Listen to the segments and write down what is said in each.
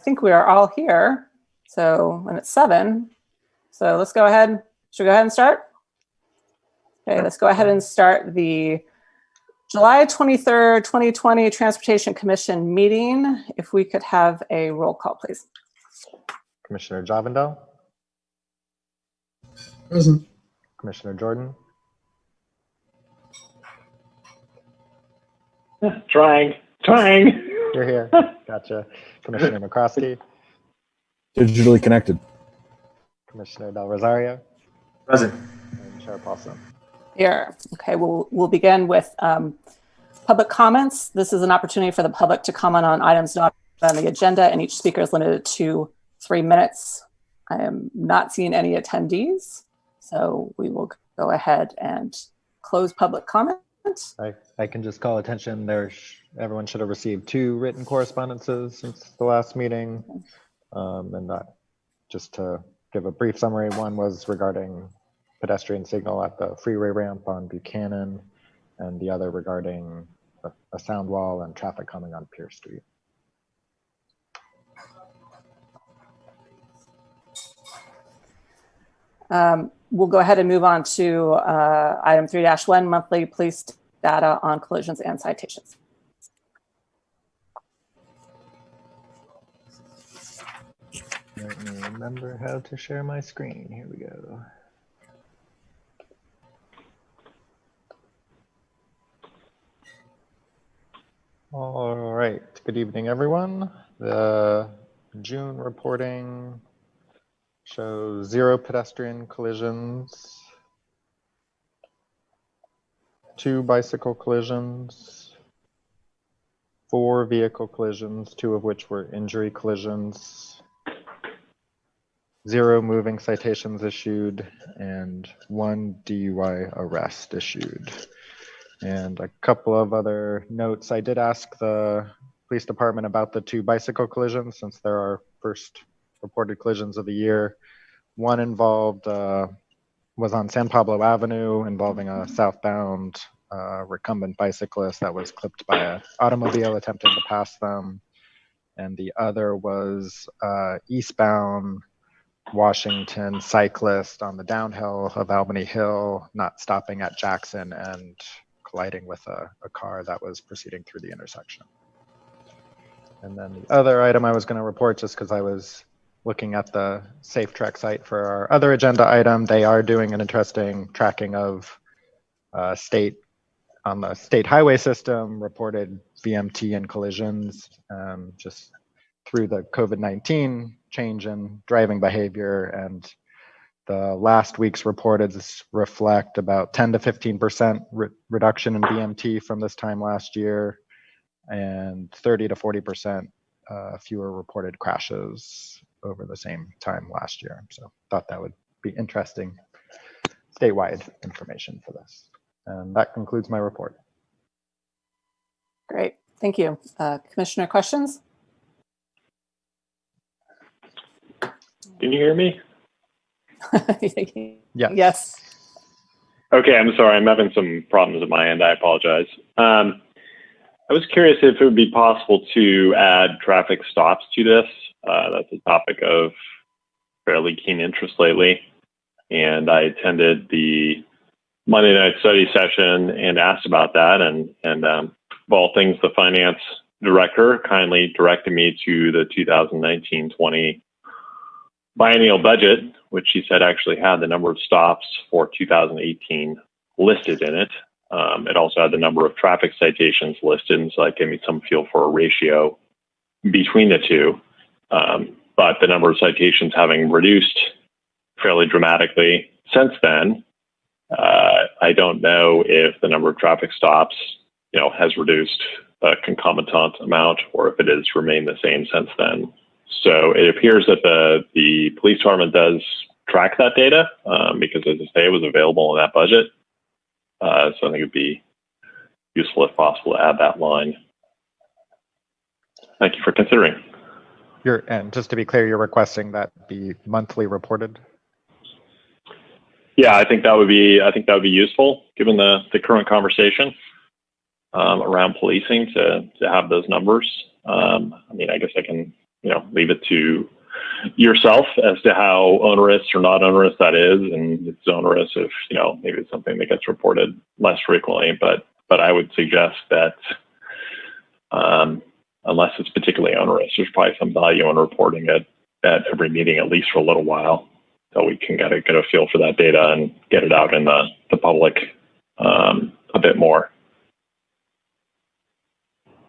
think we are all here. So, and it's 7. So let's go ahead. Should we go ahead and start? Okay, let's go ahead and start the July 23rd, 2020 Transportation Commission meeting. If we could have a roll call, please. Commissioner Javendel. Present. Commissioner Jordan. Trying. You're here. Gotcha. Commissioner McCroskey. Digitally connected. Commissioner Del Rosario. Present. And Chair Paulson. Here. Okay, we'll begin with public comments. This is an opportunity for the public to comment on items not on the agenda, and each speaker is limited to 3 minutes. I am not seeing any attendees, so we will go ahead and close public comment. I can just call attention. Everyone should have received 2 written correspondences since the last meeting, and that just to give a brief summary. One was regarding pedestrian signal at the freeway ramp on Buchanan, and the other regarding a sound wall and traffic coming on Pierce Street. We'll go ahead and move on to item 3-1, monthly police data on collisions and citations. Let me remember how to share my screen. Here we go. All right, good evening, everyone. The June reporting shows 0 pedestrian collisions, 2 bicycle collisions, 4 vehicle collisions, 2 of which were injury collisions, 0 moving citations issued, and 1 DUI arrest issued. And a couple of other notes. I did ask the police department about the 2 bicycle collisions since they're our first reported collisions of the year. One involved was on San Pablo Avenue, involving a southbound recumbent bicyclist that was clipped by an automobile attempting to pass them. And the other was eastbound Washington cyclist on the downhill of Albany Hill, not stopping at Jackson and colliding with a car that was proceeding through the intersection. And then the other item I was going to report, just because I was looking at the SafeTrack site for our other agenda item, they are doing an interesting tracking of on the state highway system reported VMT and collisions, just through the COVID-19 change in driving behavior. And the last week's reported reflect about 10 to 15% reduction in VMT from this time last year, and 30 to 40% fewer reported crashes over the same time last year. So thought that would be interesting statewide information for this. And that concludes my report. Great, thank you. Commissioner, questions? Can you hear me? Yeah. Yes. Okay, I'm sorry. I'm having some problems at my end. I apologize. I was curious if it would be possible to add traffic stops to this. That's a topic of fairly keen interest lately. And I attended the Monday night study session and asked about that. And of all things, the finance director kindly directed me to the 2019-20 biennial budget, which she said actually had the number of stops for 2018 listed in it. It also had the number of traffic citations listed, and so that gave me some feel for a ratio between the two. But the number of citations having reduced fairly dramatically since then, I don't know if the number of traffic stops, has reduced a concomitant amount, or if it has remained the same since then. So it appears that the police department does track that data because, as I say, it was available in that budget. So I think it'd be useful, if possible, to add that line. Thank you for considering. And just to be clear, you're requesting that be monthly reported? Yeah, I think that would be useful, given the current conversation around policing, to have those numbers. I guess I can leave it to yourself as to how onerous or not onerous that is, and it's onerous if maybe it's something that gets reported less frequently. But I would suggest that unless it's particularly onerous, there's probably some value in reporting it at every meeting, at least for a little while, so we can get a feel for that data and get it out in the public a bit more.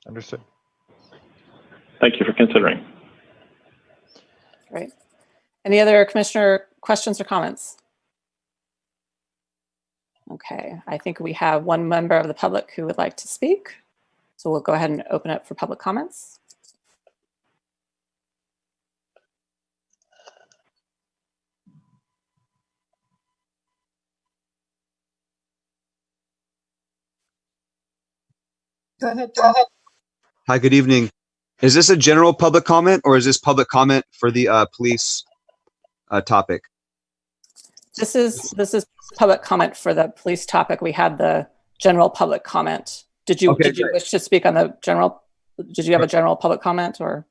Understood. Thank you for considering. Great. Any other commissioner questions or comments? Okay, I think we have one member of the public who would like to speak. So we'll go ahead and open it for public comments. Go ahead, John. Hi, good evening. Is this a general public comment or is this public comment for the police topic? This is public comment for the police topic. We had the general public comment. Did you wish to speak on the general? Did you have a general public comment or?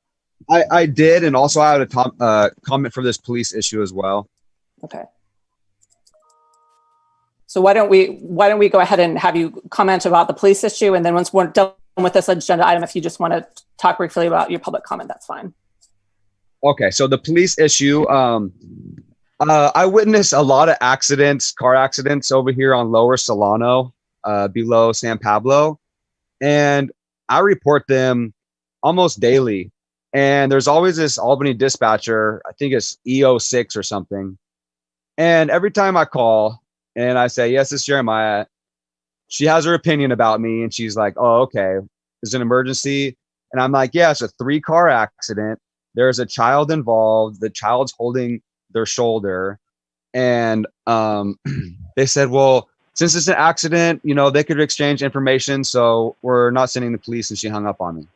I did, and also I had a comment for this police issue as well. Okay. So why don't we go ahead and have you comment about the police issue, and then once we're done with this agenda item, if you just want to talk briefly about your public comment, that's fine. Okay, so the police issue, I witnessed a lot of car accidents over here on Lower Solano, below San Pablo, and I report them almost daily. And there's always this Albany dispatcher, I think it's EO6 or something. And every time I call and I say, yes, it's Jeremiah, she has her opinion about me. And she's like, oh, okay, it's an emergency. And I'm like, yeah, it's a 3-car accident. There's a child involved. The child's holding their shoulder. And they said, well, since it's an accident, they could exchange information. So we're not sending the police. And she hung up on me.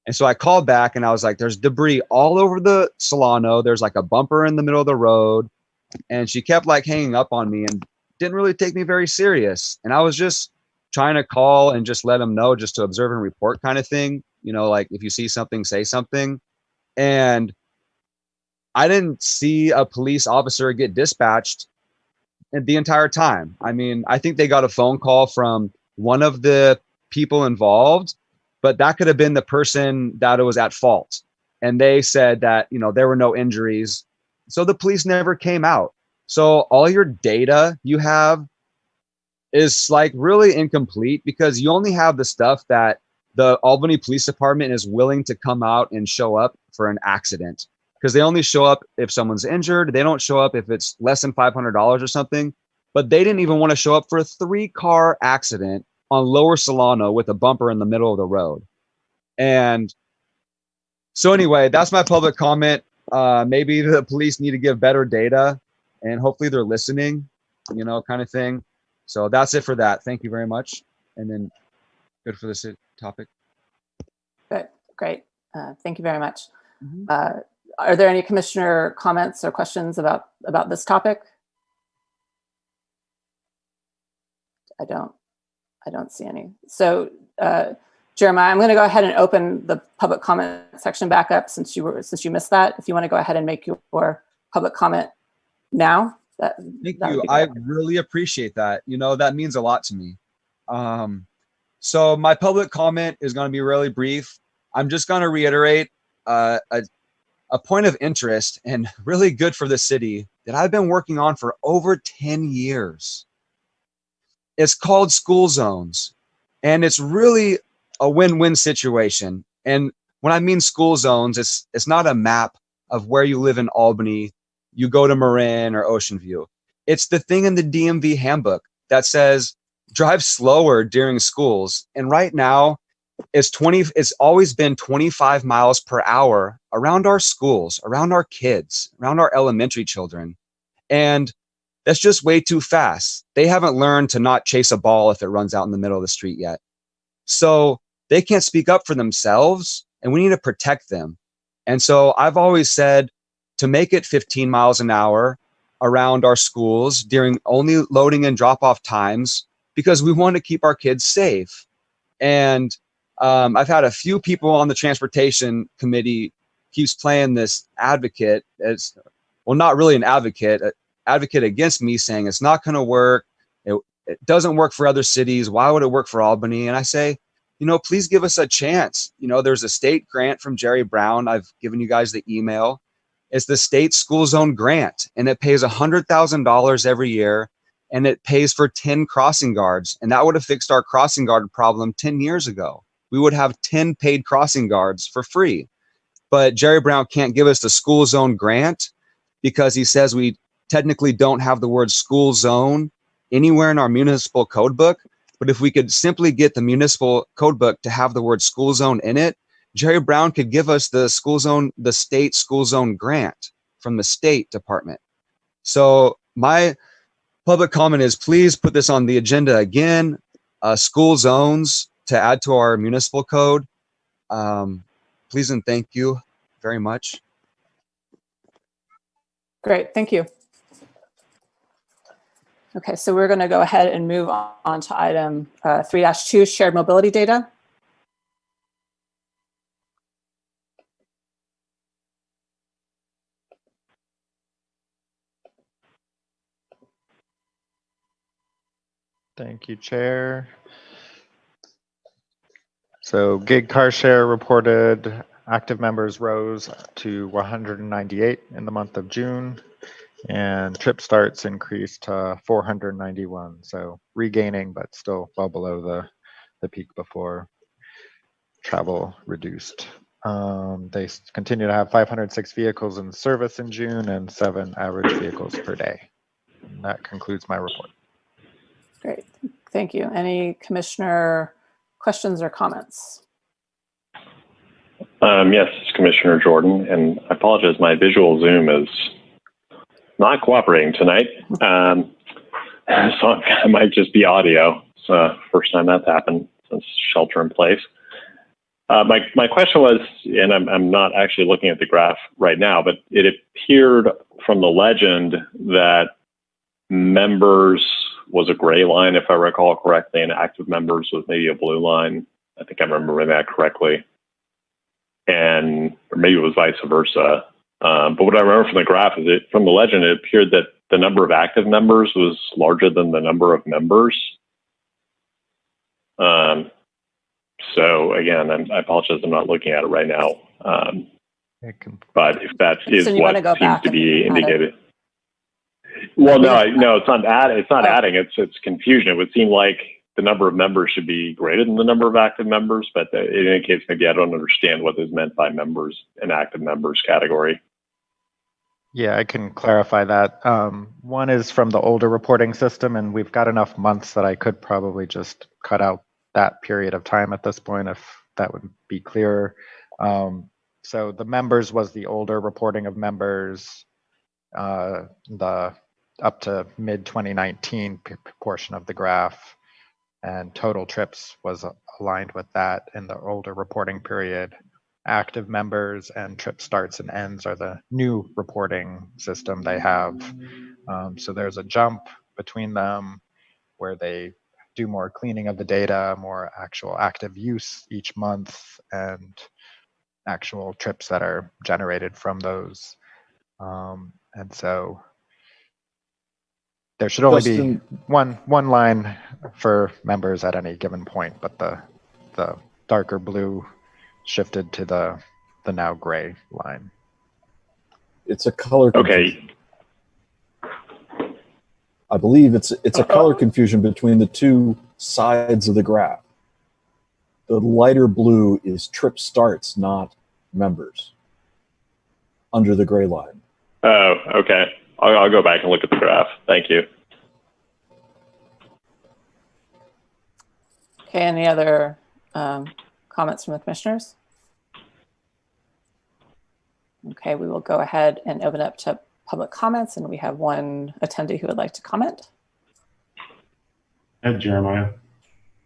And so I called back and I was like, there's debris all over the Solano. There's like a bumper in the middle of the road. And she kept like hanging up on me and didn't really take me very serious. And I was just trying to call and just let them know, just to observe and report kind of thing. Like if you see something, say something. And I didn't see a police officer get dispatched the entire time. I mean, I think they got a phone call from one of the people involved, but that could have been the person that was at fault. And they said that, there were no injuries. So the police never came out. So all your data you have is like really incomplete, because you only have the stuff that the Albany Police Department is willing to come out and show up for an accident, because they only show up if someone's injured. They don't show up if it's less than $500 or something. But they didn't even want to show up for a 3-car accident on Lower Solano with a bumper in the middle of the road. And so anyway, that's my public comment. Maybe the police need to give better data, and hopefully they're listening, kind of thing. So that's it for that. Thank you very much. And then good for this topic. Good, great. Thank you very much. Mm-hmm. Are there any commissioner comments or questions about this topic? I don't see any. So Jeremiah, I'm going to go ahead and open the public comment section back up since you missed that. If you want to go ahead and make your public comment now. Thank you. I really appreciate that. That means a lot to me. So my public comment is going to be really brief. I'm just going to reiterate a point of interest and really good for the city that I've been working on for over 10 years. It's called school zones, and it's really a win-win situation. And when I mean school zones, it's not a map of where you live in Albany, you go to Marin or Ocean View. It's the thing in the DMV handbook that says drive slower during schools. And right now it's always been 25 miles per hour around our schools, around our kids, around our elementary children. And that's just way too fast. They haven't learned to not chase a ball if it runs out in the middle of the street yet. So they can't speak up for themselves, and we need to protect them. And so I've always said to make it 15 miles an hour around our schools during only loading and drop-off times, because we want to keep our kids safe. And I've had a few people on the transportation committee keeps playing this advocate as, well, not really an advocate against me, saying it's not going to work. It doesn't work for other cities. Why would it work for Albany? And I say, please give us a chance. There's a state grant from Jerry Brown. I've given you guys the email. It's the state school zone grant, and it pays $100,000 every year, and it pays for 10 crossing guards. And that would have fixed our crossing guard problem 10 years ago. We would have 10 paid crossing guards for free. But Jerry Brown can't give us the school zone grant because he says we technically don't have the word school zone anywhere in our municipal code book. But if we could simply get the municipal code book to have the word school zone in it, Jerry Brown could give us the state school zone grant from the State Department. So my public comment is, please put this on the agenda again, school zones to add to our municipal code. Please and thank you very much. Great, thank you. Okay, so we're going to go ahead and move on to item 3-2, shared mobility data. Thank you, Chair. So gig car share reported active members rose to 198 in the month of June, and trip starts increased to 491. So regaining, but still well below the peak before travel reduced. They continue to have 506 vehicles in service in June and 7 average vehicles per day. And that concludes my report. Great, thank you. Any commissioner questions or comments? Yes, Commissioner Jordan, and I apologize, my visual Zoom is not cooperating tonight. So it might just be audio. It's the first time that's happened since shelter in place. My question was, and I'm not actually looking at the graph right now, but it appeared from the legend that members was a gray line, if I recall correctly, and active members was maybe a blue line. I think I'm remembering that correctly. Or maybe it was vice versa. But what I remember from the graph is from the legend, it appeared that the number of active members was larger than the number of members. So again, I apologize, I'm not looking at it right now. But if that is what seems to be indicated. Well, no, it's not adding. It's confusion. It would seem like the number of members should be greater than the number of active members, but in any case, maybe I don't understand what is meant by members and active members category. Yeah, I can clarify that. One is from the older reporting system, and we've got enough months that I could probably just cut out that period of time at this point, if that would be clearer. So the members was the older reporting of members, the up to mid 2019 portion of the graph, and total trips was aligned with that in the older reporting period. Active members and trip starts and ends are the new reporting system they have. So there's a jump between them where they do more cleaning of the data, more actual active use each month, and actual trips that are generated from those. And so there should only be one line for members at any given point, but the darker blue shifted to the now gray line. It's a color confusion. Okay. I believe it's a color confusion between the two sides of the graph. The lighter blue is trip starts, not members, under the gray line. Oh, okay. I'll go back and look at the graph. Thank you. Okay, any other comments from the commissioners? Okay, we will go ahead and open up to public comments, and we have one attendee who would like to comment. Ed Jeremiah.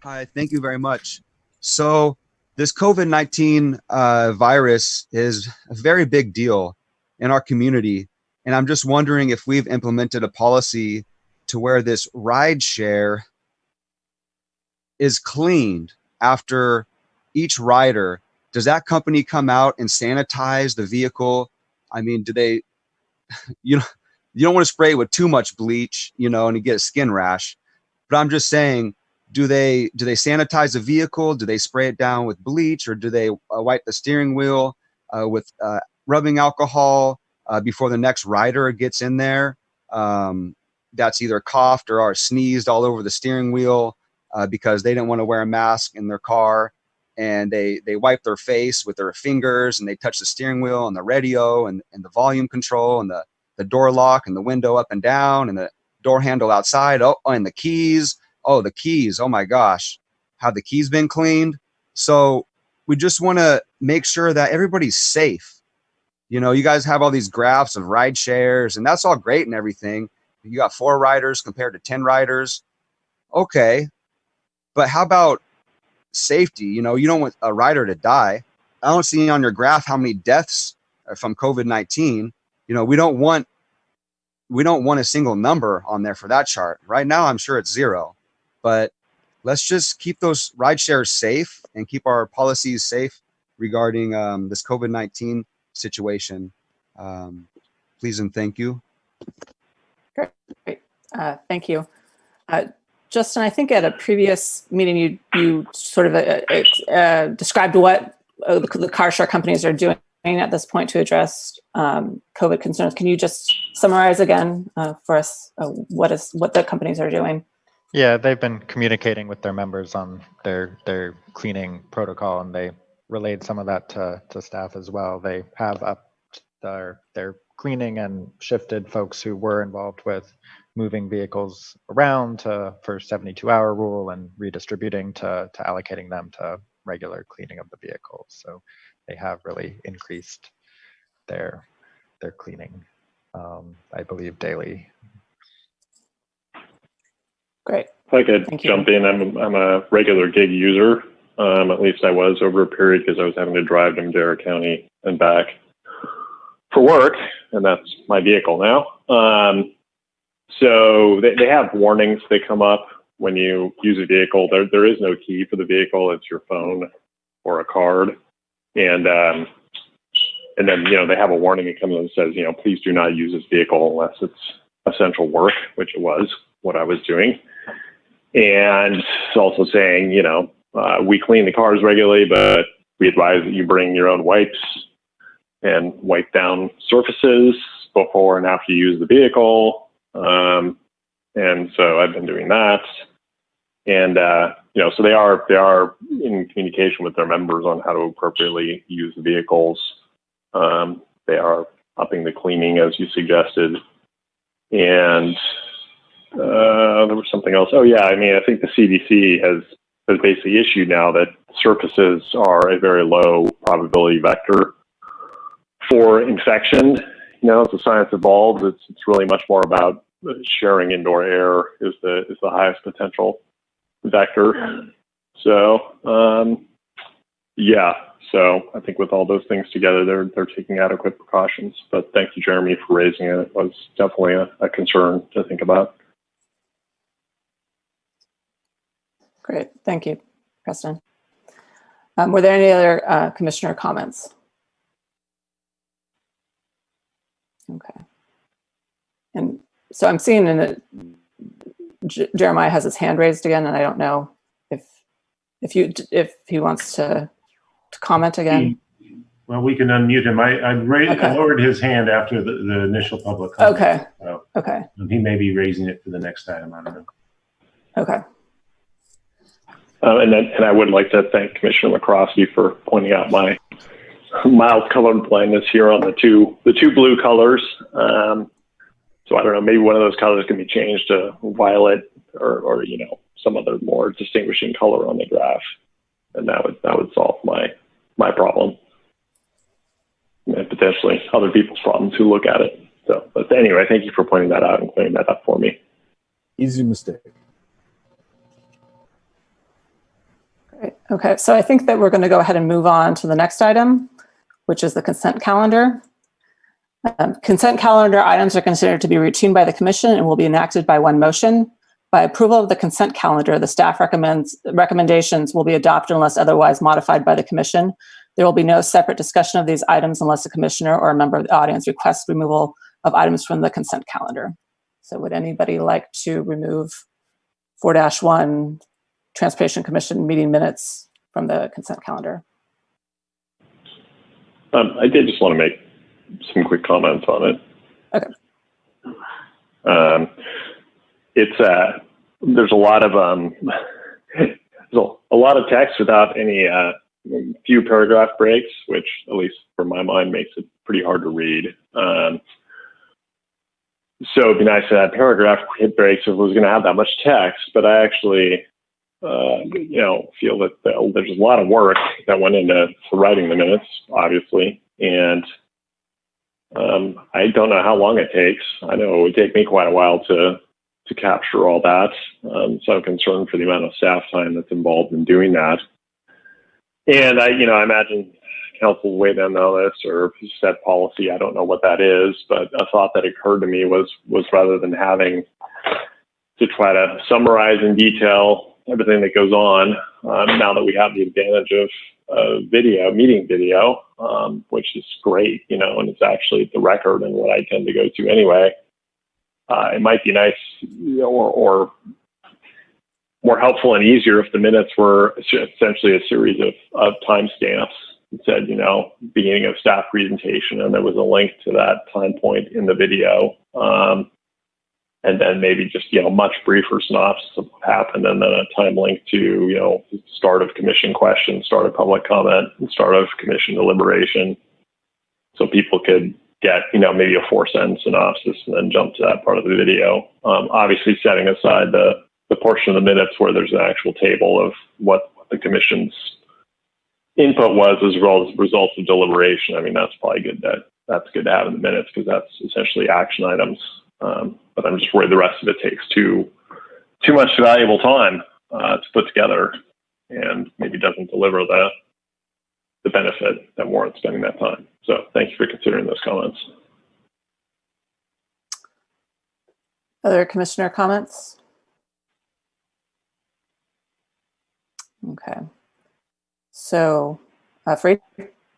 Hi, thank you very much. So this COVID-19 virus is a very big deal in our community. And I'm just wondering if we've implemented a policy to where this ride share is cleaned after each rider does that company come out and sanitize the vehicle? I mean, do they, you don't want to spray it with too much bleach, and you get a skin rash. But I'm just saying, do they sanitize the vehicle? Do they spray it down with bleach, or do they wipe the steering wheel with rubbing alcohol before the next rider gets in there? That's either coughed or sneezed all over the steering wheel because they didn't want to wear a mask in their car, and they wipe their face with their fingers, and they touch the steering wheel and the radio and the volume control and the door lock and the window up and down and the door handle outside. Oh, and the keys. Oh, the keys. Oh my gosh. Have the keys been cleaned? So we just want to make sure that everybody's safe. You guys have all these graphs of ride shares, and that's all great and everything. You got 4 riders compared to 10 riders. Okay. But how about safety? You don't want a rider to die. I don't see on your graph how many deaths are from COVID-19. We don't want a single number on there for that chart. Right now, I'm sure it's 0. But let's just keep those ride shares safe and keep our policies safe regarding this COVID-19 situation. Please and thank you. Great. Thank you. Justin, I think at a previous meeting, you sort of described what the car share companies are doing at this point to address COVID concerns. Can you just summarize again for us what the companies are doing? Yeah, they've been communicating with their members on their cleaning protocol, and they relayed some of that to staff as well. They have upped their cleaning and shifted folks who were involved with moving vehicles around for 72-hour rule and redistributing to allocating them to regular cleaning of the vehicles. So they have really increased their cleaning, I believe, daily. Great. If I could jump in, I'm a regular gig user. At least I was over a period because I was having to drive to Madera County and back for work, and that's my vehicle now. So they have warnings that come up when you use a vehicle. There is no key for the vehicle. It's your phone or a card. And then, they have a warning that comes and says, please do not use this vehicle unless it's essential work, which it was what I was doing. And it's also saying, we clean the cars regularly, but we advise that you bring your own wipes and wipe down surfaces before and after you use the vehicle. And so I've been doing that. And, so they are in communication with their members on how to appropriately use the vehicles. They are upping the cleaning as you suggested. And there was something else. Oh yeah, I think the CDC has basically issued now that surfaces are a very low probability vector for infection. As the science evolves, it's really much more about sharing indoor air is the highest potential vector. So so I think with all those things together, they're taking adequate precautions. But thank you, Jeremy, for raising it. It was definitely a concern to think about. Great, thank you, Preston. Were there any other commissioner comments? Okay. And so I'm seeing Jeremiah has his hand raised again, and I don't know if he wants to comment again. Well, we can unmute him. I lowered his hand after the initial public comment. Okay. So, okay. And he may be raising it for the next item. I don't know. Okay. And I would like to thank Commissioner McCroskey for pointing out my mild color blindness here on the two blue colors. So I don't know, maybe one of those colors can be changed to violet or some other more distinguishing color on the graph, and that would solve my problem and potentially other people's problems who look at it. So, but anyway, thank you for pointing that out and clearing that up for me. Easy mistake. Great. Okay, so I think that we're going to go ahead and move on to the next item, which is the consent calendar. Consent calendar items are considered to be routine by the Commission and will be enacted by one motion. By approval of the consent calendar, the staff recommendations will be adopted unless otherwise modified by the Commission. There will be no separate discussion of these items unless a commissioner or a member of the audience requests removal of items from the consent calendar. So would anybody like to remove 4-1 Transportation Commission meeting minutes from the consent calendar? I did just want to make some quick comments on it. Okay. There's a lot of text without any few paragraph breaks, which at least for my mind makes it pretty hard to read. So it'd be nice to have paragraph breaks if it was going to have that much text, but I actually feel that there's a lot of work that went into writing the minutes, obviously, and I don't know how long it takes. I know it would take me quite a while to capture all that, so I'm concerned for the amount of staff time that's involved in doing that. And I imagine council weighed in on this or set policy. I don't know what that is, but a thought that occurred to me was rather than having to try to summarize in detail everything that goes on, now that we have the advantage of meeting video, which is great, and it's actually the record and what I tend to go to anyway. It might be nice, or more helpful and easier if the minutes were essentially a series of timestamps. It said, beginning of staff presentation, and there was a link to that time point in the video. And then maybe just, much briefer synopsis of what happened, and then a time link to, start of commission questions, start of public comment, and start of commission deliberation. So people could get, maybe a 4-sentence synopsis and then jump to that part of the video. Obviously setting aside the portion of the minutes where there's an actual table of what the commission's input was as well as results of deliberation. I mean, that's probably good. That's good to have in the minutes because that's essentially action items. But I'm just worried the rest of it takes too much valuable time to put together and maybe doesn't deliver the benefit that warrants spending that time. So thank you for considering those comments. Other commissioner comments? Okay. So, Freed?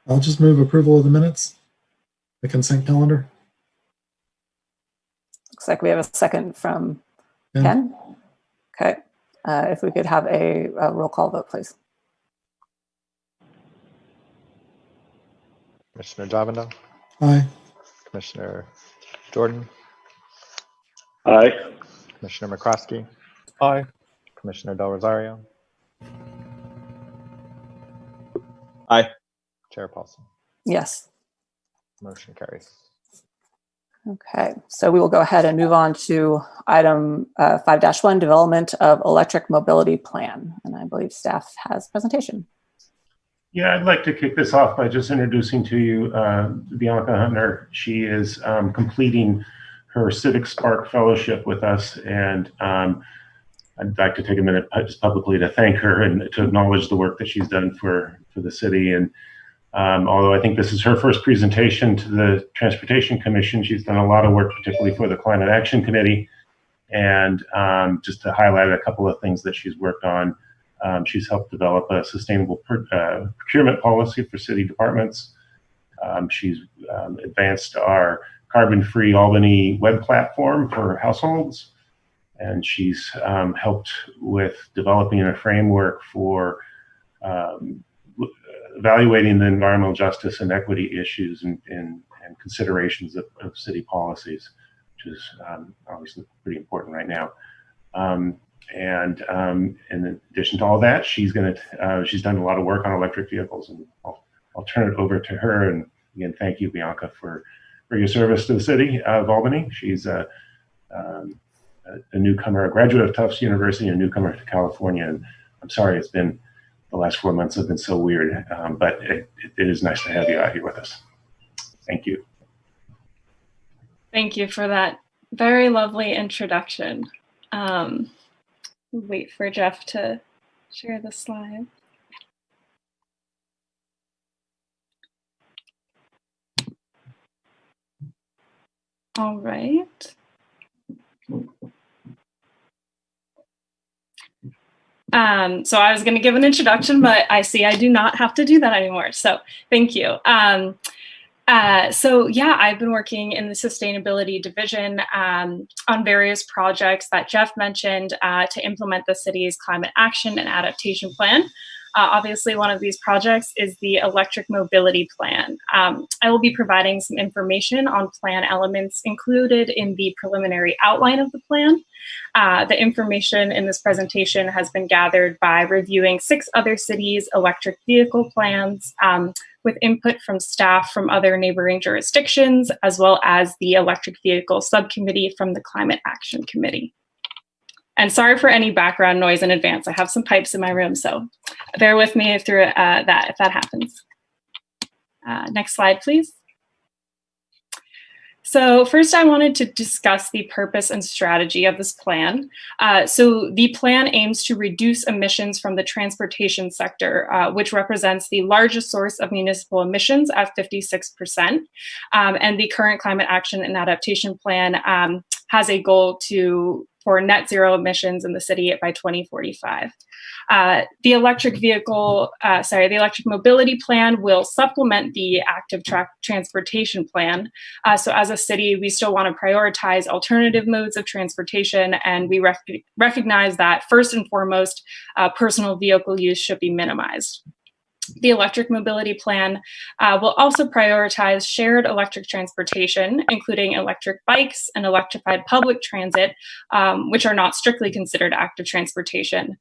I'll just move approval of the minutes, the consent calendar. Looks like we have a second from Ken. Okay. If we could have a roll call vote, please. Commissioner Davino, Aye. Commissioner Jordan, Aye. Commissioner McCroskey, Aye. Commissioner Del Rosario. Aye. Chair Paulson. Yes. Motion carries. Okay, so we will go ahead and move on to item 5-1, development of electric mobility plan. And I believe staff has presentation. Yeah, I'd like to kick this off by just introducing to you Bianca Hunter. She is completing her Civic Spark Fellowship with us, and I'd like to take a minute just publicly to thank her and to acknowledge the work that she's done for the city. And although I think this is her first presentation to the Transportation Commission, she's done a lot of work, particularly for the Climate Action Committee. And just to highlight a couple of things that she's worked on, she's helped develop a sustainable procurement policy for city departments. She's advanced our carbon-free Albany web platform for households. And she's helped with developing a framework for evaluating the environmental justice and equity issues and considerations of city policies, which is obviously pretty important right now. And in addition to all that, she's done a lot of work on electric vehicles, and I'll turn it over to her. And again, thank you, Bianca, for your service to the city of Albany. She's a newcomer, a graduate of Tufts University, and a newcomer to California. And I'm sorry, the last 4 months have been so weird, but it is nice to have you out here with us. Thank you. Thank you for that very lovely introduction. Wait for Jeff to share the slide. All right. So I was going to give an introduction, but I see I do not have to do that anymore. So thank you. So yeah, I've been working in the sustainability division on various projects that Jeff mentioned to implement the city's climate action and adaptation plan. Obviously, one of these projects is the electric mobility plan. I will be providing some information on plan elements included in the preliminary outline of the plan. The information in this presentation has been gathered by reviewing 6 other cities' electric vehicle plans with input from staff from other neighboring jurisdictions, as well as the electric vehicle subcommittee from the Climate Action Committee. And sorry for any background noise in advance. I have some pipes in my room, so bear with me through that if that happens. Next slide, please. So first, I wanted to discuss the purpose and strategy of this plan. So the plan aims to reduce emissions from the transportation sector, which represents the largest source of municipal emissions at 56%. And the current Climate Action and Adaptation Plan has a goal for net zero emissions in the city by 2045. The electric mobility plan will supplement the active transportation plan. So as a city, we still want to prioritize alternative modes of transportation, and we recognize that first and foremost, personal vehicle use should be minimized. The electric mobility plan will also prioritize shared electric transportation, including electric bikes and electrified public transit, which are not strictly considered active transportation.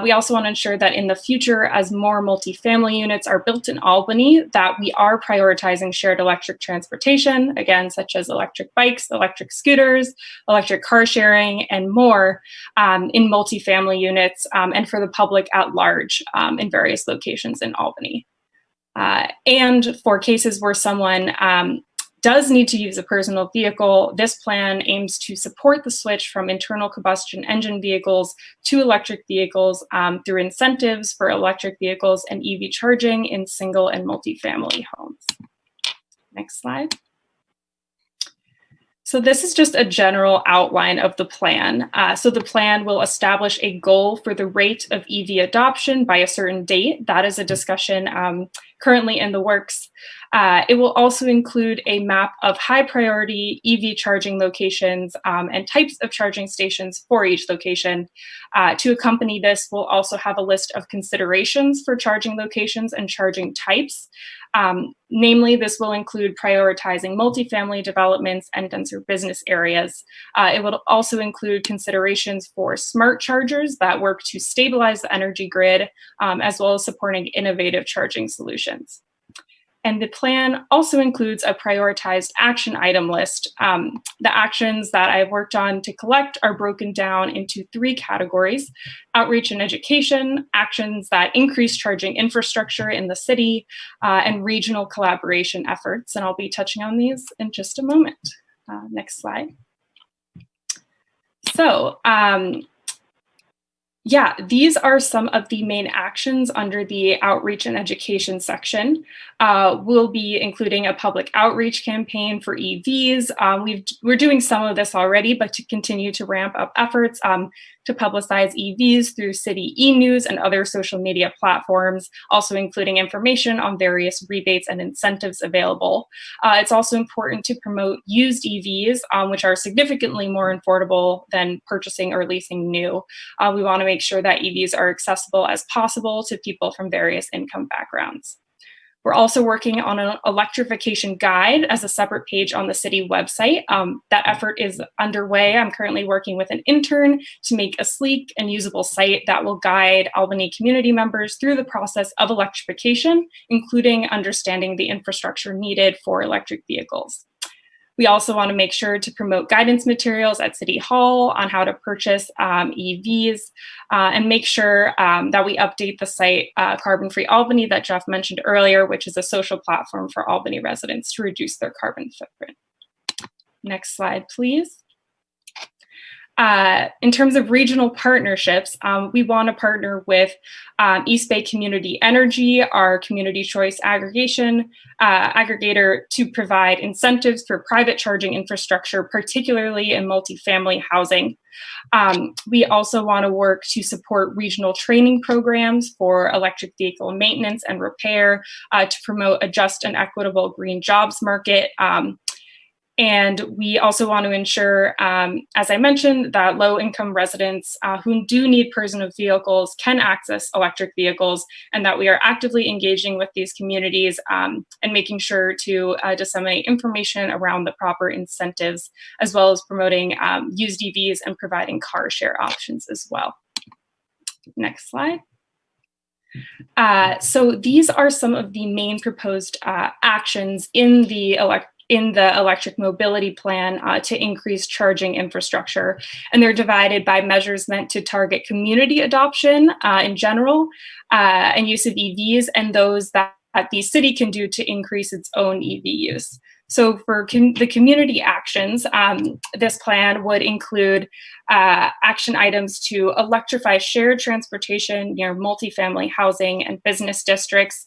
We also want to ensure that in the future, as more multifamily units are built in Albany, that we are prioritizing shared electric transportation, again, such as electric bikes, electric scooters, electric car sharing, and more in multifamily units and for the public at large in various locations in Albany. And for cases where someone does need to use a personal vehicle, this plan aims to support the switch from internal combustion engine vehicles to electric vehicles through incentives for electric vehicles and EV charging in single and multifamily homes. Next slide. So this is just a general outline of the plan. So the plan will establish a goal for the rate of EV adoption by a certain date. That is a discussion currently in the works. It will also include a map of high priority EV charging locations and types of charging stations for each location. To accompany this, we'll also have a list of considerations for charging locations and charging types. Namely, this will include prioritizing multifamily developments and denser business areas. It will also include considerations for smart chargers that work to stabilize the energy grid, as well as supporting innovative charging solutions. And the plan also includes a prioritized action item list. The actions that I've worked on to collect are broken down into 3 categories: outreach and education, actions that increase charging infrastructure in the city, and regional collaboration efforts. And I'll be touching on these in just a moment. Next slide. So, yeah, these are some of the main actions under the outreach and education section. We'll be including a public outreach campaign for EVs. We're doing some of this already, but to continue to ramp up efforts to publicize EVs through city e-news and other social media platforms, also including information on various rebates and incentives available. It's also important to promote used EVs, which are significantly more affordable than purchasing or leasing new. We want to make sure that EVs are accessible as possible to people from various income backgrounds. We're also working on an electrification guide as a separate page on the city website. That effort is underway. I'm currently working with an intern to make a sleek and usable site that will guide Albany community members through the process of electrification, including understanding the infrastructure needed for electric vehicles. We also want to make sure to promote guidance materials at City Hall on how to purchase EVs and make sure that we update the site Carbon Free Albany that Jeff mentioned earlier, which is a social platform for Albany residents to reduce their carbon footprint. Next slide, please. In terms of regional partnerships, we want to partner with East Bay Community Energy, our community choice aggregator, to provide incentives for private charging infrastructure, particularly in multifamily housing. We also want to work to support regional training programs for electric vehicle maintenance and repair to promote a just and equitable green jobs market. And we also want to ensure, as I mentioned, that low-income residents who do need personal vehicles can access electric vehicles, and that we are actively engaging with these communities and making sure to disseminate information around the proper incentives, as well as promoting used EVs and providing car share options as well. Next slide. So these are some of the main proposed actions in the electric mobility plan to increase charging infrastructure. And they're divided by measures meant to target community adoption in general and use of EVs, and those that the city can do to increase its own EV use. So for the community actions, this plan would include action items to electrify shared transportation near multifamily housing and business districts,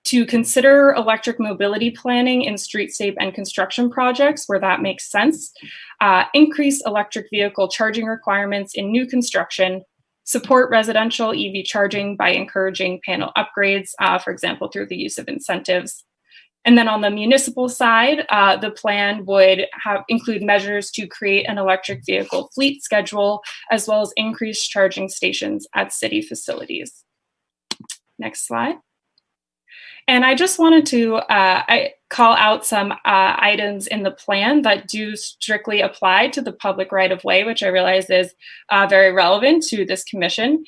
to consider electric mobility planning in streetscape and construction projects where that makes sense, increase electric vehicle charging requirements in new construction, support residential EV charging by encouraging panel upgrades, for example, through the use of incentives. And then on the municipal side, the plan would include measures to create an electric vehicle fleet schedule, as well as increase charging stations at city facilities. Next slide. And I just wanted to call out some items in the plan that do strictly apply to the public right-of-way, which I realize is very relevant to this commission.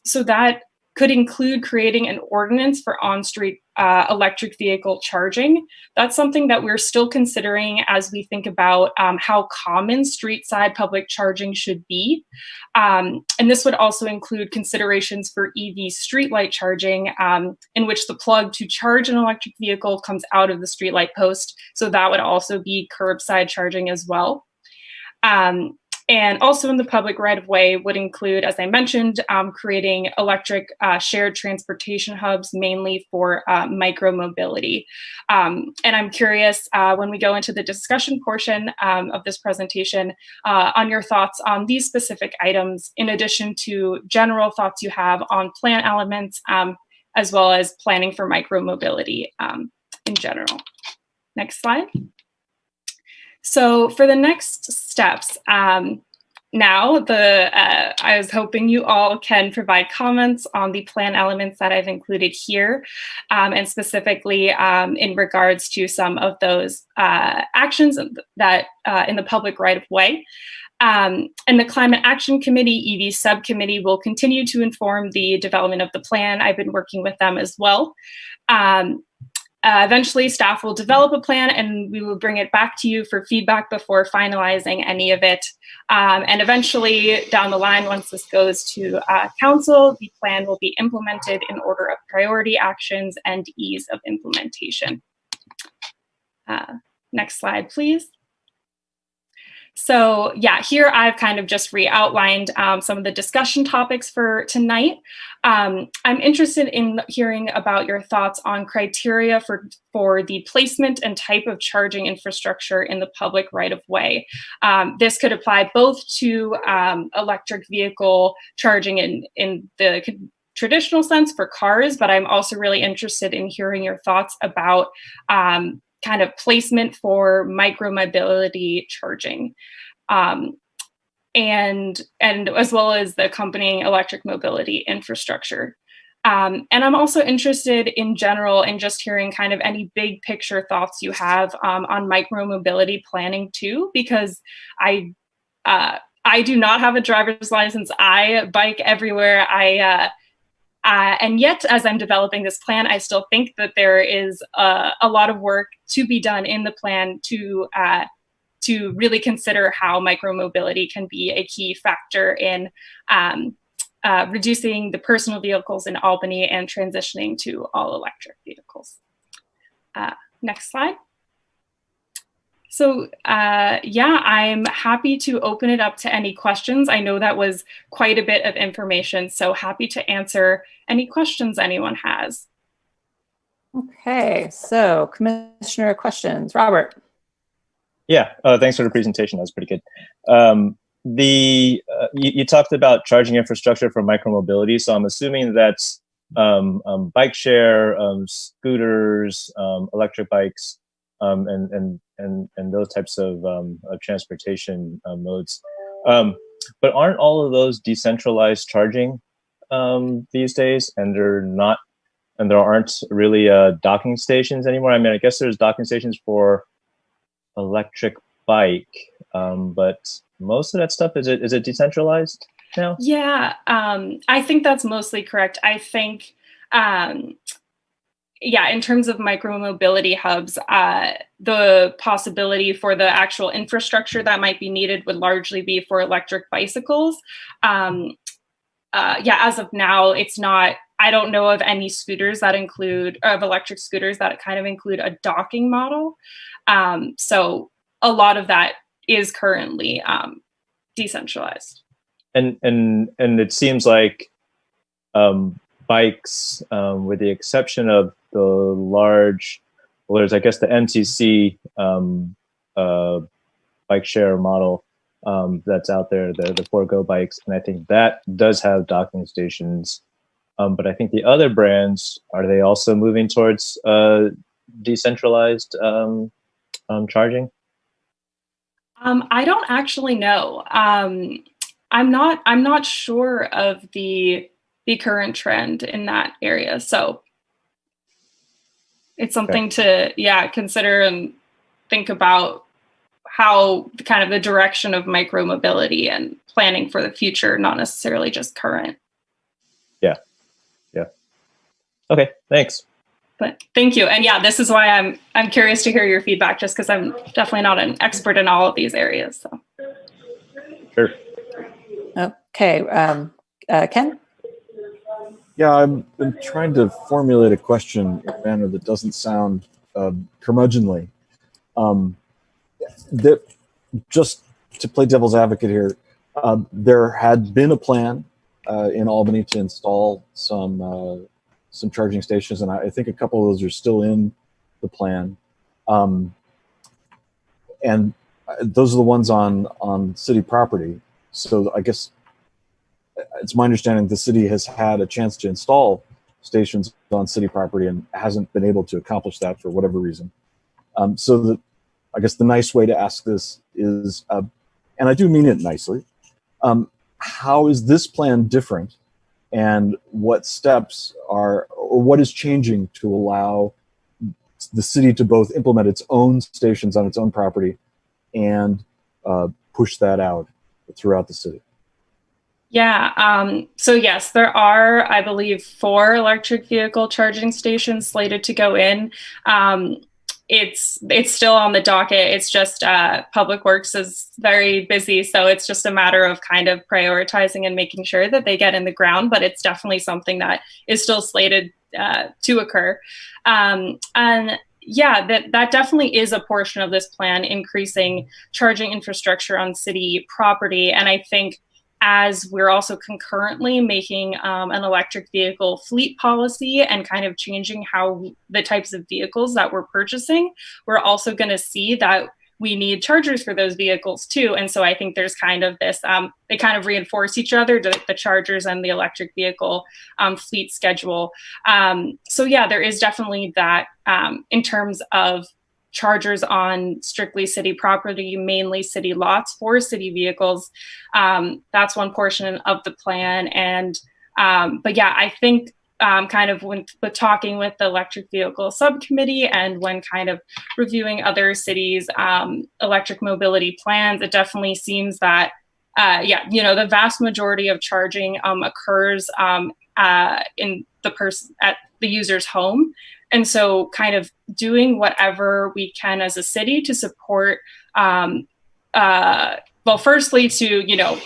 So that could include creating an ordinance for on-street electric vehicle charging. That's something that we're still considering as we think about how common street-side public charging should be. And this would also include considerations for EV streetlight charging, in which the plug to charge an electric vehicle comes out of the streetlight post. So that would also be curbside charging as well. And also in the public right-of-way would include, as I mentioned, creating electric shared transportation hubs, mainly for micromobility. And I'm curious, when we go into the discussion portion of this presentation, on your thoughts on these specific items, in addition to general thoughts you have on plan elements, as well as planning for micromobility in general. Next slide. So for the next steps, now I was hoping you all can provide comments on the plan elements that I've included here, and specifically in regards to some of those actions that in the public right-of-way. And the Climate Action Committee, EV Subcommittee, will continue to inform the development of the plan. I've been working with them as well. Eventually, staff will develop a plan and we will bring it back to you for feedback before finalizing any of it. And eventually, down the line, once this goes to council, the plan will be implemented in order of priority actions and ease of implementation. Next slide, please. So yeah, here I've kind of just re-outlined some of the discussion topics for tonight. I'm interested in hearing about your thoughts on criteria for the placement and type of charging infrastructure in the public right-of-way. This could apply both to electric vehicle charging in the traditional sense for cars, but I'm also really interested in hearing your thoughts about kind of placement for micromobility charging, and as well as the accompanying electric mobility infrastructure. And I'm also interested in general in just hearing kind of any big picture thoughts you have on micromobility planning too, because I do not have a driver's license. I bike everywhere. And yet, as I'm developing this plan, I still think that there is a lot of work to be done in the plan to really consider how micromobility can be a key factor in reducing the personal vehicles in Albany and transitioning to all electric vehicles. Next slide. So yeah, I'm happy to open it up to any questions. I know that was quite a bit of information, so happy to answer any questions anyone has. Okay, so commissioner questions. Robert. Yeah, thanks for the presentation. That was pretty good. You talked about charging infrastructure for micromobility, so I'm assuming that's bike share, scooters, electric bikes, and those types of transportation modes. But aren't all of those decentralized charging these days? And there aren't really docking stations anymore. I mean, I guess there's docking stations for electric bike, but most of that stuff, is it decentralized now? Yeah, I think that's mostly correct. I think, yeah, in terms of micromobility hubs, the possibility for the actual infrastructure that might be needed would largely be for electric bicycles. Yeah, as of now, it's not, I don't know of any scooters that of electric scooters that kind of include a docking model. So a lot of that is currently decentralized. And it seems like bikes, with the exception of the large, well, there's, I guess, the MTC bike share model that's out there, the Forgo bikes, and I think that does have docking stations. But I think the other brands, are they also moving towards decentralized charging? I don't actually know. I'm not sure of the current trend in that area. So it's something to, yeah, consider and think about how kind of the direction of micromobility and planning for the future, not necessarily just current. Yeah. Yeah. Okay, thanks. But thank you. And yeah, this is why I'm curious to hear your feedback, just because I'm definitely not an expert in all of these areas. So. Sure. Okay, Ken? Yeah, I'm trying to formulate a question in a manner that doesn't sound curmudgeonly. That, just to play devil's advocate here, there had been a plan in Albany to install some charging stations, and I think a couple of those are still in the plan. And those are the ones on city property. So I guess it's my understanding the city has had a chance to install stations on city property and hasn't been able to accomplish that for whatever reason. So I guess the nice way to ask this is, and I do mean it nicely, how is this plan different, and what steps or what is changing to allow the city to both implement its own stations on its own property and push that out throughout the city? Yeah, so yes, there are, I believe, 4 electric vehicle charging stations slated to go in. It's still on the docket. It's just Public Works is very busy, so it's just a matter of kind of prioritizing and making sure that they get in the ground, but it's definitely something that is still slated to occur. And yeah, that definitely is a portion of this plan, increasing charging infrastructure on city property. And I think as we're also concurrently making an electric vehicle fleet policy and kind of changing how the types of vehicles that we're purchasing, we're also going to see that we need chargers for those vehicles too. And so I think there's kind of this, they kind of reinforce each other, the chargers and the electric vehicle fleet schedule. So yeah, there is definitely that in terms of chargers on strictly city property, mainly city lots for city vehicles. That's one portion of the plan. And, but yeah, I think kind of when talking with the electric vehicle subcommittee and when kind of reviewing other cities' electric mobility plans, it definitely seems that, yeah, you know, the vast majority of charging occurs in at the user's home. And so kind of doing whatever we can as a city to support, well, firstly to, you know,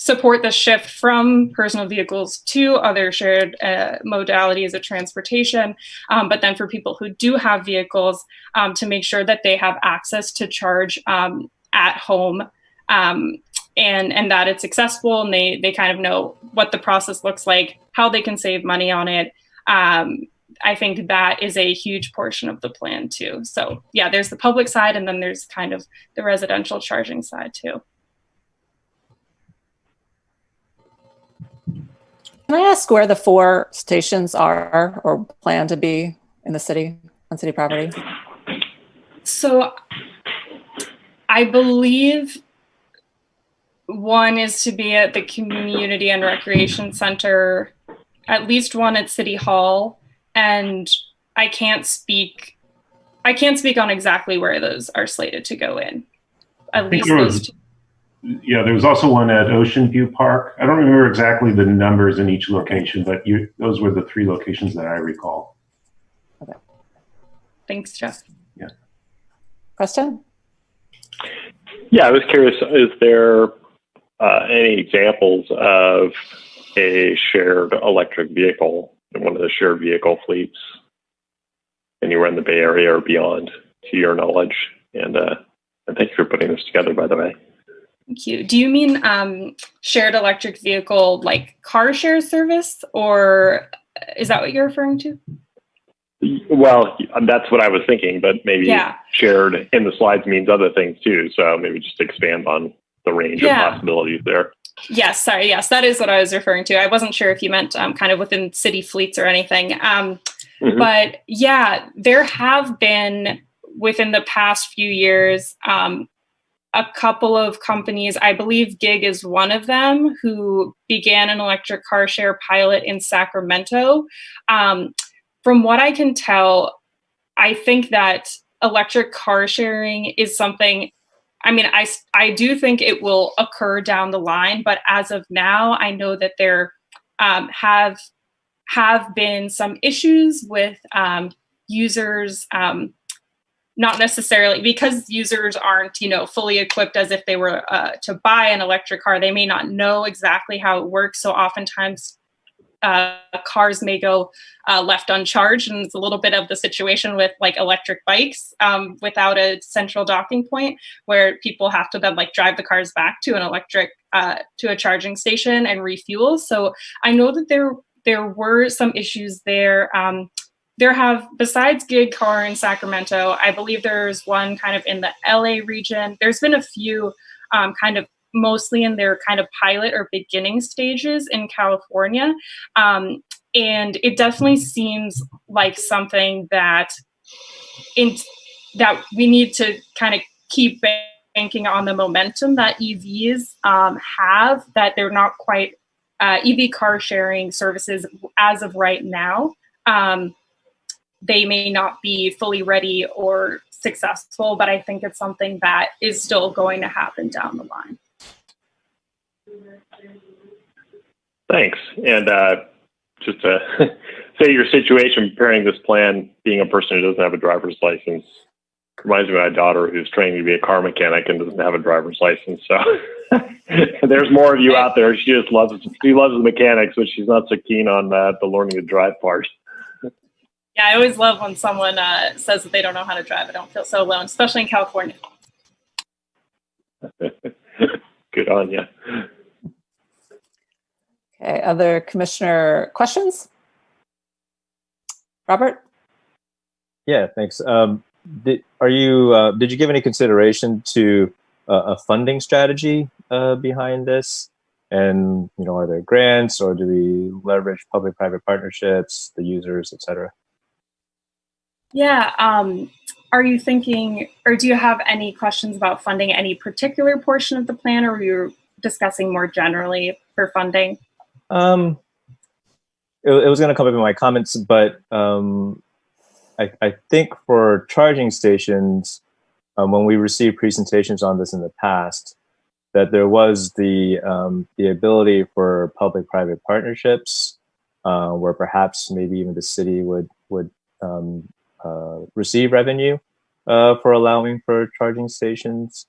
support the shift from personal vehicles to other shared modalities of transportation. But then for people who do have vehicles, to make sure that they have access to charge at home, and that it's accessible, and they kind of know what the process looks like, how they can save money on it. I think that is a huge portion of the plan too. So yeah, there's the public side, and then there's kind of the residential charging side too. Can I ask where the 4 stations are or plan to be in the city, on city property? So I believe one is to be at the Community and Recreation Center, at least one at City Hall, and I can't speak on exactly where those are slated to go in. At least those 2. Yeah, there was also one at Ocean View Park. I don't remember exactly the numbers in each location, but those were the 3 locations that I recall. Okay. Thanks, Jeff. Yeah. Preston? Yeah, I was curious, is there any examples of a shared electric vehicle in one of the shared vehicle fleets anywhere in the Bay Area or beyond, to your knowledge? And thank you for putting this together, by the way. Thank you. Do you mean shared electric vehicle, like car share service, or is that what you're referring to? Well, that's what I was thinking, but maybe shared in the slides means other things too. So maybe just expand on the range of possibilities there. Yes, sorry. Yes, that is what I was referring to. I wasn't sure if you meant kind of within city fleets or anything. But yeah, there have been within the past few years, a couple of companies, I believe Gig is one of them, who began an electric car share pilot in Sacramento. From what I can tell, I think that electric car sharing is something, I mean, I do think it will occur down the line, but as of now, I know that there have been some issues with users, not necessarily because users aren't, fully equipped as if they were to buy an electric car. They may not know exactly how it works. So oftentimes cars may go left uncharged, and it's a little bit of the situation with like electric bikes without a central docking point, where people have to then like drive the cars back to an electric to a charging station and refuel. So I know that there were some issues there. There have, besides Gig Car in Sacramento, I believe there's one kind of in the LA region. There's been a few kind of mostly in their kind of pilot or beginning stages in California. And it definitely seems like something that that we need to kind of keep banking on the momentum that EVs have, that they're not quite EV car sharing services as of right now. They may not be fully ready or successful, but I think it's something that is still going to happen down the line. Thanks. And just to say your situation preparing this plan, being a person who doesn't have a driver's license, reminds me of my daughter who's training to be a car mechanic and doesn't have a driver's license. So there's more of you out there. She loves the mechanics, but she's not so keen on the learning to drive part. Yeah, I always love when someone says that they don't know how to drive. I don't feel so alone, especially in California. Good on you. Okay, other commissioner questions? Robert? Yeah, thanks. Did you give any consideration to a funding strategy behind this? And are there grants, or do we leverage public-private partnerships, the users, et cetera? Yeah. Are you thinking, or do you have any questions about funding any particular portion of the plan, or are you discussing more generally for funding? It was going to come up in my comments, but I think for charging stations, when we received presentations on this in the past, that there was the ability for public-private partnerships, where perhaps maybe even the city would receive revenue for allowing for charging stations.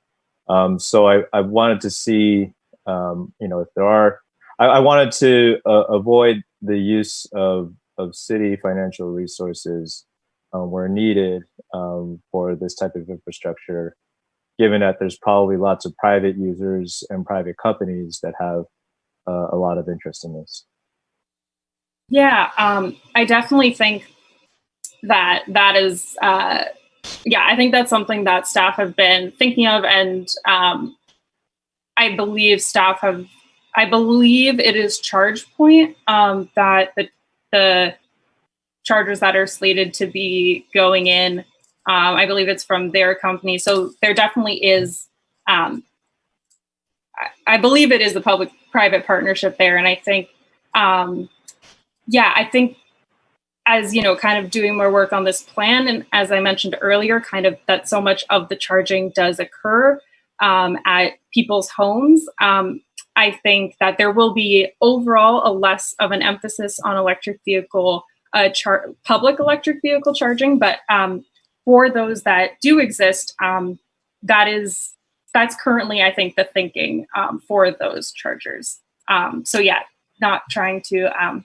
So I wanted to see if there are, I wanted to avoid the use of city financial resources where needed for this type of infrastructure, given that there's probably lots of private users and private companies that have a lot of interest in this. Yeah, I definitely think that is, I think that's something that staff have been thinking of, and I believe it is ChargePoint that the chargers that are slated to be going in, I believe it's from their company. So there definitely is, I believe it is the public-private partnership there. And I think, I think as, kind of doing more work on this plan, and as I mentioned earlier, kind of that so much of the charging does occur at people's homes, I think that there will be overall a less of an emphasis on electric vehicle, public electric vehicle charging. But for those that do exist, that's currently, I think, the thinking for those chargers. Not trying to,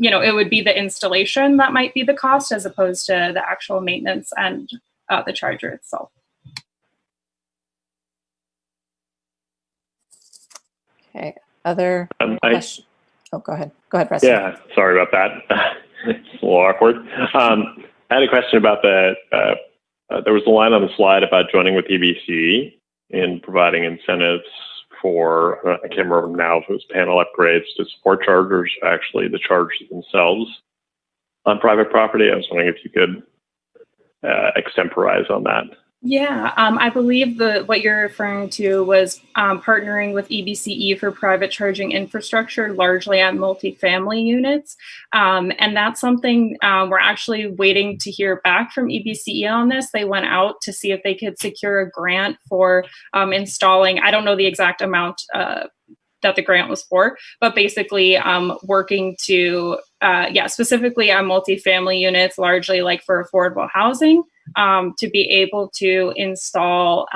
it would be the installation that might be the cost as opposed to the actual maintenance and the charger itself. Okay. Other questions? Oh, go ahead. Go ahead, Preston. Yeah, sorry about that. It's a little awkward. I had a question about there was a line on the slide about joining with EBC in providing incentives for, I can't remember now if it was panel upgrades to support chargers, actually the chargers themselves on private property. I was wondering if you could extemporize on that. Yeah, I believe what you're referring to was partnering with EBCE for private charging infrastructure, largely on multifamily units. And that's something we're actually waiting to hear back from EBCE on this. They went out to see if they could secure a grant for installing, I don't know the exact amount that the grant was for, but basically working to, specifically on multifamily units, largely like for affordable housing, to be able to install,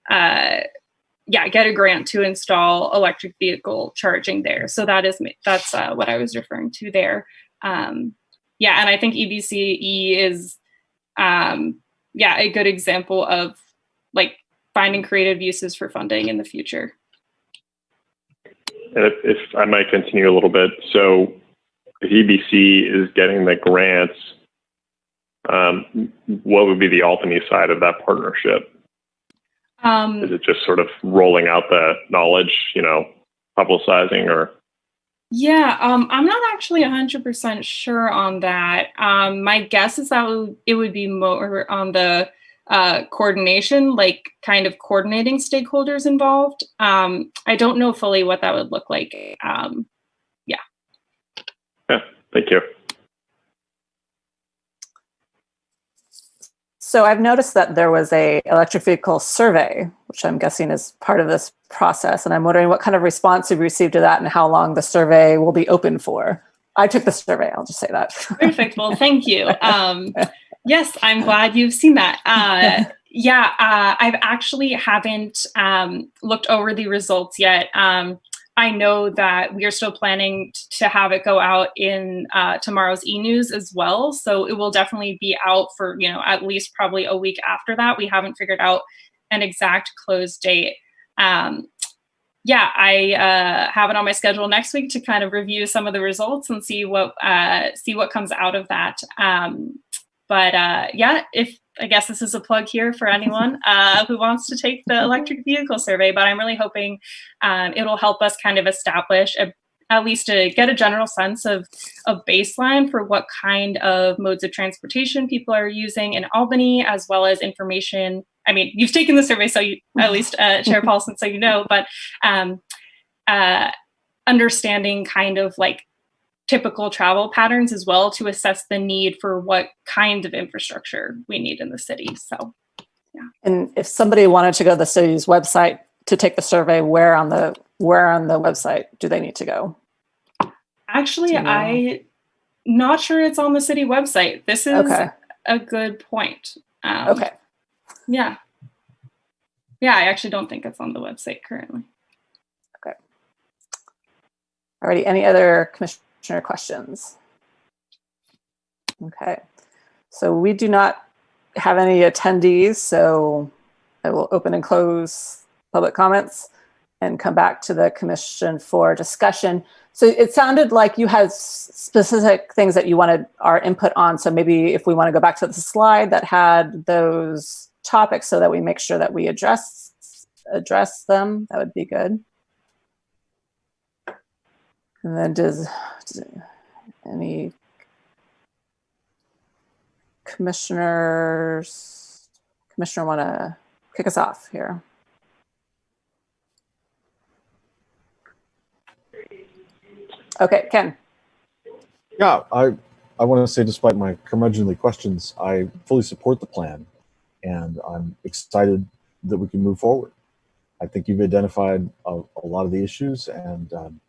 get a grant to install electric vehicle charging there. So that's what I was referring to there. And I think EBCE is, a good example of like finding creative uses for funding in the future. And if I might continue a little bit, so if EBC is getting the grants, what would be the Albany side of that partnership? Is it just sort of rolling out the knowledge, publicizing, or? Yeah, I'm not actually 100% sure on that. My guess is that it would be more on the coordination, like kind of coordinating stakeholders involved. I don't know fully what that would look like. Yeah, thank you. So I've noticed that there was a electric vehicle survey, which I'm guessing is part of this process. And I'm wondering what kind of response you've received to that and how long the survey will be open for. I took the survey, I'll just say that. Perfect, well, thank you. Yes, I'm glad you've seen that. I've actually haven't looked over the results yet. I know that we are still planning to have it go out in tomorrow's e-news as well. So it will definitely be out for, at least probably a week after that. We haven't figured out an exact close date. I have it on my schedule next week to kind of review some of the results and see what comes out of that. I guess this is a plug here for anyone who wants to take the electric vehicle survey, but I'm really hoping it'll help us kind of establish at least to get a general sense of baseline for what kind of modes of transportation people are using in Albany, as well as information. I mean, you've taken the survey, so you, at least Chair Paulson, so but understanding kind of like typical travel patterns as well to assess the need for what kind of infrastructure we need in the city. So, yeah. And if somebody wanted to go to the city's website to take the survey, where on the website do they need to go? Actually, I'm not sure it's on the city website. This is a good point. Okay. Yeah. Yeah, I actually don't think it's on the website currently. Alrighty, any other commissioner questions? Okay, so we do not have any attendees, so I will open and close public comments and come back to the commission for discussion. So it sounded like you had specific things that you wanted our input on. So maybe if we want to go back to the slide that had those topics so that we make sure that we address them, that would be good. And then does any commissioner want to kick us off here? Okay, Ken. Yeah, I want to say, despite my curmudgeonly questions, I fully support the plan, and I'm excited that we can move forward. I think you've identified a lot of the issues, and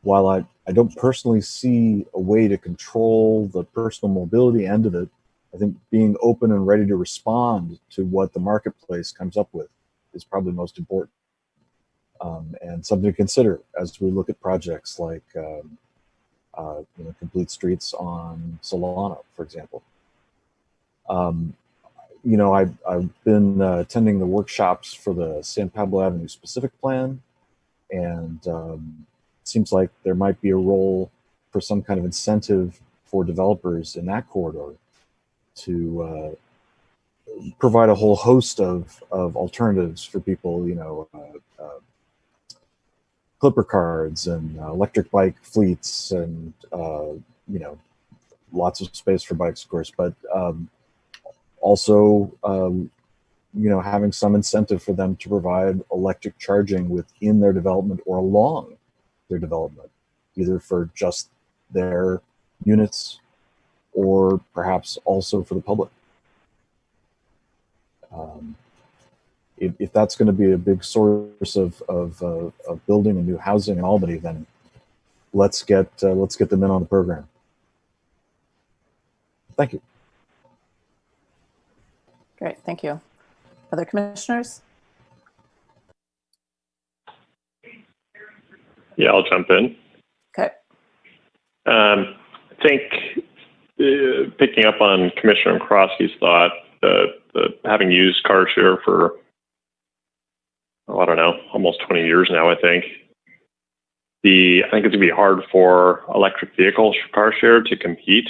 while I don't personally see a way to control the personal mobility end of it, I think being open and ready to respond to what the marketplace comes up with is probably most important, and something to consider as we look at projects like complete streets on Solano, for example. I've been attending the workshops for the San Pablo Avenue specific plan, and it seems like there might be a role for some kind of incentive for developers in that corridor to provide a whole host of alternatives for people, clipper cards and electric bike fleets, and lots of space for bikes, of course, but also having some incentive for them to provide electric charging within their development or along their development, either for just their units or perhaps also for the public. If that's going to be a big source of building a new housing in Albany, then let's get them in on the program. Thank you. Great, thank you. Other commissioners? Yeah, I'll jump in. Okay. I think picking up on Commissioner Krosky's thought, the having used car share for, I don't know, almost 20 years now, I think it's going to be hard for electric vehicle car share to compete,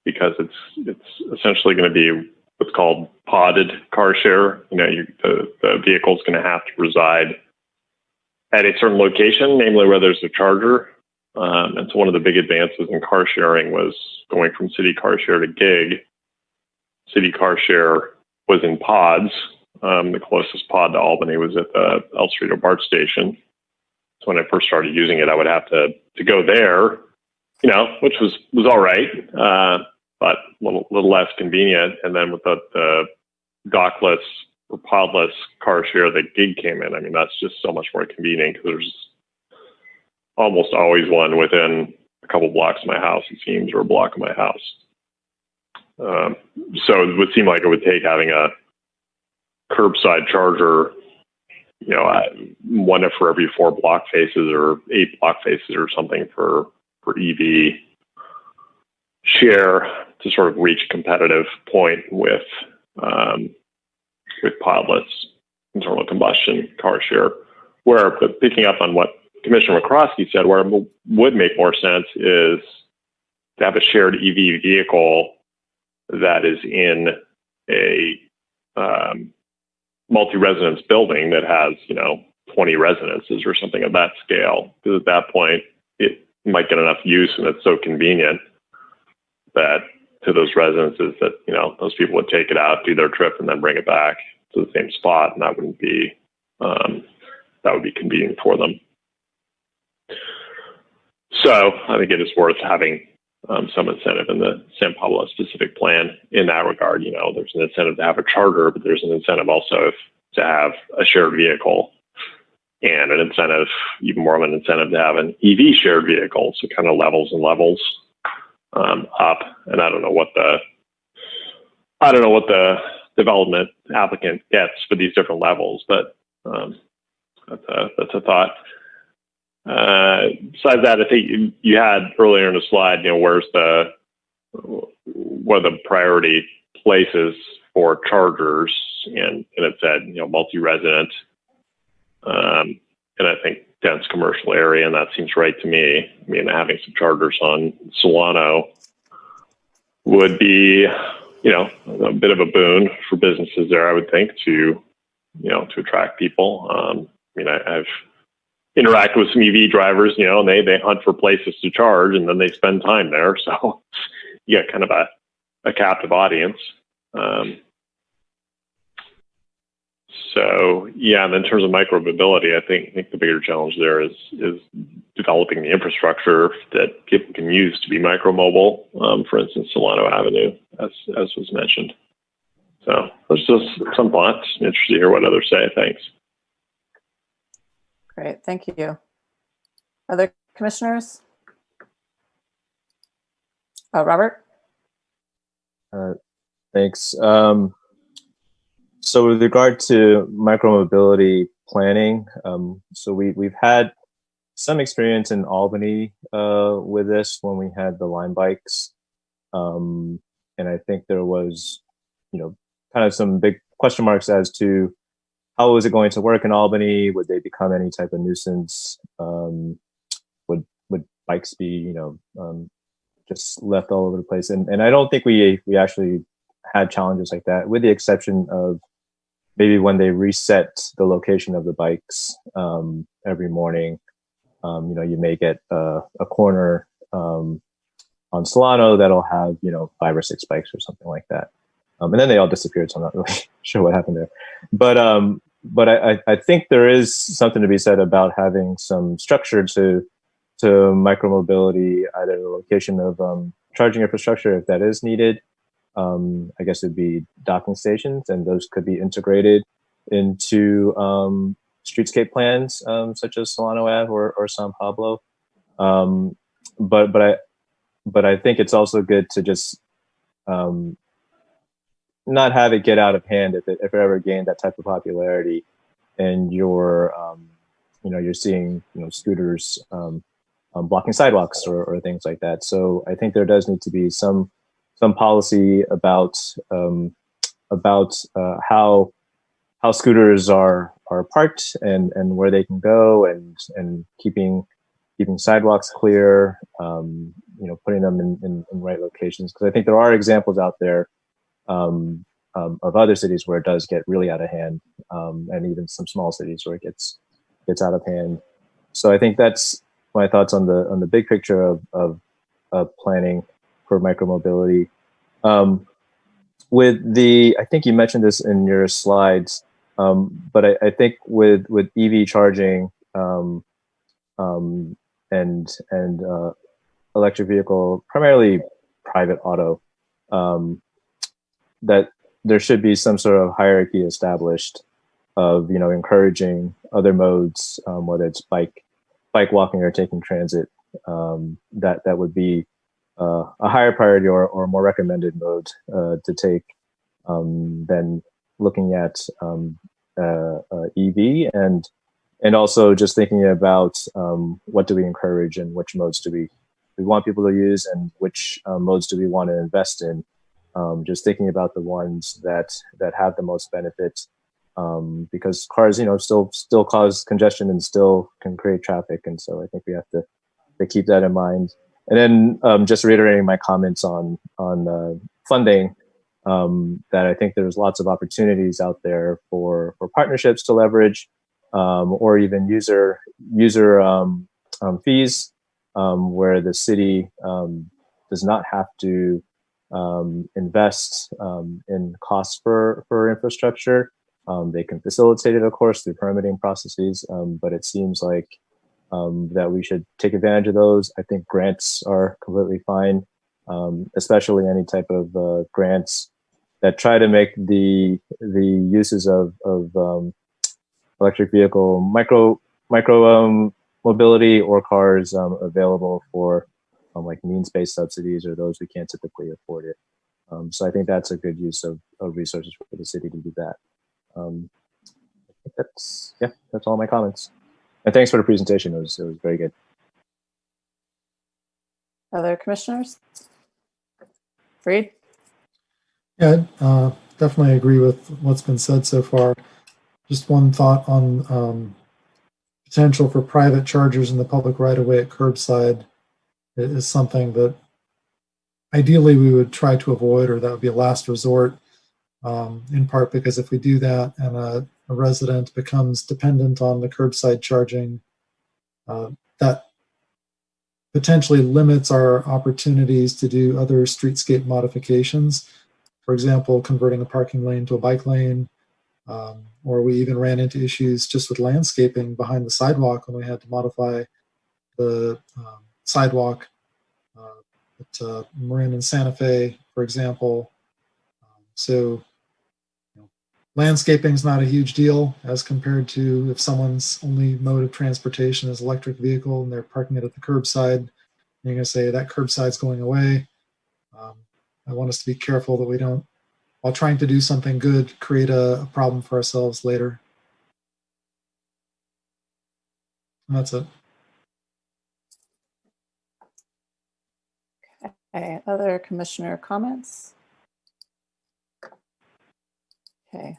because it's essentially going to be what's called podded car share. The vehicle's going to have to reside at a certain location, namely where there's a charger. And so one of the big advances in car sharing was going from city car share to gig. City car share was in pods. The closest pod to Albany was at the El Cerrito BART station. So when I first started using it, I would have to go there, which was all right, but a little less convenient. And then with the dockless or podless car share that gig came in, I mean, that's just so much more convenient, because there's almost always one within a couple blocks of my house, it seems, or a block of my house. So it would seem like it would take having a curbside charger, one for every 4 block faces or 8 block faces or something for EV share to sort of reach a competitive point with podless internal combustion car share. Where, picking up on what Commissioner McCroskey said, where it would make more sense is to have a shared EV vehicle that is in a multi-residence building that has, 20 residences or something of that scale. Because at that point, it might get enough use, and it's so convenient that to those residences that, those people would take it out, do their trip, and then bring it back to the same spot, and that would be convenient for them. So I think it is worth having some incentive in the San Pablo specific plan in that regard. There's an incentive to have a charger, but there's an incentive also to have a shared vehicle, and an incentive, even more of an incentive, to have an EV shared vehicle. So kind of levels and levels up. And I don't know what the development applicant gets for these different levels, but that's a thought. Besides that, I think you had earlier in the slide, what are the priority places for chargers, and it said, multi-resident, and I think dense commercial area, and that seems right to me. I mean, having some chargers on Solano would be, a bit of a boon for businesses there, I would think, to attract people. I've interacted with some EV drivers, and they hunt for places to charge, and then they spend time there. So you get kind of a captive audience. And in terms of micromobility, I think the bigger challenge there is developing the infrastructure that people can use to be micromobile. For instance, Solano Avenue, as was mentioned. So there's just some thoughts. Interested to hear what others say. Thanks. Great, thank you. Other commissioners? Robert? Thanks. So with regard to micromobility planning, so we've had some experience in Albany with this when we had the Lime bikes. And I think there was, kind of some big question marks as to how was it going to work in Albany? Would they become any type of nuisance? Would bikes be, just left all over the place? And I don't think we actually had challenges like that, with the exception of maybe when they reset the location of the bikes every morning. You may get a corner on Solano that'll have 5 or 6 bikes or something like that, and then they all disappeared. So I'm not really sure what happened there. But I think there is something to be said about having some structure to micromobility, either the location of charging infrastructure if that is needed. I guess it'd be docking stations, and those could be integrated into streetscape plans, such as Solano Ave or San Pablo. But I think it's also good to just not have it get out of hand if it ever gained that type of popularity, and you're seeing scooters blocking sidewalks or things like that. So I think there does need to be some policy about how scooters are parked and where they can go, and keeping sidewalks clear, putting them in right locations. Because I think there are examples out there of other cities where it does get really out of hand, and even some small cities where it gets out of hand. So I think that's my thoughts on the big picture of planning for micromobility. I think you mentioned this in your slides, but I think with EV charging and electric vehicle, primarily private auto, that there should be some sort of hierarchy established of encouraging other modes, whether it's bike walking or taking transit, that would be a higher priority or more recommended mode to take than looking at EV, and also just thinking about what do we encourage and which modes do we want people to use, and which modes do we want to invest in. Just thinking about the ones that have the most benefit, because cars still cause congestion and still can create traffic, and so I think we have to keep that in mind. And then just reiterating my comments on funding, that I think there's lots of opportunities out there for partnerships to leverage, or even user fees, where the city does not have to invest in costs for infrastructure. They can facilitate it, of course, through permitting processes, but it seems like that we should take advantage of those. I think grants are completely fine, especially any type of grants that try to make the uses of electric vehicle micro mobility or cars available for like means-based subsidies, or those who can't typically afford it. So I think that's a good use of resources for the city to do that. I think that's all my comments. And thanks for the presentation. It was very good. Other commissioners? Freed? Yeah, definitely agree with what's been said so far. Just one thought on potential for private chargers in the public right-of-way at curbside is something that ideally we would try to avoid, or that would be a last resort, in part because if we do that and a resident becomes dependent on the curbside charging, that potentially limits our opportunities to do other streetscape modifications. For example, converting a parking lane to a bike lane, or we even ran into issues just with landscaping behind the sidewalk when we had to modify the sidewalk at Marin and Santa Fe, for example. So landscaping is not a huge deal as compared to if someone's only mode of transportation is electric vehicle and they're parking it at the curbside. You're going to say that curbside's going away. I want us to be careful that we don't, while trying to do something good, create a problem for ourselves later. And that's it. Okay, other commissioner comments? Okay.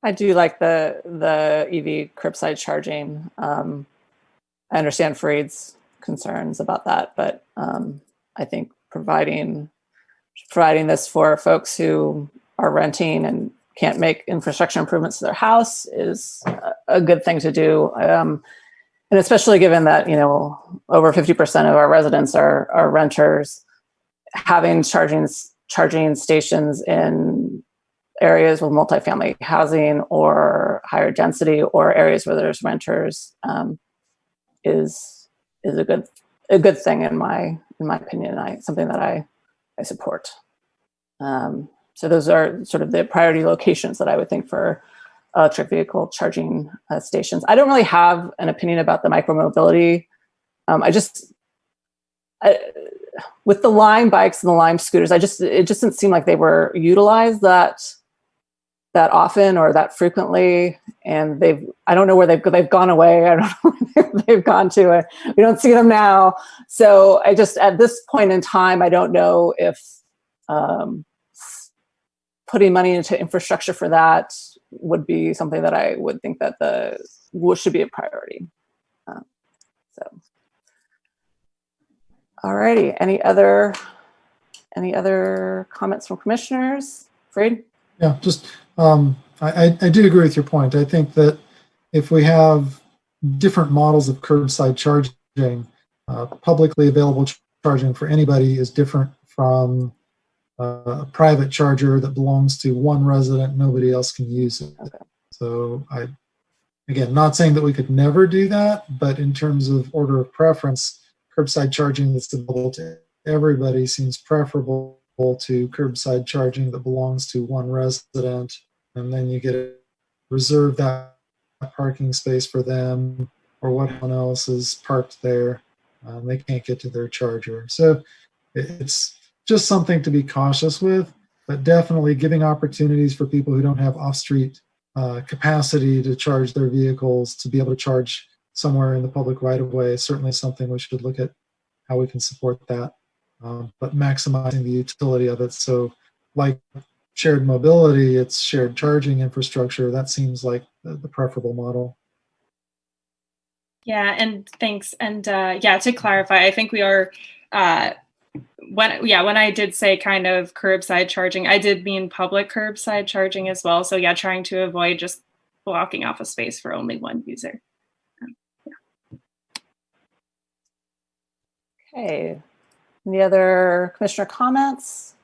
I do like the EV curbside charging. I understand Freed's concerns about that, but I think providing this for folks who are renting and can't make infrastructure improvements to their house is a good thing to do. And especially given that, over 50% of our residents are renters, having charging stations in areas with multifamily housing or higher density or areas where there's renters is a good thing in my opinion. Something that I support. So those are sort of the priority locations that I would think for electric vehicle charging stations. I don't really have an opinion about the micromobility. With the Lime bikes and the Lime scooters, it just didn't seem like they were utilized that often or that frequently, and I don't know where they've gone away. I don't know where they've gone to. We don't see them now. So I just, at this point in time, I don't know if putting money into infrastructure for that would be something that I would think that should be a priority. All righty. Any other comments from commissioners? Freed? Yeah, just I do agree with your point. I think that if we have different models of curbside charging, publicly available charging for anybody is different from a private charger that belongs to one resident, nobody else can use it. Okay. So again, not saying that we could never do that, but in terms of order of preference, curbside charging that's available to everybody seems preferable to curbside charging that belongs to one resident, and then you get to reserve that parking space for them or what else is parked there. They can't get to their charger. So it's just something to be cautious with, but definitely giving opportunities for people who don't have off-street capacity to charge their vehicles to be able to charge somewhere in the public right-of-way is certainly something we should look at how we can support that, but maximizing the utility of it. So like shared mobility, it's shared charging infrastructure. That seems like the preferable model. Yeah, and thanks. And yeah, to clarify, I think we are, when I did say kind of curbside charging, I did mean public curbside charging as well. So yeah, trying to avoid just blocking off a space for only one user. Okay. Any other commissioner comments?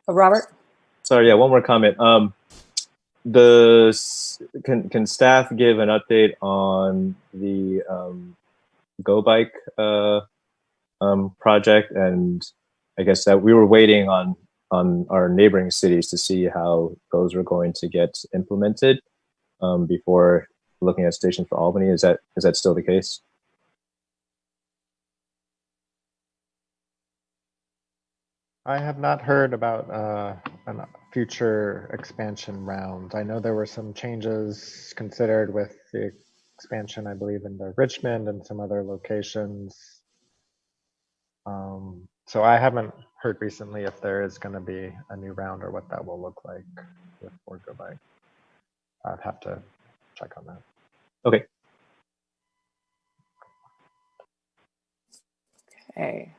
Robert? Sorry, yeah, one more comment. Can staff give an update on the Go Bike project? And I guess that we were waiting on our neighboring cities to see how those were going to get implemented before looking at stations for Albany. Is that still the case? I have not heard about a future expansion round. I know there were some changes considered with the expansion, I believe, into Richmond and some other locations. So I haven't heard recently if there is going to be a new round or what that will look like with Ford Go Bike. I'd have to check on that. Okay. Okay.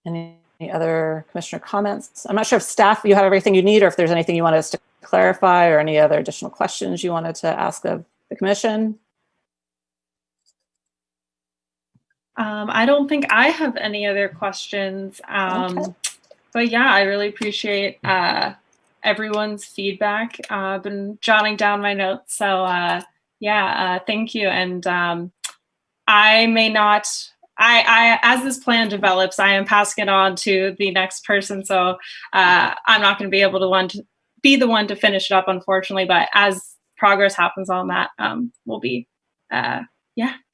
Any other commissioner comments? I'm not sure if staff, you have everything you need, or if there's anything you want us to clarify or any other additional questions you wanted to ask of the commission. I don't think I have any other questions. Okay. But yeah, I really appreciate everyone's feedback. I've been jotting down my notes. So thank you. And I may not, as this plan develops, I am passing it on to the next person. So I'm not going to be able to be the one to finish it up, unfortunately. But as progress happens on that, we'll be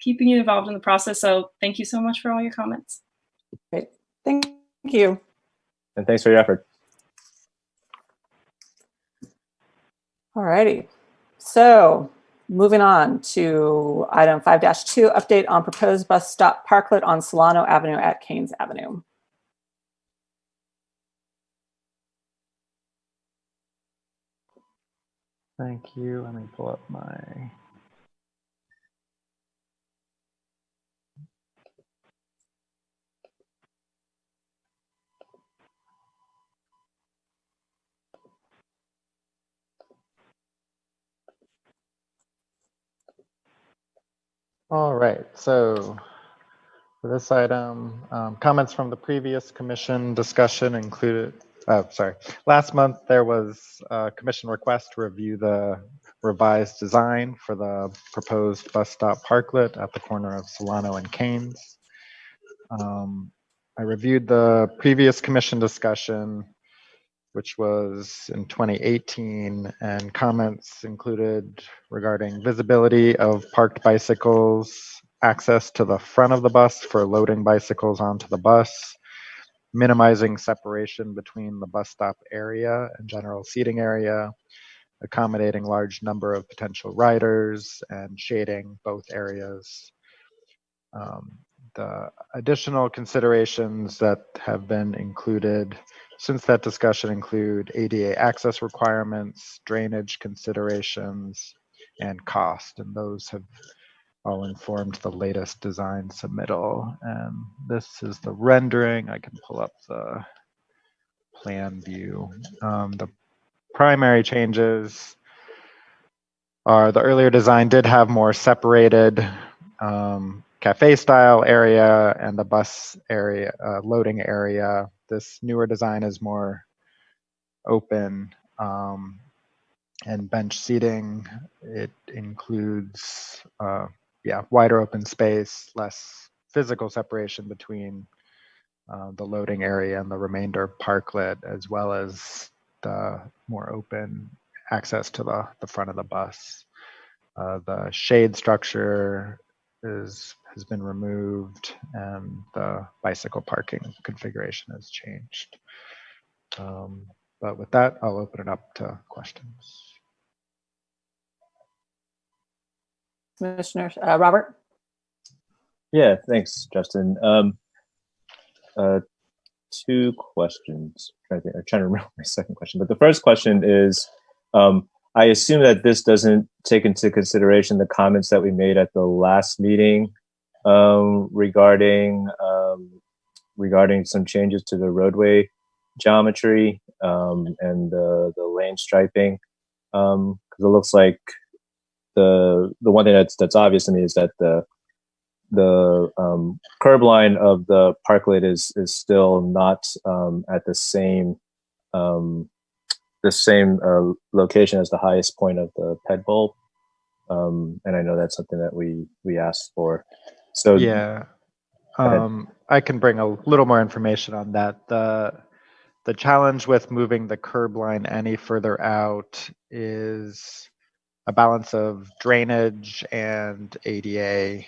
keeping you involved in the process. So thank you so much for all your comments. Great. Thank you. And thanks for your effort. All righty. So moving on to item 5-2, update on proposed bus stop parklet on Solano Avenue at Kains Avenue. Thank you. Let me pull up my. All right, so for this item, comments from the previous commission discussion included, last month there was a commission request to review the revised design for the proposed bus stop parklet at the corner of Solano and Kains. I reviewed the previous commission discussion, which was in 2018, and comments included regarding visibility of parked bicycles, access to the front of the bus for loading bicycles onto the bus, minimizing separation between the bus stop area and general seating area, accommodating large number of potential riders, and shading both areas. The additional considerations that have been included since that discussion include ADA access requirements, drainage considerations, and cost, and those have all informed the latest design submittal. And this is the rendering. I can pull up the plan view. The primary changes are the earlier design did have more separated cafe style area and the bus area, loading area. This newer design is more open and bench seating. It includes wider open space, less physical separation between the loading area and the remainder parklet, as well as the more open access to the front of the bus. The shade structure has been removed, and the bicycle parking configuration has changed. But with that, I'll open it up to questions. Commissioner Robert? Yeah, thanks, Justin. Two questions. I'm trying to remember my second question, but the first question is, I assume that this doesn't take into consideration the comments that we made at the last meeting regarding some changes to the roadway geometry and the lane striping. Because it looks like the one thing that's obvious to me is that the curb line of the parklet is still not at the same location as the highest point of the ped bulb, and I know that's something that we asked for. So yeah, I can bring a little more information on that. The challenge with moving the curb line any further out is a balance of drainage and ADA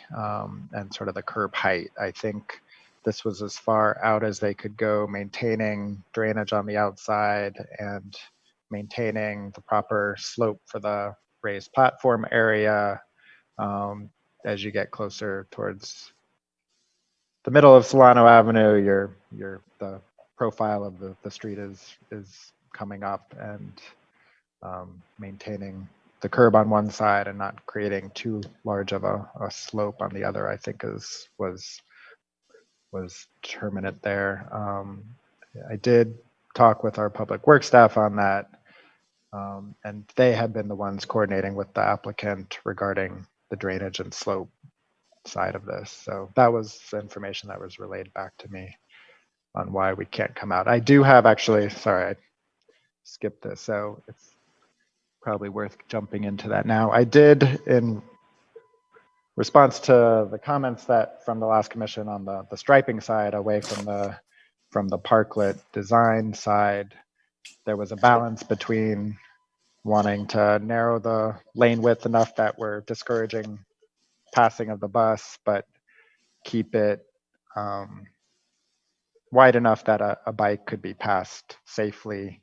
and sort of the curb height. I think this was as far out as they could go, maintaining drainage on the outside and maintaining the proper slope for the raised platform area, as you get closer towards the middle of Solano Avenue, the profile of the street is coming up, and maintaining the curb on one side and not creating too large of a slope on the other, I think was determinate there. I did talk with our public works staff on that, and they had been the ones coordinating with the applicant regarding the drainage and slope side of this. So that was the information that was relayed back to me on why we can't come out. I do have actually, sorry, I skipped this, so it's probably worth jumping into that now. I did, in response to the comments that from the last commission on the striping side away from the parklet design side, there was a balance between wanting to narrow the lane width enough that we're discouraging passing of the bus, but keep it wide enough that a bike could be passed safely.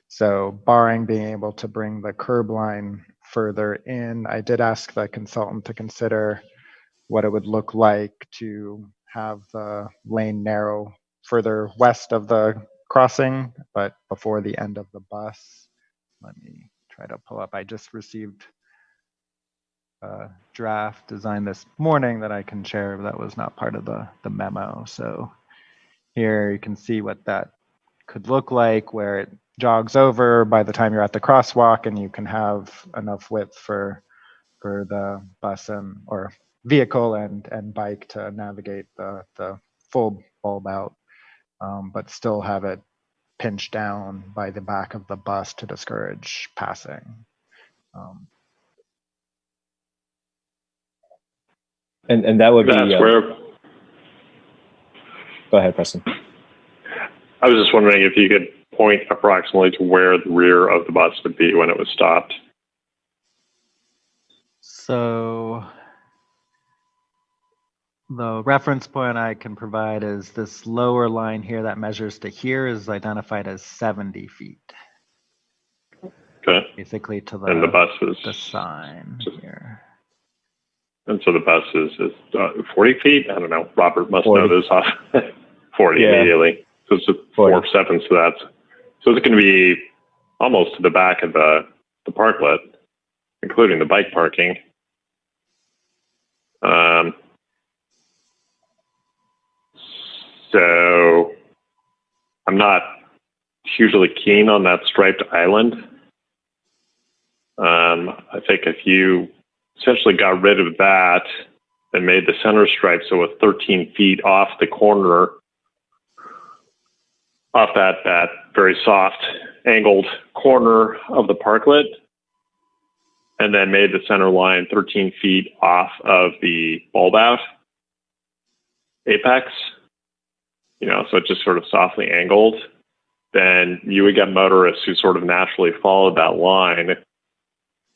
So barring being able to bring the curb line further in, I did ask the consultant to consider what it would look like to have the lane narrow further west of the crossing, but before the end of the bus. Let me try to pull up. I just received a draft design this morning that I can share, but that was not part of the memo. So here you can see what that could look like, where it jogs over by the time you're at the crosswalk, and you can have enough width for the bus or vehicle and bike to navigate the full bulb out, but still have it pinched down by the back of the bus to discourage passing. And that would be. That's where. Go ahead, Preston. I was just wondering if you could point approximately to where the rear of the bus would be when it was stopped. So the reference point I can provide is this lower line here that measures to here is identified as 70 feet. Okay. Basically to and the bus is the sign here. And so the bus is 40 feet? I don't know. Robert must 40. know this off. 40 Yeah. immediately. So it's 4 sevenths to that. So it's going to be almost to the back of the parklet, including the bike parking. So I'm not hugely keen on that striped island. I think if you essentially got rid of that and made the center stripe so it's 13 feet off the corner, off that very soft angled corner of the parklet, and then made the center line 13 feet off of the bulb out apex, so it just sort of softly angled, then you would get motorists who sort of naturally followed that line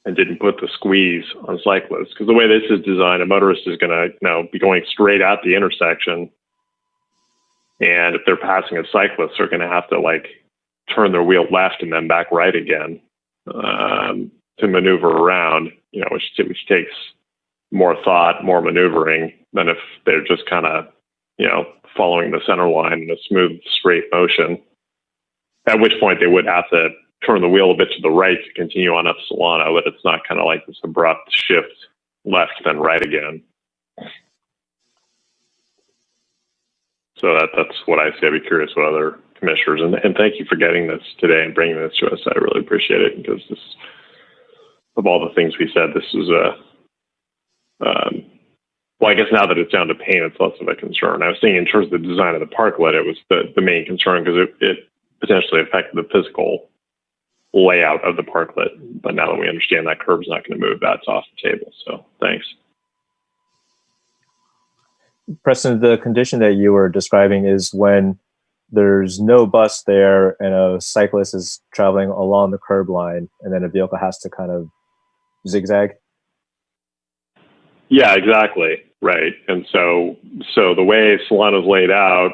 and didn't put the squeeze on cyclists. Because the way this is designed, a motorist is going to be going straight at the intersection. And if they're passing a cyclist, they're going to have to turn their wheel left and then back right again to maneuver around, which takes more thought, more maneuvering than if they're just kind of, following the center line in a smooth, straight motion. At which point they would have to turn the wheel a bit to the right to continue on up Solano, but it's not kind of like this abrupt shift left then right again. So that's what I say. I'd be curious what other commissioners, and thank you for getting this today and bringing this to us. I really appreciate it, because this, of all the things we said, this is well, I guess now that it's down to paint, it's less of a concern. I was thinking in terms of the design of the parklet, it was the main concern, because it potentially affected the physical layout of the parklet. But now that we understand that curb's not going to move, that's off the table. So thanks. Preston, the condition that you were describing is when there's no bus there and a cyclist is traveling along the curb line, and then a vehicle has to kind of zigzag. Yeah, exactly. Right. And so the way Solano's laid out,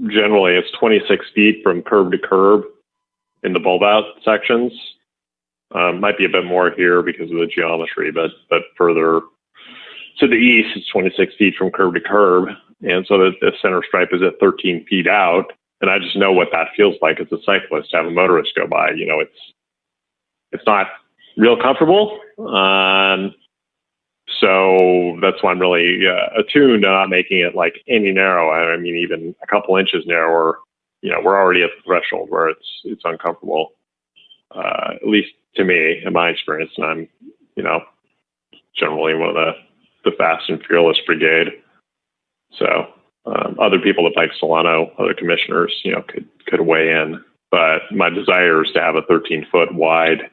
generally it's 26 feet from curb to curb in the bulb out sections. Might be a bit more here because of the geometry, but further to the east is 26 feet from curb to curb. And so the center stripe is at 13 feet out. And I just know what that feels like as a cyclist to have a motorist go by. You know, it's not real comfortable. So that's why I'm really attuned to not making it like any narrow. I mean, even a couple inches narrower, you know, we're already at the threshold where it's uncomfortable, at least to me, in my experience. And I'm, you know, generally one of the fast and fearless brigade. So other people that bike Solano, other commissioners, you know, could weigh in. But my desire is to have a 13-foot wide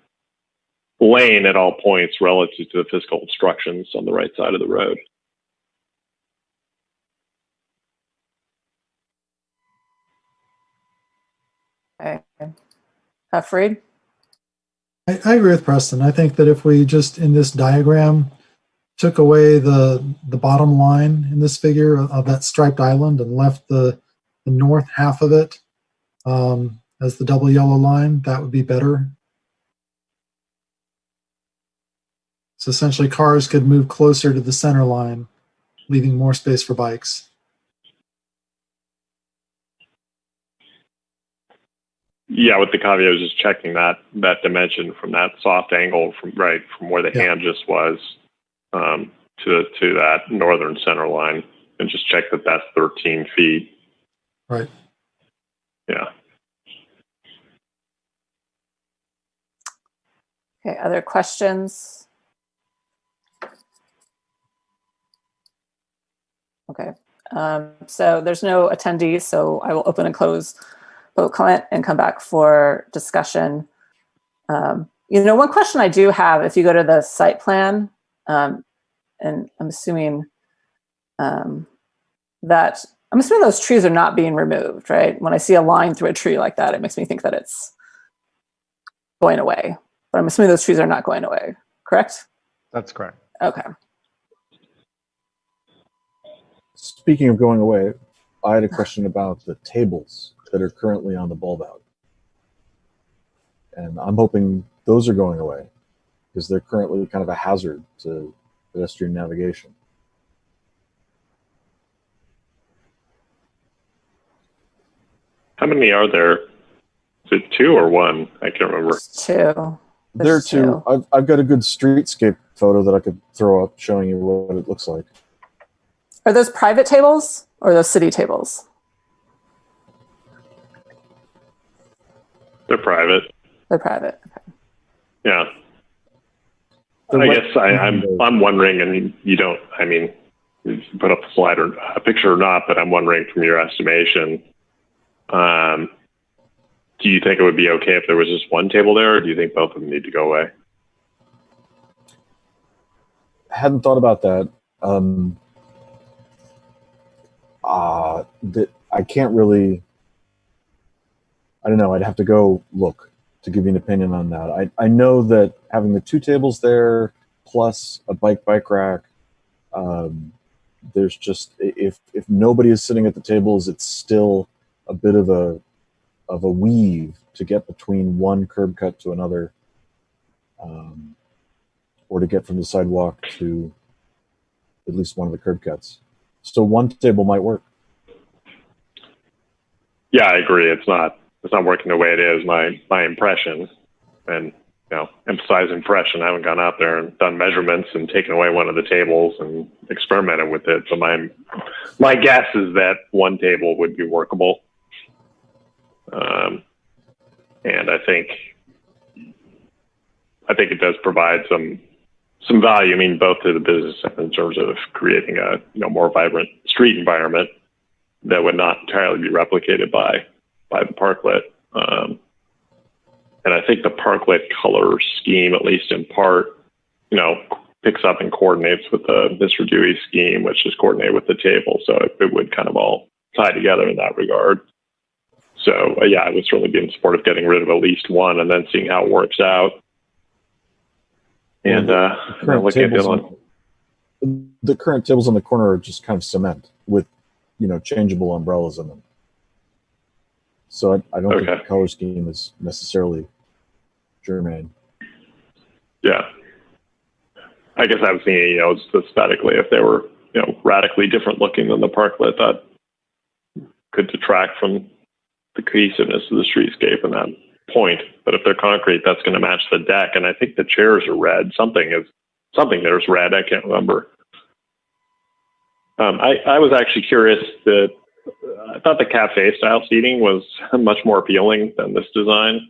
lane at all points relative to the physical obstructions on the right side of the road. Okay. Freed? I agree with Preston. I think that if we just, in this diagram, took away the bottom line in this figure of that striped island and left the north half of it as the double yellow line, that would be better. So essentially cars could move closer to the center line, leaving more space for bikes. Yeah, with the caveat, I was just checking that dimension from that soft angle from where the hand just was to that northern center line, and just check that that's 13 feet. Right. Yeah. Okay, other questions? Okay, so there's no attendees, so I will open and close public comment and come back for discussion. You know, one question I do have, if you go to the site plan, and I'm assuming those trees are not being removed, right? When I see a line through a tree like that, it makes me think that it's going away. But I'm assuming those trees are not going away, correct? That's correct. Okay. Speaking of going away, I had a question about the tables that are currently on the bulb out. And I'm hoping those are going away because they're currently kind of a hazard to pedestrian navigation. How many are there? Is it 2 or 1? I can't remember. It's 2. There are 2. I've got a good streetscape photo that I could throw up showing you what it looks like. Are those private tables or those city tables? They're private. They're private. Okay. Yeah. I guess I'm wondering, and you don't, I mean, you put up a slide or a picture or not, but I'm wondering from your estimation, do you think it would be okay if there was just one table there, or do you think both of them need to go away? I hadn't thought about that. I can't really, I don't know, I'd have to go look to give you an opinion on that. I know that having the 2 tables there plus a bike rack, there's just, if nobody is sitting at the tables, it's still a bit of a weave to get between one curb cut to another, or to get from the sidewalk to at least one of the curb cuts. So one table might work. Yeah, I agree. It's not working the way it is. My impression, and you know, emphasize impression. I haven't gone out there and done measurements and taken away one of the tables and experimented with it. So my guess is that one table would be workable. And I think it does provide some value. I mean, both to the business in terms of creating a more vibrant street environment that would not entirely be replicated by the Parklet. And I think the Parklet color scheme, at least in part, picks up and coordinates with the Mr. Dewey scheme, which is coordinated with the table. So it would kind of all tie together in that regard. So yeah, I would certainly be in support of getting rid of at least one and then seeing how it works out. And looking at the other one. The current tables on the corner are just kind of cement with, changeable umbrellas in them. So I don't think the color scheme is necessarily germane. Yeah. I guess I was thinking, just aesthetically, if they were, radically different looking than the parklet, that could detract from the cohesiveness of the streetscape in that point. But if they're concrete, that's going to match the deck. And I think the chairs are red. Something there's red. I can't remember. I was actually curious that I thought the cafe style seating was much more appealing than this design.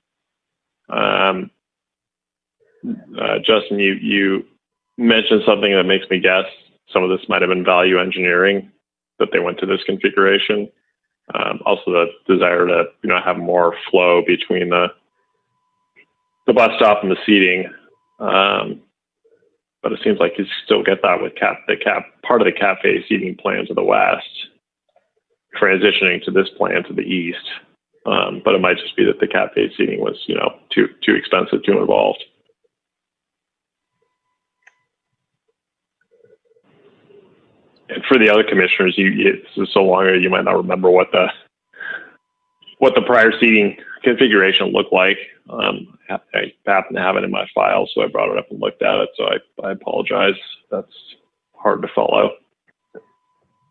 Justin, you mentioned something that makes me guess some of this might have been value engineering that they went to this configuration. Also the desire to, have more flow between the bus stop and the seating. But it seems like you still get that with part of the cafe seating plan to the west, transitioning to this plan to the east. But it might just be that the cafe seating was, too expensive, too involved. And for the other commissioners, this is so long ago, you might not remember what the prior seating configuration looked like. I happen to have it in my file, so I brought it up and looked at it. So I apologize. That's hard to follow.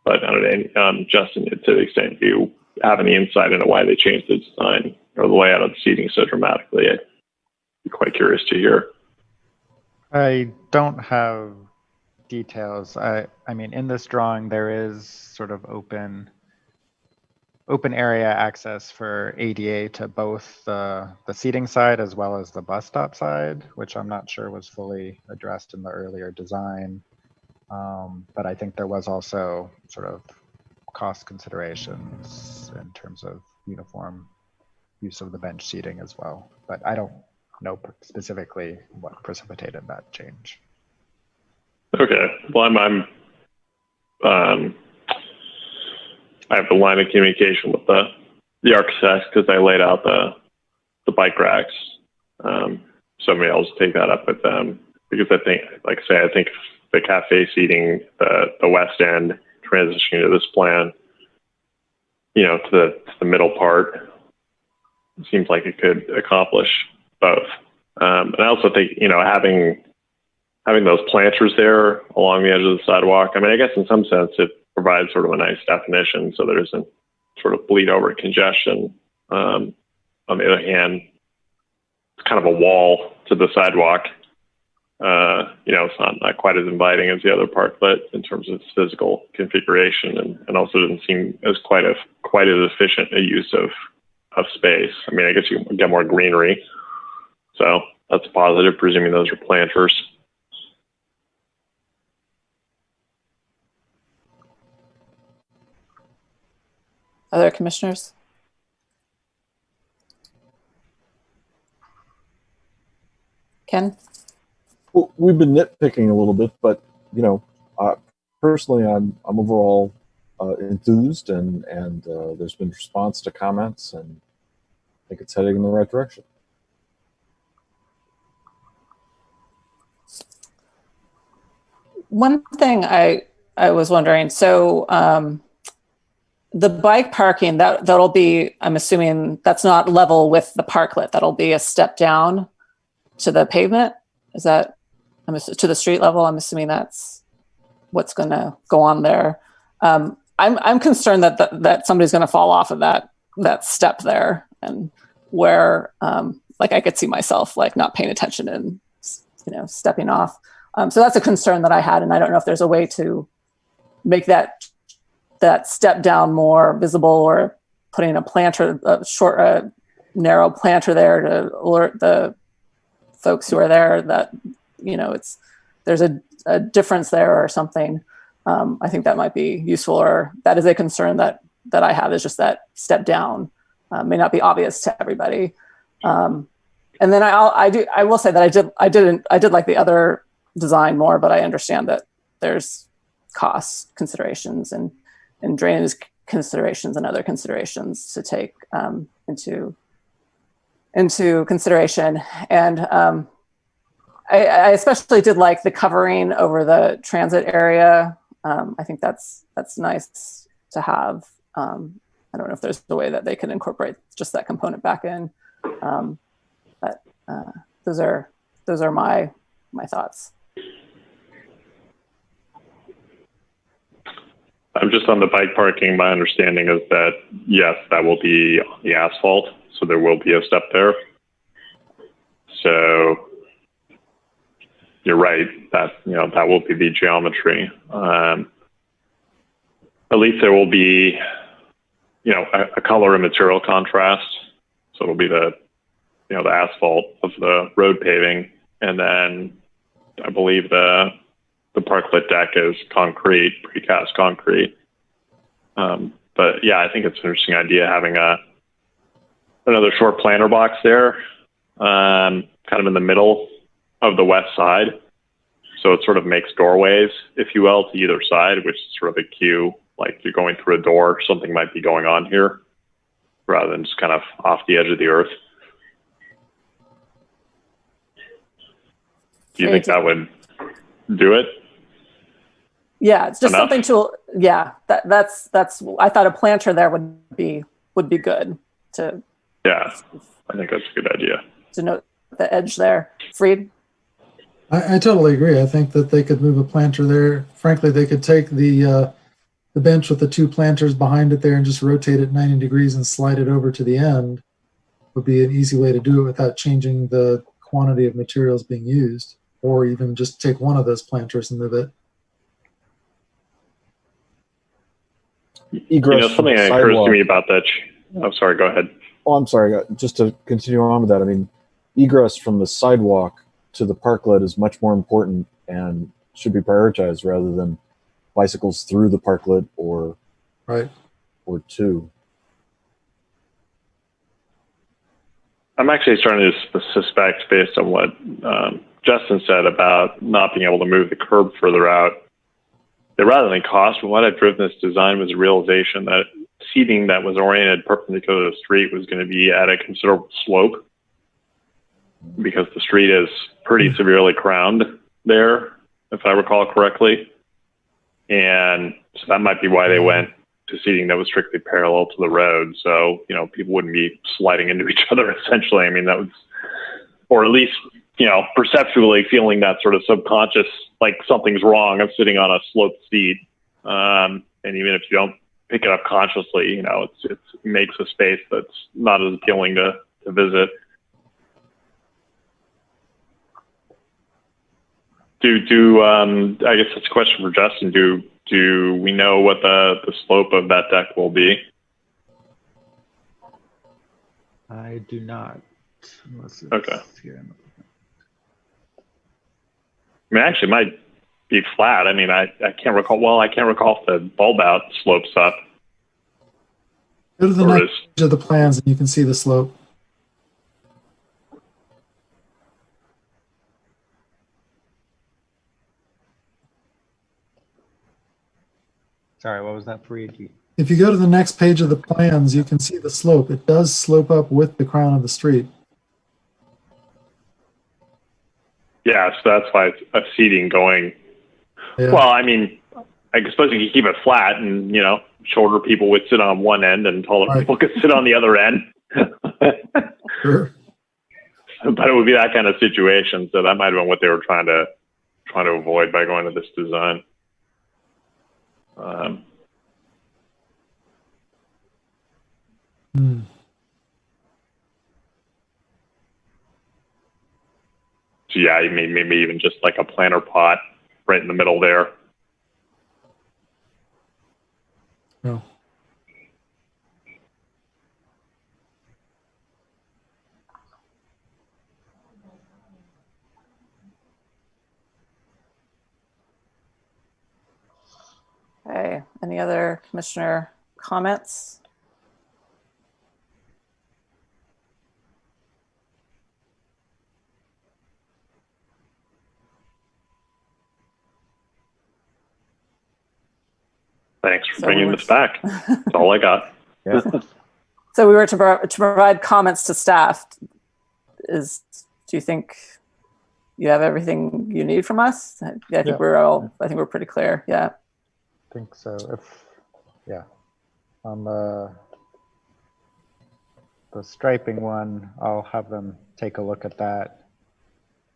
But I don't know, Justin, to the extent you have any insight into why they changed the design or the layout of the seating so dramatically, I'd be quite curious to hear. I don't have details. I mean, in this drawing, there is sort of open area access for ADA to both the seating side as well as the bus stop side, which I'm not sure was fully addressed in the earlier design. But I think there was also sort of cost considerations in terms of uniform use of the bench seating as well. But I don't know specifically what precipitated that change. Okay. Well, I have the line of communication with the architects because I laid out the bike racks. So maybe I'll just take that up with them because I think, like I say, I think the cafe seating, the west end, transitioning to this plan, to the middle part, it seems like it could accomplish both. And I also think, having those planters there along the edge of the sidewalk, I mean, I guess in some sense it provides sort of a nice definition so there isn't sort of bleed over congestion. On the other hand, it's kind of a wall to the sidewalk. It's not quite as inviting as the other parklet in terms of its physical configuration, and also doesn't seem as quite as efficient a use of space. I mean, I guess you get more greenery, so that's a positive, presuming those are planters. Other commissioners? Ken? Well, we've been nitpicking a little bit, but personally, I'm overall enthused, and there's been response to comments, and I think it's heading in the right direction. One thing I was wondering, so the bike parking, that'll be, I'm assuming that's not level with the parklet. That'll be a step down to the pavement. Is that, to the street level? I'm assuming that's what's going to go on there. I'm concerned that somebody's going to fall off of that step there, and where I could see myself not paying attention and stepping off. So that's a concern that I had, and I don't know if there's a way to make that step down more visible, or putting a narrow planter there to alert the folks who are there that there's a difference there or something. I think that might be useful, or that is a concern that I have, is just that step down may not be obvious to everybody. And then I will say that I did like the other design more, but I understand that there's cost considerations and drainage considerations and other considerations to take into consideration. And I especially did like the covering over the transit area. I think that's nice to have. I don't know if there's a way that they can incorporate just that component back in, but those are my thoughts. I'm just on the bike parking. My understanding is that, yes, that will be on the asphalt. So there will be a step there. So you're right, that, that will be the geometry. At least there will be, a color and material contrast. So it'll be the asphalt of the road paving. And then I believe the parklet deck is concrete, precast concrete. But yeah, I think it's an interesting idea having another short planter box there, kind of in the middle of the west side. So it sort of makes doorways, if you will, to either side, which is sort of a cue, like you're going through a door, something might be going on here, rather than just kind of off the edge of the earth. Do you think that would do it? Yeah, it's just Enough? something to, yeah, that's, I thought a planter there would be good to. Yeah, I think that's a good idea. To note the edge there. Fried? I totally agree. I think that they could move a planter there. Frankly, they could take the bench with the two planters behind it there and just rotate it 90 degrees and slide it over to the end. Would be an easy way to do it without changing the quantity of materials being used, or even just take one of those planters and move it. Egress something that occurs to me about that. I'm sorry, go ahead. Oh, I'm sorry. Just to continue on with that, I mean, egress from the sidewalk to the parklet is much more important and should be prioritized rather than bicycles through the parklet or to. I'm actually starting to suspect, based on what Justin said about not being able to move the curb further out, that rather than cost, what had driven this design was a realization that seating that was oriented perpendicular to the street was going to be at a considerable slope, because the street is pretty severely crowned there, if I recall correctly. And so that might be why they went to seating that was strictly parallel to the road. So, people wouldn't be sliding into each other, essentially. I mean, that was, or at least, perceptually feeling that sort of subconscious, like something's wrong. I'm sitting on a sloped seat. And even if you don't pick it up consciously, it makes a space that's not as appealing to visit. I guess that's a question for Justin. Do we know what the slope of that deck will be? I do not. Okay. I mean, actually, it might be flat. I mean, I can't recall. Well, I can't recall if the bulb out slopes up. Go to the next page of the plans and you can see the slope. Sorry, what was that for you? If you go to the next page of the plans, you can see the slope. It does slope up with the crown of the street. Yeah, so that's why it's a seating going. Yeah. Well, I mean, I suppose you could keep it flat and, shorter people would sit on one end and taller people could sit on the other end. Sure. But it would be that kind of situation. So that might have been what they were trying to avoid by going to this design. So yeah, maybe even just like a planter pot right in the middle there. No. Okay, any other commissioner comments? Thanks for bringing this back. That's all I got. Yeah. So we were to provide comments to staff. Do you think you have everything you need from us? I think we're pretty clear. Yeah. I think so. On the striping one, I'll have them take a look at that.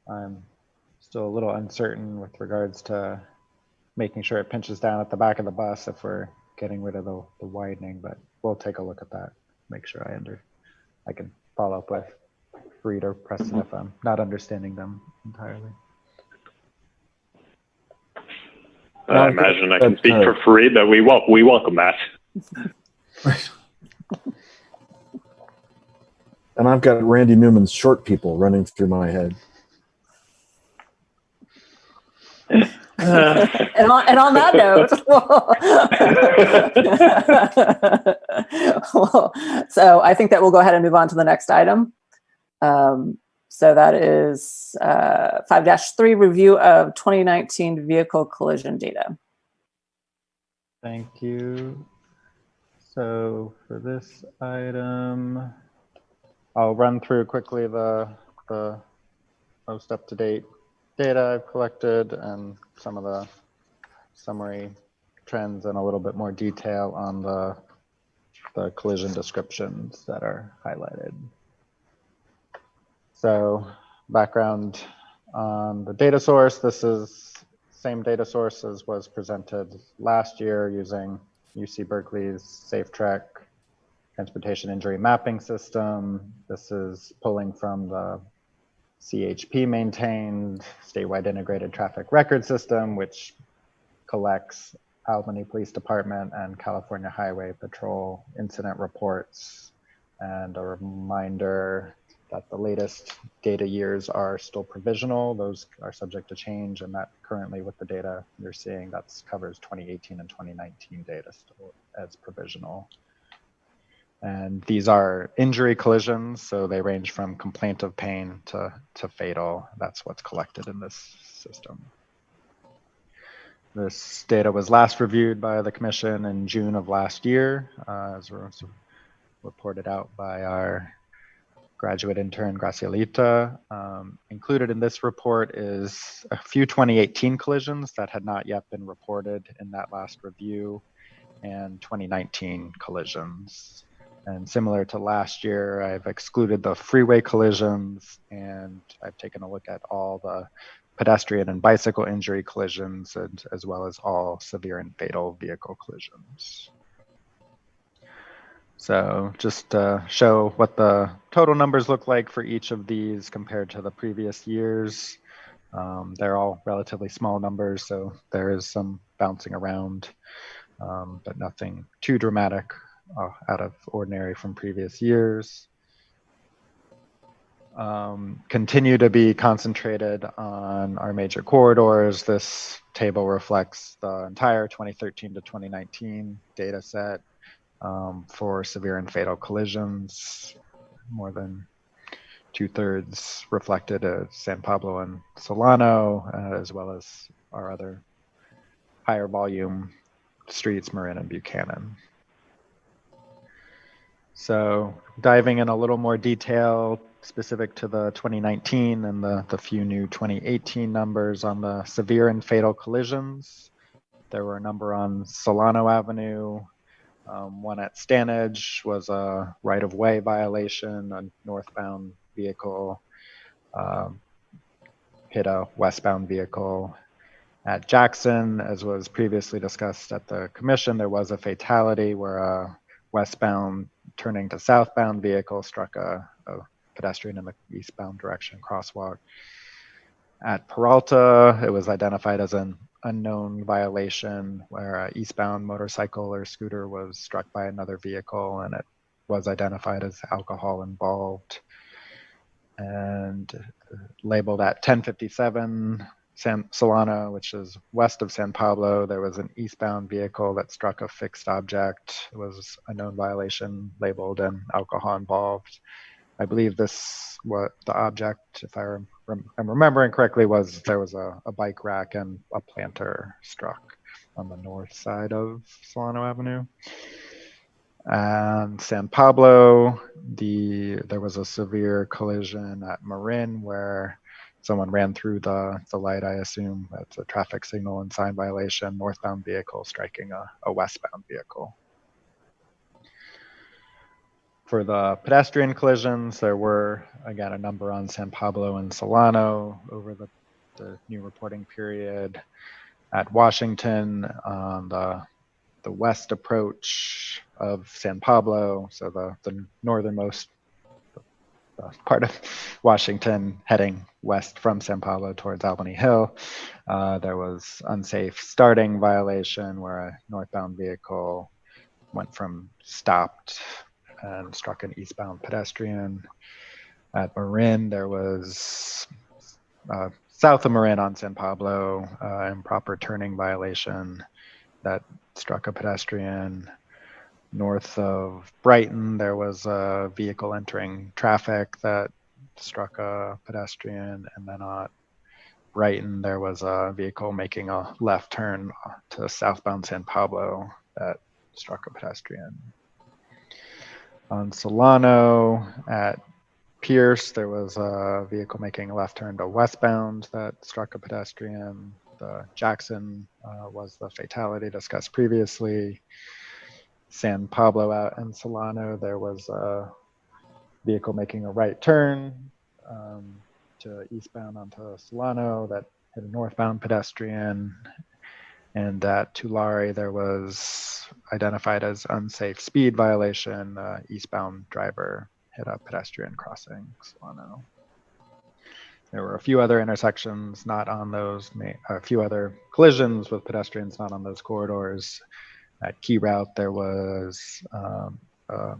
I'm still a little uncertain with regards to making sure it pinches down at the back of the bus if we're getting rid of the widening, but we'll take a look at that, make sure I can follow up with Reed or Preston if I'm not understanding them entirely. I imagine I can speak for free, but we welcome that. Right. And I've got Randy Newman's short people running through my head. And on that note, so I think that we'll go ahead and move on to the next item. So that is 5-3, review of 2019 vehicle collision data. Thank you. So for this item, I'll run through quickly the most up-to-date data I've collected and some of the summary trends and a little bit more detail on the collision descriptions that are highlighted. So background on the data source, this is same data source as was presented last year using UC Berkeley's SafeTrack Transportation Injury Mapping System. This is pulling from the CHP maintained statewide integrated traffic record system, which collects Albany Police Department and California Highway Patrol incident reports. And a reminder that the latest data years are still provisional. Those are subject to change, and that currently with the data you're seeing, that covers 2018 and 2019 data still as provisional. And these are injury collisions, so they range from complaint of pain to fatal. That's what's collected in this system. This data was last reviewed by the Commission in June of last year, as was reported out by our graduate intern, Gracielita. Included in this report is a few 2018 collisions that had not yet been reported in that last review, and 2019 collisions. And similar to last year, I've excluded the freeway collisions, and I've taken a look at all the pedestrian and bicycle injury collisions, and as well as all severe and fatal vehicle collisions. So just to show what the total numbers look like for each of these compared to the previous years. They're all relatively small numbers, so there is some bouncing around, but nothing too dramatic out of ordinary from previous years. Continue to be concentrated on our major corridors. This table reflects the entire 2013 to 2019 data set for severe and fatal collisions. More than 2/3 reflected at San Pablo and Solano, as well as our other higher volume streets, Marin and Buchanan. So diving in a little more detail specific to the 2019 and the few new 2018 numbers on the severe and fatal collisions. There were a number on Solano Avenue. One at Stanage was a right-of-way violation. A northbound vehicle hit a westbound vehicle. At Jackson, as was previously discussed at the commission, there was a fatality where a westbound turning to southbound vehicle struck a pedestrian in the eastbound direction crosswalk. At Peralta, it was identified as an unknown violation where an eastbound motorcycle or scooter was struck by another vehicle, and it was identified as alcohol involved. And labeled at 1057 Solano, which is west of San Pablo, there was an eastbound vehicle that struck a fixed object. It was a known violation labeled and alcohol involved. I believe what the object, if I'm remembering correctly, was there was a bike rack and a planter struck on the north side of Solano Avenue. And San Pablo, there was a severe collision at Marin where someone ran through the light, I assume. That's a traffic signal and sign violation, northbound vehicle striking a westbound vehicle. For the pedestrian collisions, there were, again, a number on San Pablo and Solano over the new reporting period. at Washington on the west approach of San Pablo, so the northernmost part of Washington heading west from San Pablo towards Albany Hill. There was unsafe starting violation where a northbound vehicle went from stopped and struck an eastbound pedestrian. At Marin, there was south of Marin on San Pablo, improper turning violation that struck a pedestrian. North of Brighton, there was a vehicle entering traffic that struck a pedestrian. And then at Brighton, there was a vehicle making a left turn to southbound San Pablo that struck a pedestrian. On Solano at Pierce, there was a vehicle making a left turn to westbound that struck a pedestrian. The Jackson was the fatality discussed previously. San Pablo out in Solano, there was a vehicle making a right turn to eastbound onto Solano that hit a northbound pedestrian. And at Tulare, there was identified as unsafe speed violation. Eastbound driver hit a pedestrian crossing Solano. There were a few other intersections not on those, a few other collisions with pedestrians not on those corridors. At Key Route, there was a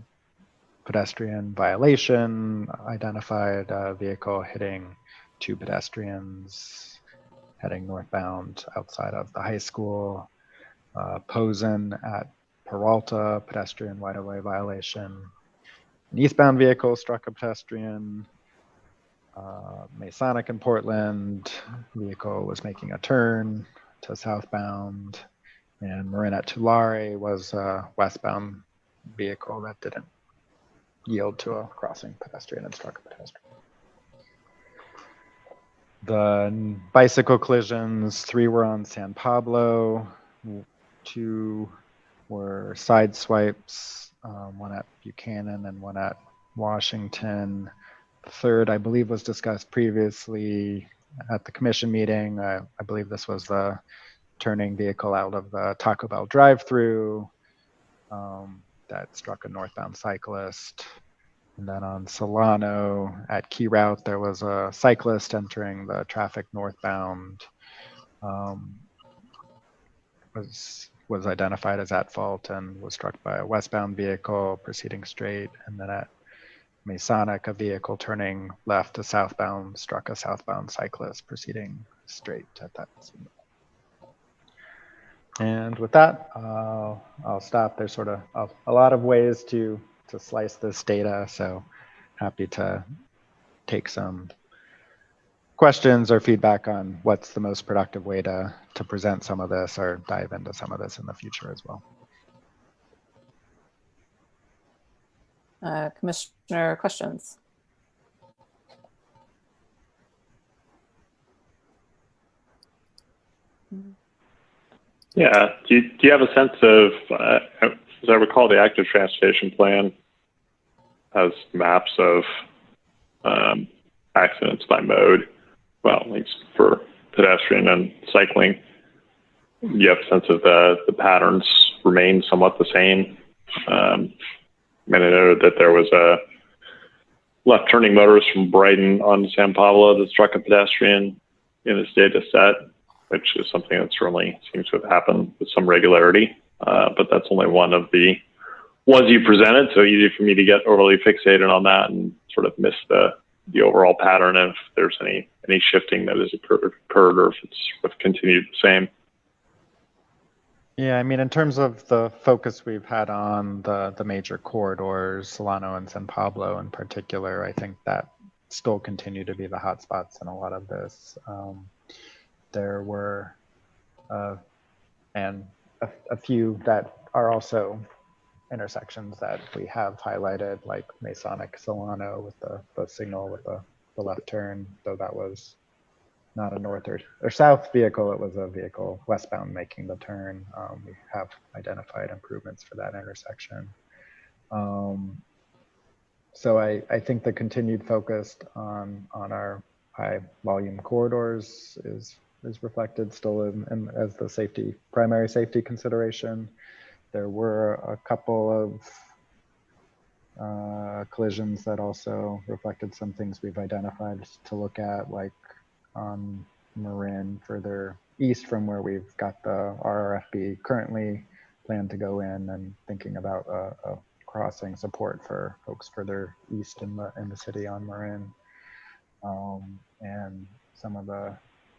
pedestrian violation, identified a vehicle hitting two pedestrians heading northbound outside of the high school. Posen at Peralta, pedestrian right-of-way violation. An eastbound vehicle struck a pedestrian. Masonic in Portland, vehicle was making a turn to southbound. And Marin at Tulare was a westbound vehicle that didn't yield to a crossing pedestrian and struck a pedestrian. The bicycle collisions, 3 were on San Pablo, 2 were side swipes, one at Buchanan and one at Washington. The third, I believe, was discussed previously at the commission meeting. I believe this was the turning vehicle out of the Taco Bell drive-through that struck a northbound cyclist. And then on Solano at Key Route, there was a cyclist entering the traffic northbound, was identified as at fault and was struck by a westbound vehicle proceeding straight. And then at Masonic, a vehicle turning left to southbound struck a southbound cyclist proceeding straight at that scene. And with that, I'll stop. There's sort of a lot of ways to slice this data, so happy to take some questions or feedback on what's the most productive way to present some of this or dive into some of this in the future as well. Commissioner, questions? Yeah, do you have a sense of, as I recall, the active transportation plan has maps of accidents by mode, well, at least for pedestrian and cycling. Do you have a sense of the patterns remain somewhat the same? I know that there was a left turning motorist from Brighton on San Pablo that struck a pedestrian in this data set, which is something that certainly seems to have happened with some regularity. But that's only one of the ones you presented, so easy for me to get overly fixated on that and sort of miss the overall pattern if there's any shifting that has occurred or if it's continued the same. Yeah, I mean, in terms of the focus we've had on the major corridors, Solano and San Pablo in particular, I think that still continue to be the hotspots in a lot of this. There were and a few that are also intersections that we have highlighted, like Masonic Solano with the signal with the left turn, though that was not a north or south vehicle, it was a vehicle westbound making the turn. We have identified improvements for that intersection. So I think the continued focus on our high volume corridors is is reflected still as the primary safety consideration. There were a couple of collisions that also reflected some things we've identified to look at, like on Marin, further east from where we've got the RRFB currently planned to go in, and thinking about a crossing support for folks further east in the city on Marin. And some of the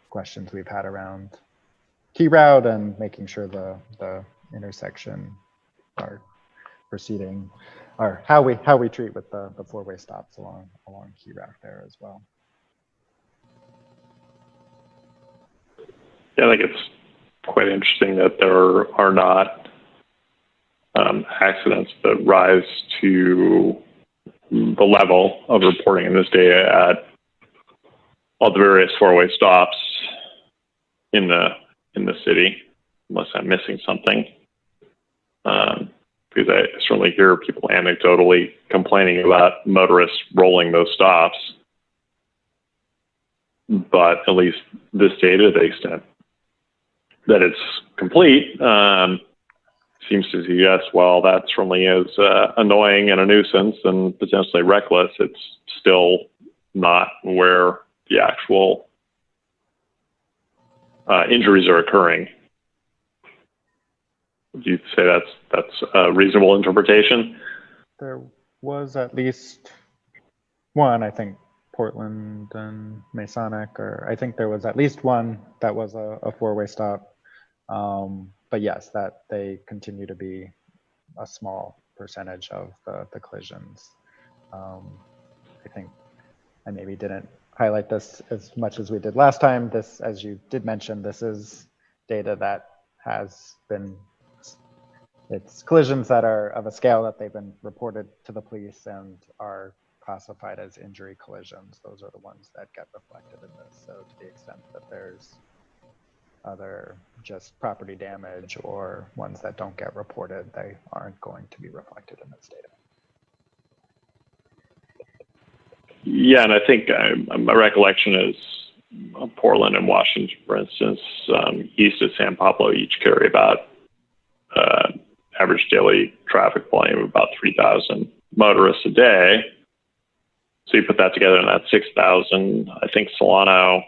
questions we've had around key route and making sure the intersection are proceeding, or how we treat with the four-way stops along key route there as well. Yeah, I think it's quite interesting that there are not accidents that rise to the level of reporting in this data at all the various four-way stops in the city, unless I'm missing something. Because I certainly hear people anecdotally complaining about motorists rolling those stops. But at least this data, to the extent that it's complete, seems to suggest, well, that certainly is annoying and a nuisance and potentially reckless. It's still not where the actual injuries are occurring. Do you say that's a reasonable interpretation? There was at least one, I think, Portland and Masonic, or I think there was at least one that was a four-way stop. But yes, that they continue to be a small percentage of the collisions. I think I maybe didn't highlight this as much as we did last time. This, as you did mention, this is data that has been, it's collisions that are of a scale that they've been reported to the police and are classified as injury collisions. Those are the ones that get reflected in this. So to the extent that there's other just property damage or ones that don't get reported, they aren't going to be reflected in this data. Yeah, and I think my recollection is Portland and Washington, for instance, east of San Pablo, each carry about average daily traffic volume of about 3,000 motorists a day. So you put that together and that's 6,000. I think Solano,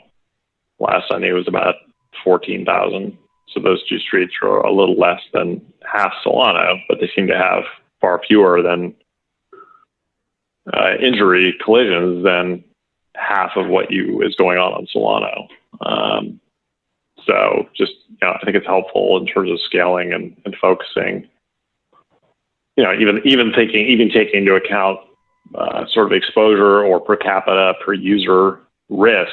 last I knew, was about 14,000. So those two streets are a little less than half Solano, but they seem to have far fewer than injury collisions than half of what is going on Solano. So just, I think it's helpful in terms of scaling and focusing. Even taking into account sort of exposure or per capita per user risk,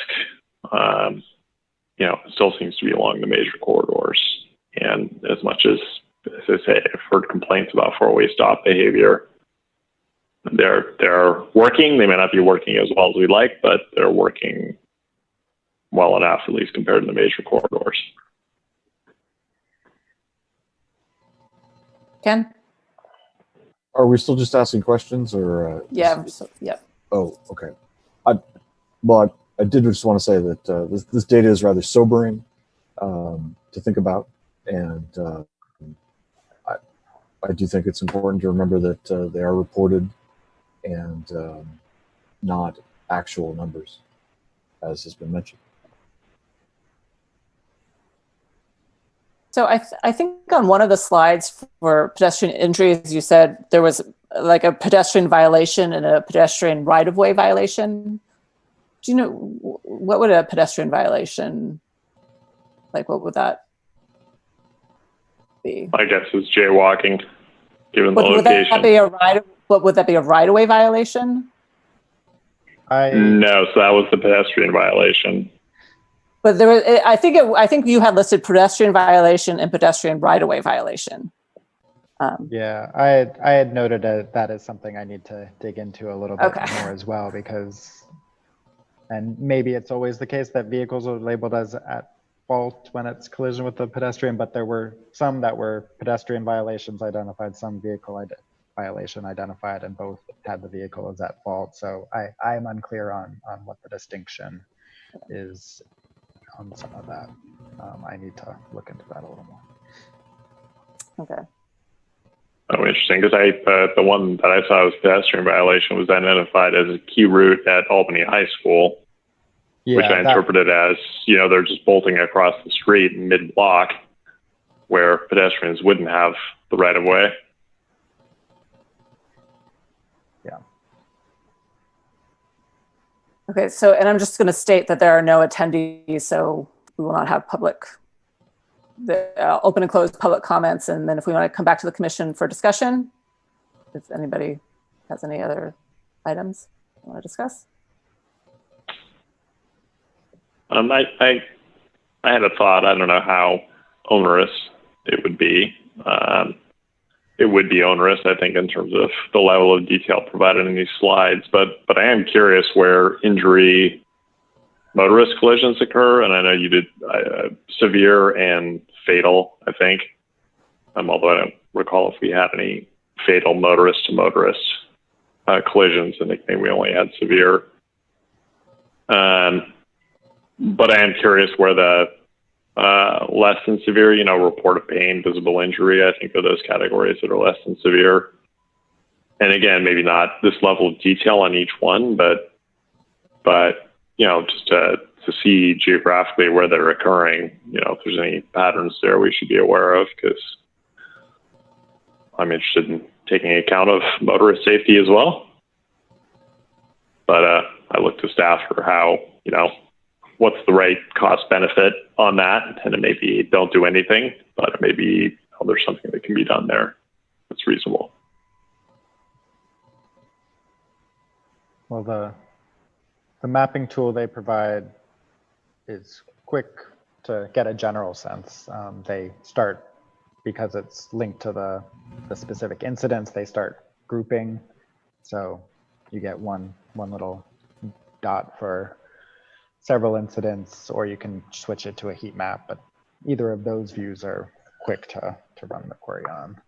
it still seems to be along the major corridors. And as much as I say, I've heard complaints about four-way stop behavior, they're working. They may not be working as well as we'd like, but they're working well enough, at least compared to the major corridors. Ken? Are we still just asking questions, or? Yeah. Yeah. Oh, okay. I did just want to say that this data is rather sobering to think about, and I do think it's important to remember that they are reported and not actual numbers, as has been mentioned. So I think on one of the slides for pedestrian injuries, you said there was like a pedestrian violation and a pedestrian right-of-way violation. Do you know, what would a pedestrian violation, like what would that be? I guess it's jaywalking, given the location. Would that be a right-of-way violation? No, so that was the pedestrian violation. But there was, I think you had listed pedestrian violation and pedestrian right-of-way violation. Yeah, I had noted that as something I need to dig into a little bit more as well, because, and maybe it's always the case that vehicles are labeled as at fault when it's collision with the pedestrian, but there were some that were pedestrian violations identified, some vehicle violation identified, and both had the vehicle as at fault. So I'm unclear on what the distinction is on some of that. I need to look into that a little more. Okay. Oh, interesting, because the one that I saw was pedestrian violation was identified as a key route at Albany High School, which I interpreted as, you know, they're just bolting across the street mid-block where pedestrians wouldn't have the right of way. Yeah. Okay, so, and I'm just going to state that there are no attendees, so we will not have open and closed public comments. And then if we want to come back to the commission for discussion, if anybody has any other items you want to discuss. I had a thought. I don't know how onerous it would be. It would be onerous, I think, in terms of the level of detail provided in these slides. But I am curious where injury motorist collisions occur, and I know you did severe and fatal, I think. Although I don't recall if we had any fatal motorist to motorist collisions. I think maybe we only had severe. But I am curious where the less than severe, you know, report of pain, visible injury, I think are those categories that are less than severe. And again, maybe not this level of detail on each one, but you know, just to see geographically where they're occurring, you know, if there's any patterns there we should be aware of, because I'm interested in taking account of motorist safety as well. But I look to staff for how, you know, what's the right cost benefit on that, and it maybe don't do anything, but maybe there's something that can be done there that's reasonable. Well, the mapping tool they provide is quick to get a general sense. They start, because it's linked to the specific incidents, they start grouping. So you get one little dot for several incidents, or you can switch it to a heat map, but either of those views are quick to run the query on.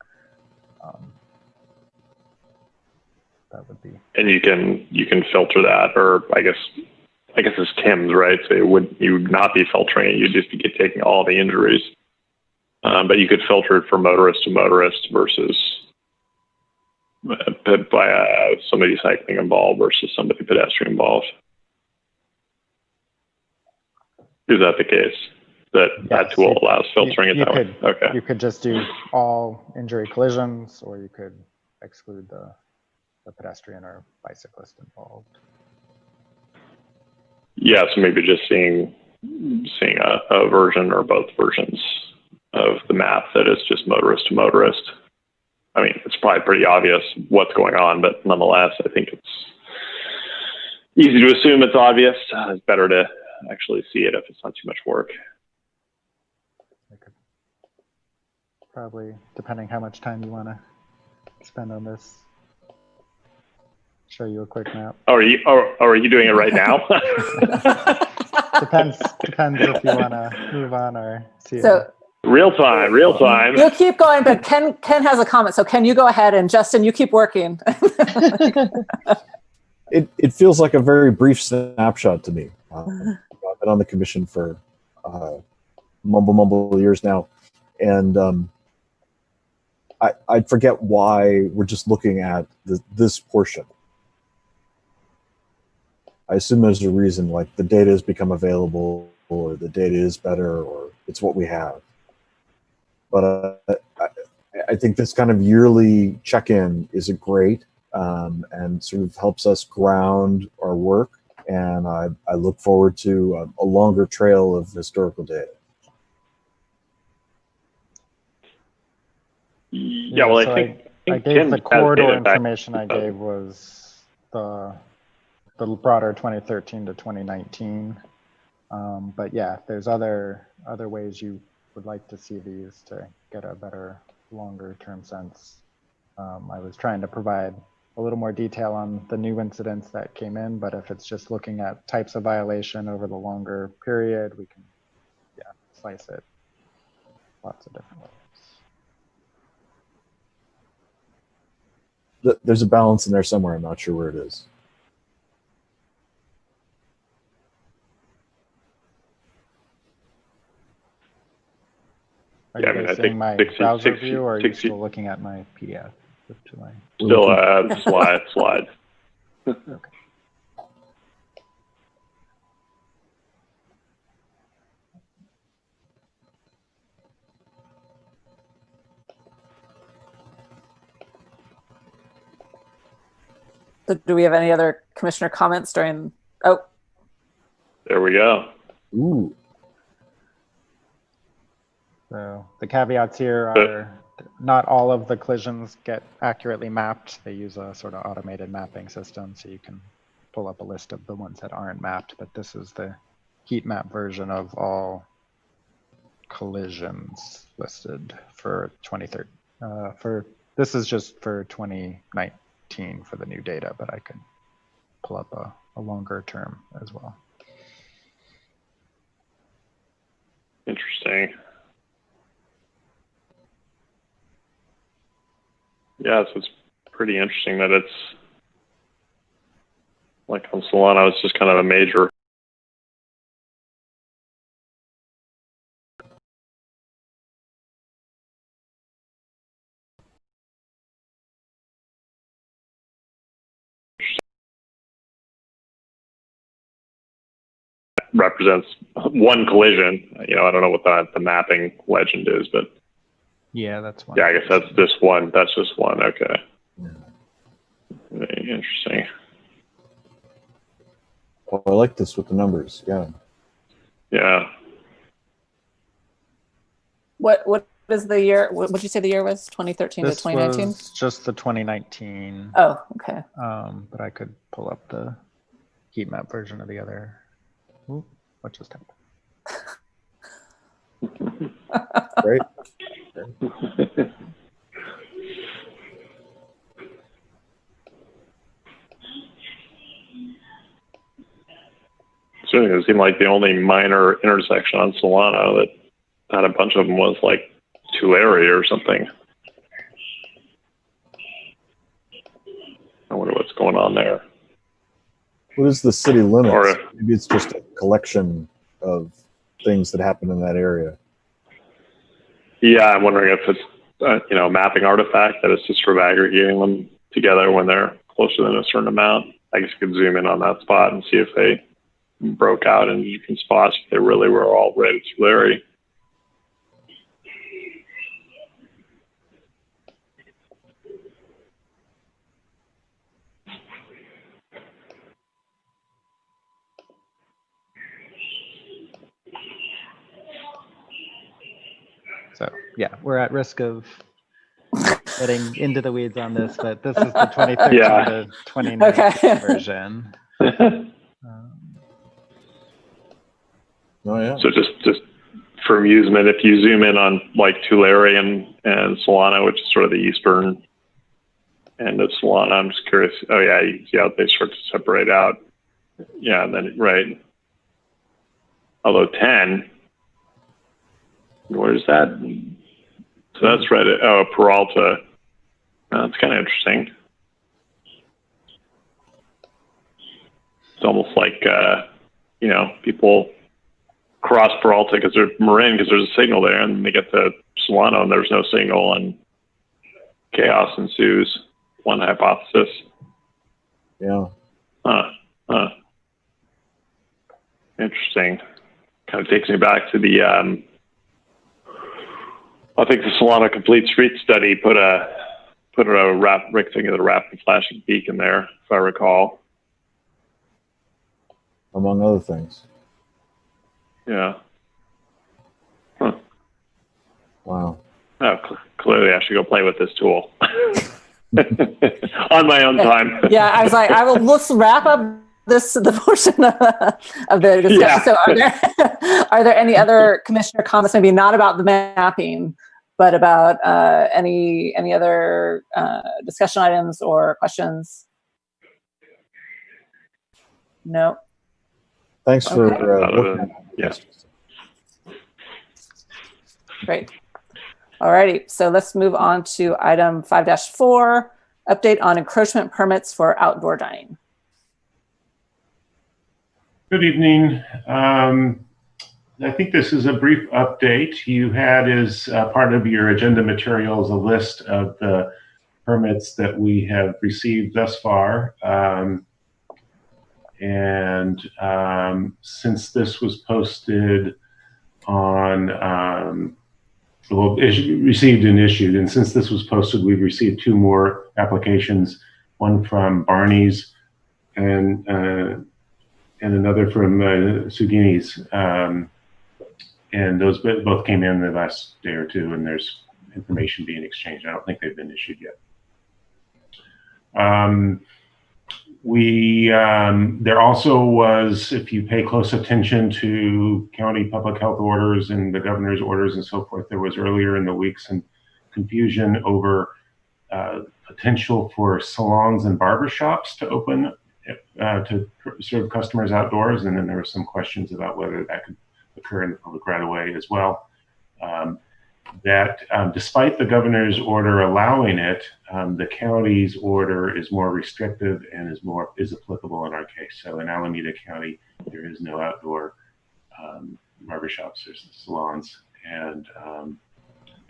That would be. And you can filter that, or I guess it's Tim's, right? So you would not be filtering it, you'd just be taking all the injuries. But you could filter it for motorist to motorist versus by somebody cycling involved versus somebody pedestrian involved. Is that the case? That tool allows filtering it that way? Okay. You could just do all injury collisions, or you could exclude the pedestrian or bicyclist involved. Yeah, so maybe just seeing a version or both versions of the map that is just motorist to motorist. I mean, it's probably pretty obvious what's going on, but nonetheless, I think it's easy to assume it's obvious. It's better to actually see it if it's not too much work. I could probably, depending how much time you want to spend on this, show you a quick map. Are you doing it right now? Depends if you want to move on or see so, it. Real time. You keep going, but Ken has a comment. So Ken, you go ahead, and Justin, you keep working. It feels like a very brief snapshot to me. I've been on the commission for mumble years now, and I forget why we're just looking at this portion. I assume there's a reason, like the data has become available, or the data is better, or it's what we have. But I think this kind of yearly check-in is great, and sort of helps us ground our work. And I look forward to a longer trail of historical data. Yeah, well, so I think I gave the corridor information I gave was the broader 2013 to 2019. But yeah, if there's other ways you would like to see these to get a better longer term sense. I was trying to provide a little more detail on the new incidents that came in, but if it's just looking at types of violation over the longer period, we can slice it lots of different ways. There's a balance in there somewhere. I'm not sure where it is. seeing my six- browser six- view, or are you six- still looking at my PDF? To my... Still slides. Okay. Do we have any other commissioner comments during? Oh, There we go. Ooh. So the caveats here are not all of the collisions get accurately mapped. They use a sort of automated mapping system, so you can pull up a list of the ones that aren't mapped, but this is the heat map version of all collisions listed for 2030. This is just for 2019 for the new data, but I could pull up a longer term as well. Interesting. Yeah, so it's pretty interesting that it's like on Solano, it's just kind of a major. Represents one collision. You know, I don't know what the mapping legend is, but Yeah, that's one. yeah, I guess that's just one. That's just one. Okay. Very interesting. Oh, I like this with the numbers. Yeah. Yeah. what is the year? What would you say the year was? 2013 to This 2019? was just the 2019, Oh, okay. but I could pull up the heat map version of the other. Ooh, what just happened? Great. So it seemed like the only minor intersection on Solano that had a bunch of them was like Tulare or something. I wonder what's going on there. What is the city limits? Or- Maybe it's just a collection of things that happen in that area. Yeah, I'm wondering if it's a mapping artifact that it's just sort of aggregating them together when they're closer than a certain amount. I guess you could zoom in on that spot and see if they broke out in different spots, if they really were all rated Tulare. So yeah, we're at risk of getting into the weeds on this, but this is the 2013 Yeah. to 2019 Okay. version. Oh yeah. So just for amusement, if you zoom in on like Tulare and Solano, which is sort of the eastern end of Solano, I'm just curious. Oh yeah, you can see how they start to separate out. Yeah, and then right. Although 10, where's that? So that's right. Oh, Peralta. That's kind of interesting. It's almost like people cross Peralta because they're Marin because there's a signal there, and they get to Solano and there's no signal, and chaos ensues. One hypothesis. Yeah. Interesting. Kind of takes me back to the. I think the Solano Complete Street Study put a rapid flashing beacon there, if I recall. Among other things. Yeah. Huh. Wow. Oh, clearly I should go play with this tool on my own time. Yeah, I was like, let's wrap up the portion of the discussion. Yeah. So are there any other commissioner comments, maybe not about the mapping, but about any other discussion items or questions? No. Thanks for Okay. looking at Yes. Great. All righty. So let's move on to item 5-4, update on encroachment permits for outdoor dining. Good evening. I think this is a brief update. You had as part of your agenda materials a list of the permits that we have received thus far. Since this was posted on, received and issued, and since this was posted, we've received 2 more applications, one from Barney's and another from Sugini's. And those both came in the last day or 2, and there's information being exchanged. I don't think they've been issued yet. There also was, if you pay close attention to county public health orders and the governor's orders and so forth, there was earlier in the week some confusion over potential for salons and barbershops to open to serve customers outdoors. And then there were some questions about whether that could occur in the public right of way as well. Despite the governor's order allowing it, the county's order is more restrictive and is applicable in our case. So in Alameda County, there is no outdoor barbershops, there's salons, and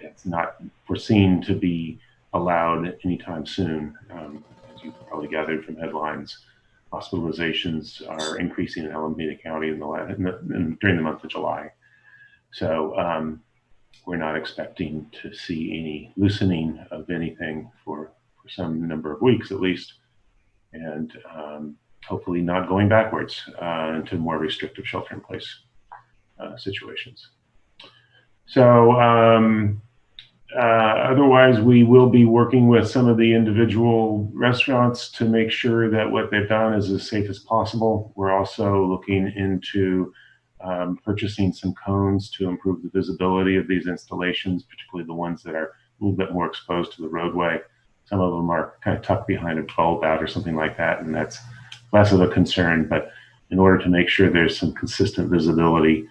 it's not foreseen to be allowed anytime soon. As you probably gathered from headlines, hospitalizations are increasing in Alameda County during the month of July. So we're not expecting to see any loosening of anything for some number of weeks at least, and hopefully not going backwards into more restrictive shelter-in-place situations. So otherwise, we will be working with some of the individual restaurants to make sure that what they've done is as safe as possible. We're also looking into purchasing some cones to improve the visibility of these installations, particularly the ones that are a little bit more exposed to the roadway. Some of them are kind of tucked behind a bulb out or something like that, and that's less of a concern. But in order to make sure there's some consistent visibility,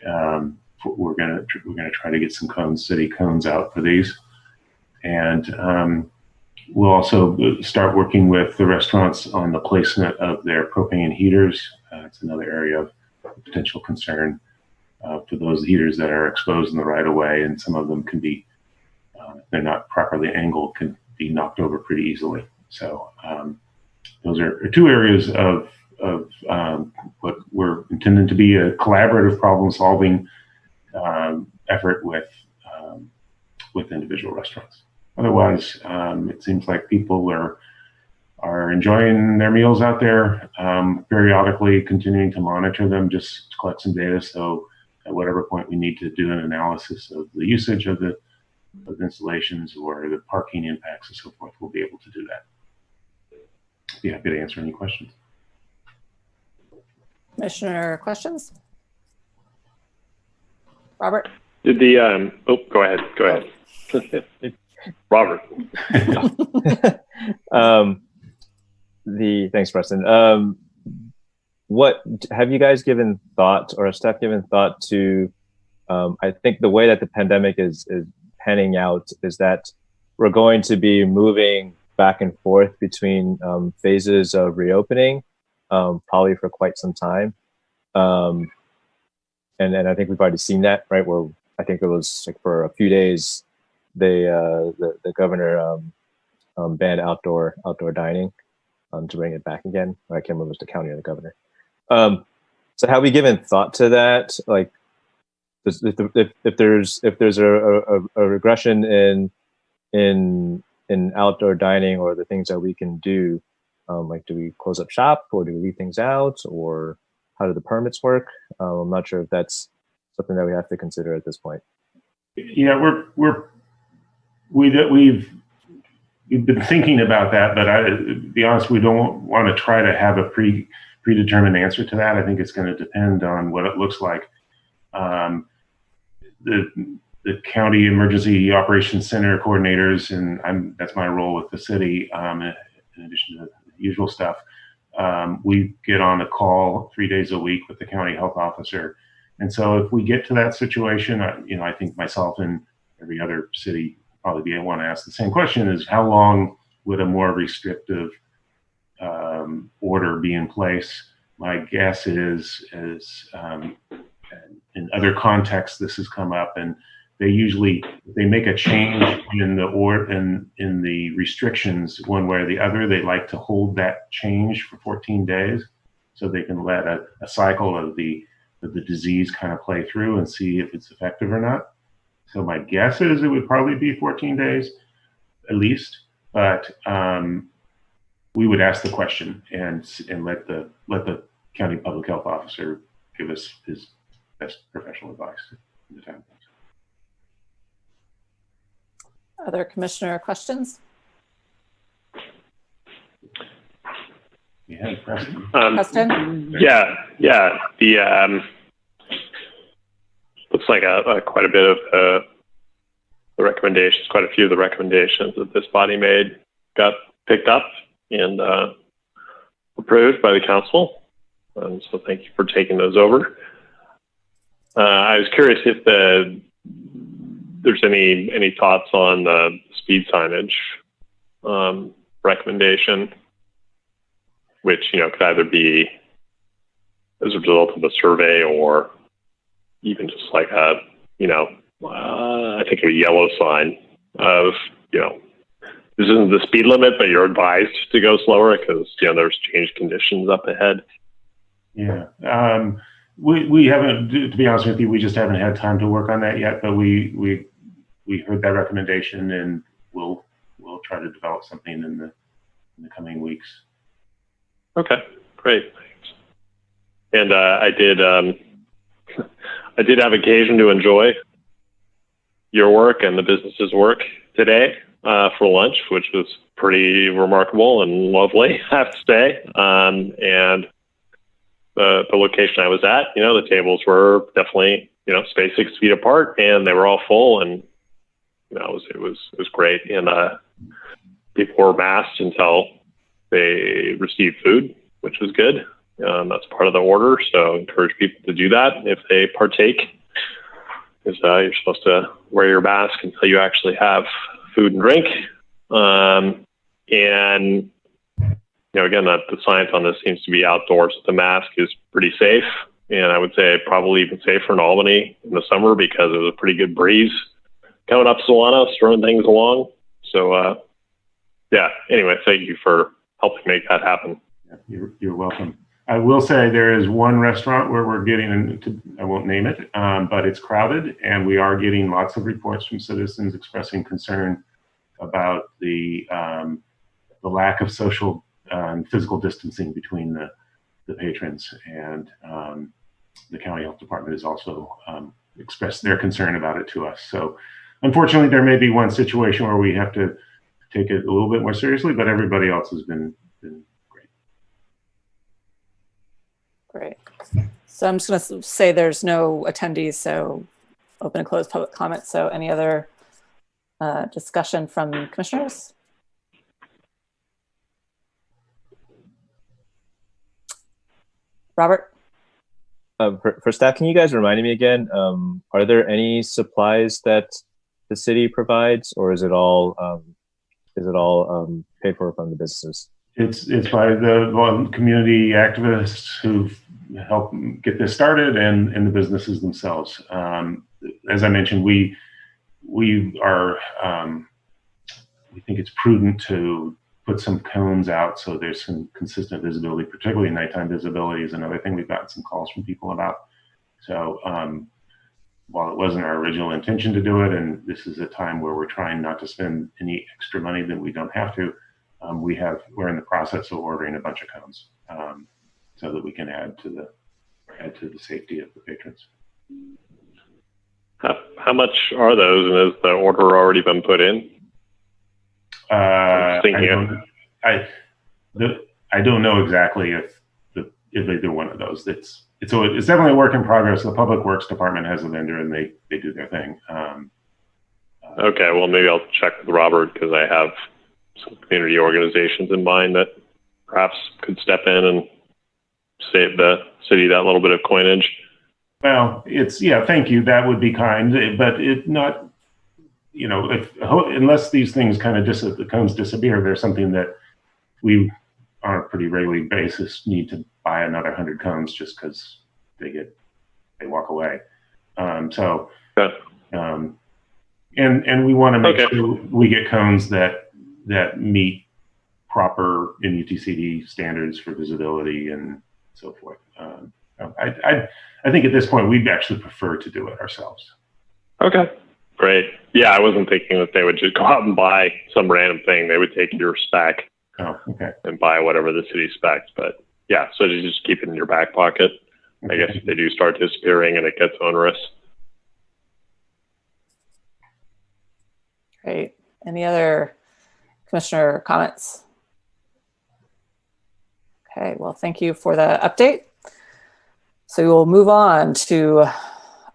we're gonna try to get some city cones out for these, and we'll also start working with the restaurants on the placement of their propane heaters. It's another area of potential concern for those heaters that are exposed in the right of way, and some of them can be, if they're not properly angled, can be knocked over pretty easily. So those are 2 areas of what we're intending to be a collaborative problem-solving effort with individual restaurants. Otherwise, it seems like people are enjoying their meals out there, periodically continuing to monitor them, just to collect some data. So at whatever point we need to do an analysis of the usage of the installations or the parking impacts and so forth, we'll be able to do that. Be happy to answer any questions. Commissioner, questions? Robert? Did the, go ahead. Robert. Thanks, Preston. What have you guys given thought, or staff given thought to? I think the way that the pandemic is panning out is that we're going to be moving back and forth between phases of reopening, probably for quite some time. And I think we've already seen that, right? Where I think it was like for a few days, the governor banned outdoor dining. To bring it back again. I can't remember if it was the county or the governor. So have we given thought to that? Like, if there's a regression in outdoor dining or the things that we can do, like, do we close up shop or do we leave things out, or how do the permits work? I'm not sure if that's something that we have to consider at this point. Yeah, we've been thinking about that, but to be honest, we don't want to try to have a predetermined answer to that. I think it's going to depend on what it looks like. The county emergency operations center coordinators, and that's my role with the city, in addition to the usual stuff. We get on a call 3 days a week with the county health officer. And so if we get to that situation, I think myself and every other city probably want to ask the same question: is how long would a more restrictive order be in place? My guess is, and in other contexts this has come up, and they make a change in the restrictions one way or the other. They like to hold that change for 14 days so they can let a cycle of the disease kind of play through and see if it's effective or not. So my guess is it would probably be 14 days at least, but we would ask the question and let the county public health officer give us his best professional advice in the time. Other commissioner questions? Yeah, Preston. Preston? Yeah. The looks like quite a bit of the recommendations, quite a few of the recommendations that this body made got picked up and approved by the council. So thank you for taking those over. I was curious if there's any thoughts on the speed signage recommendation, which could either be as a result of a survey or even just like a I think a yellow sign of this isn't the speed limit, but you're advised to go slower because there's changed conditions up ahead. Yeah. We haven't, to be honest with you, we just haven't had time to work on that yet, but we heard that recommendation and we'll try to develop something in the coming weeks. Okay, great, thanks. And I did have occasion to enjoy your work and the business's work today for lunch, which was pretty remarkable and lovely, I have to say. And the location I was at, the tables were definitely, spaced 6 feet apart, and they were all full, and it was great. And people were masked until they received food, which was good. That's part of the order, so I encourage people to do that if they partake, because you're supposed to wear your mask until you actually have food and drink. And again, the science on this seems to be outdoors. The mask is pretty safe, and I would say probably even safer in Albany in the summer because there's a pretty good breeze coming up Solano, stirring things along. So, yeah. Anyway, thank you for helping make that happen. Yeah, you're welcome. I will say there is one restaurant where we're getting into, I won't name it, but it's crowded, and we are getting lots of reports from citizens expressing concern about the lack of social physical distancing between the patrons, and the county health department has also expressed their concern about it to us. So unfortunately, there may be one situation where we have to take it a little bit more seriously, but everybody else has been great. Great. So I'm just going to say there's no attendees, so open and close public comment. So any other discussion from commissioners? Robert? For staff, can you guys remind me again, are there any supplies that the city provides, or is it all paid for from the businesses? It's by the community activists who've helped get this started, and the businesses themselves. As I mentioned, we think it's prudent to put some cones out so there's some consistent visibility, particularly nighttime visibility is another thing we've gotten some calls from people about. So while it wasn't our original intention to do it, and this is a time where we're trying not to spend any extra money that we don't have to, we're in the process of ordering a bunch of cones so that we can add to the safety of the patrons. How much are those, and has the order already been put in? I don't know exactly if either one of those. It's definitely a work in progress. The Public Works Department has a vendor, and they do their thing. Okay, well, maybe I'll check with Robert, because I have some community organizations in mind that perhaps could step in and save the city that little bit of coinage. Well, thank you. That would be kind, but it not. Unless these things kind of the cones disappear, there's something that we on a pretty regular basis need to buy another 100 cones just because they walk away. So, Okay. and we want to make Okay. sure we get cones that meet proper NUTCD standards for visibility and so forth. I think at this point we'd actually prefer to do it ourselves. Okay. Great. Yeah, I wasn't thinking that they would just go out and buy some random thing. They would take your spec Okay. and buy whatever the city specs. But yeah, so you just keep it in your back pocket. I guess if they do start disappearing and it gets onerous. Great. Any other commissioner comments? Okay, well, thank you for the update. So we will move on to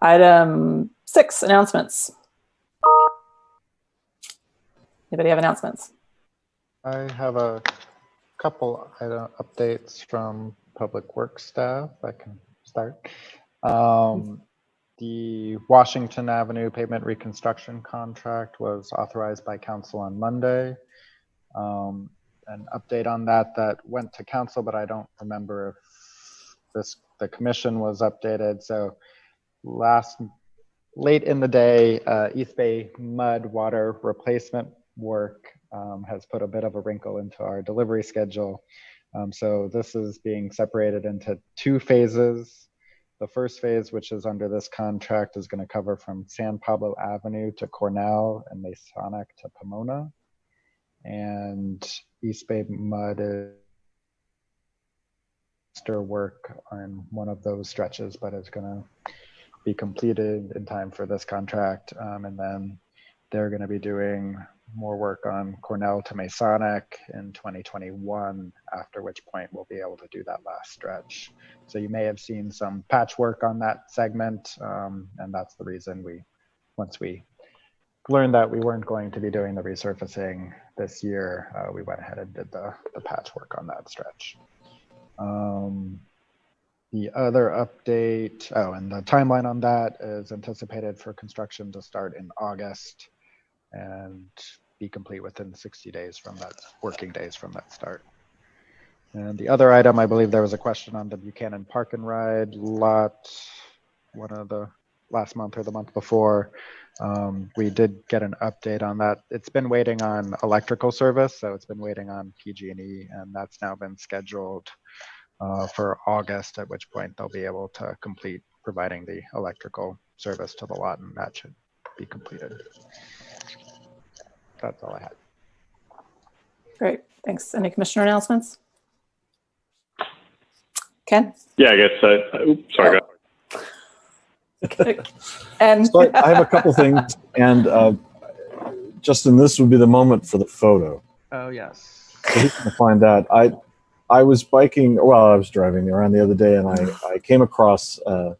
item 6, announcements. Anybody have announcements? I have a couple updates from Public Works staff. I can start. The Washington Avenue pavement reconstruction contract was authorized by council on Monday. An update on that went to council, but I don't remember if the commission was updated. So late in the day, East Bay mud water replacement work has put a bit of a wrinkle into our delivery schedule. So this is being separated into 2 phases. The first phase, which is under this contract, is going to cover from San Pablo Avenue to Cornell and Masonic to Pomona. And East Bay mud is work on one of those stretches, but it's going to be completed in time for this contract. And then they're going to be doing more work on Cornell to Masonic in 2021, after which point we'll be able to do that last stretch. So you may have seen some patchwork on that segment, and that's the reason once we learned that we weren't going to be doing the resurfacing this year, we went ahead and did the patchwork on that stretch. The other update, and the timeline on that is anticipated for construction to start in August and be complete within 60 days from that, working days from that start. And the other item, I believe there was a question on the Buchanan Park and Ride lot, one of the last month or the month before. We did get an update on that. It's been waiting on electrical service, so it's been waiting on PG&E, and that's now been scheduled for August, at which point they'll be able to complete providing the electrical service to the lot, and that should be completed. That's all I had. Great, thanks. Any commissioner announcements? Ken? Yeah, I guess. Sorry. And So I have a couple things, and Justin, this would be the moment for the photo. Oh, yes. So you can find that. I was biking, well, I was driving around the other day, and I came across a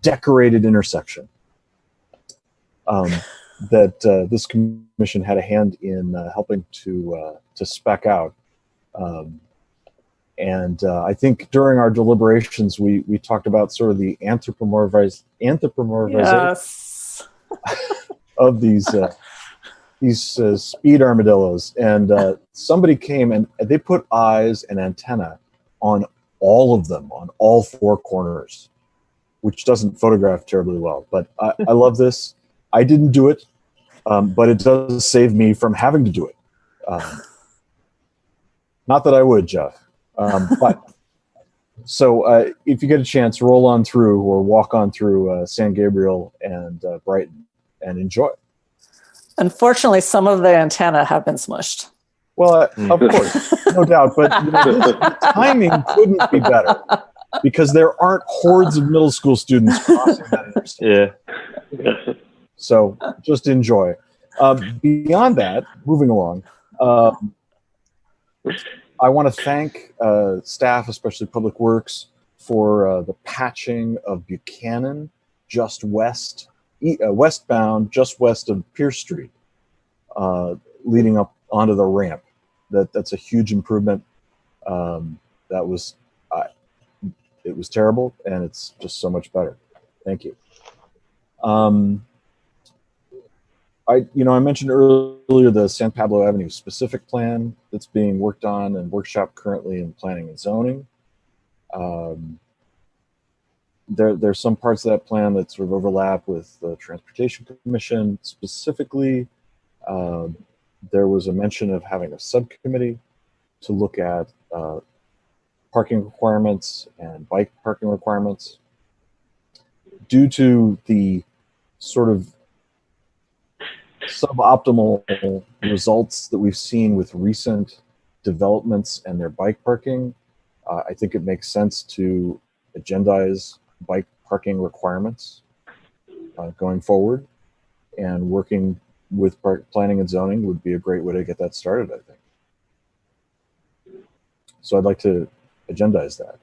decorated intersection that this commission had a hand in helping to spec out. And I think during our deliberations, we talked about sort of the anthropomorphization yes. of these speed armadillos. And somebody came and they put eyes and antenna on all of them, on all 4 corners, which doesn't photograph terribly well. But I love this. I didn't do it, but it does save me from having to do it. Not that I would, Jeff. But so if you get a chance, roll on through or walk on through San Gabriel and Brighton and enjoy. Unfortunately, some of the antenna have been smushed. Well, of course, no doubt. But the timing couldn't be better because there aren't hordes of middle school students crossing that intersection. Yeah. So just enjoy. Beyond that, moving along, I want to thank staff, especially Public Works, for the patching of Buchanan just westbound, just west of Pierce Street, leading up onto the ramp. That's a huge improvement. That was it was terrible, and it's just so much better. Thank you. I mentioned earlier the San Pablo Avenue specific plan that's being worked on and workshop currently in planning and zoning. there's some parts of that plan that sort of overlap with the Transportation Commission. Specifically, there was a mention of having a subcommittee to look at parking requirements and bike parking requirements. Due to the sort of suboptimal results that we've seen with recent developments and their bike parking, I think it makes sense to agendize bike parking requirements going forward, and working with planning and zoning would be a great way to get that started, I think. So I'd like to agendize that.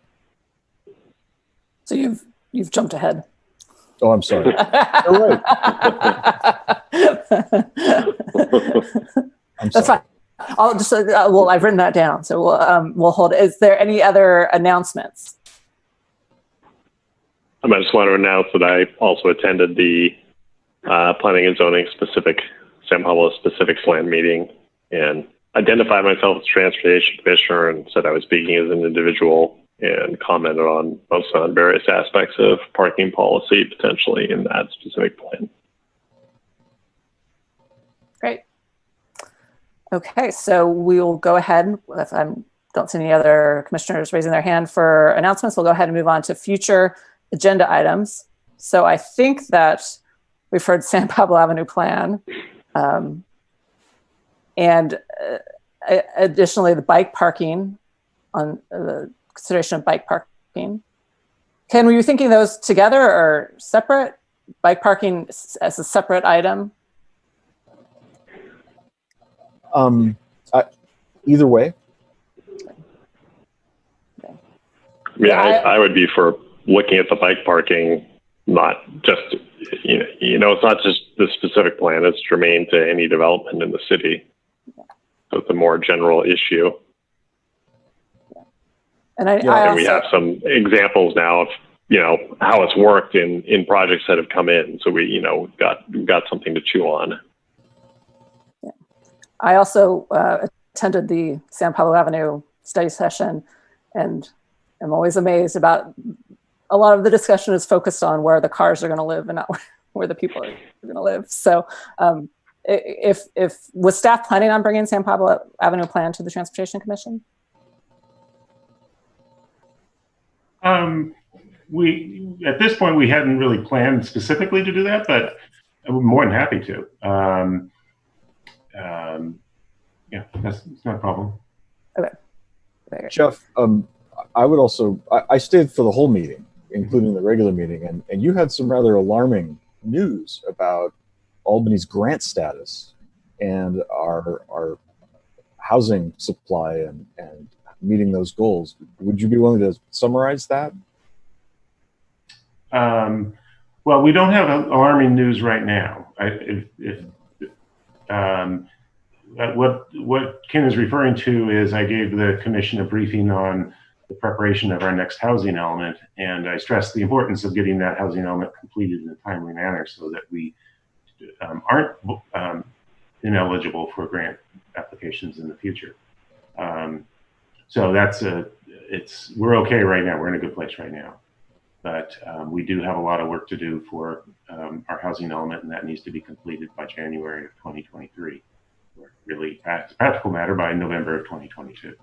So you've jumped ahead. Oh, I'm sorry. You're right. I'm That's sorry. fine. I'll just well, I've written that down, so we'll hold it. Is there any other announcements? I just want to announce that I also attended the planning and zoning specific San Pablo specific land meeting and identified myself as transportation commissioner and said I was speaking as an individual and commented on mostly on various aspects of parking policy potentially in that specific plan. Great. Okay, so we'll go ahead. If I don't see any other commissioners raising their hand for announcements, we'll go ahead and move on to future agenda items. So I think that we've heard San Pablo Avenue plan, and additionally the bike parking on the consideration of bike parking. Ken, were you thinking those together or separate? Bike parking as a separate item? Either way. Yeah, I would be for looking at the bike parking, not just, it's not just the specific plan, it's germane to any development in the city. So it's a more general issue. And and we have some examples now of, how it's worked in projects that have come in. So we've got something to chew on. Yeah. I also attended the San Pablo Avenue study session, and I'm always amazed about a lot of the discussion is focused on where the cars are going to live and not where the people are going to live. So if was staff planning on bringing San Pablo Avenue plan to the Transportation Commission? We at this point we hadn't really planned specifically to do that, but I'm more than happy to. Yeah, it's not a problem. Okay. Jeff, I would also, I stayed for the whole meeting, including the regular meeting, and you had some rather alarming news about Albany's grant status and our housing supply and meeting those goals. Would you be willing to summarize that? Well, we don't have alarming news right now. What Ken is referring to is I gave the commission a briefing on the preparation of our next housing element, and I stressed the importance of getting that housing element completed in a timely manner so that we aren't ineligible for grant applications in the future. So we're okay right now. We're in a good place right now. But we do have a lot of work to do for our housing element, and that needs to be completed by January of 2023. Or really, as a practical matter, by November of 2022.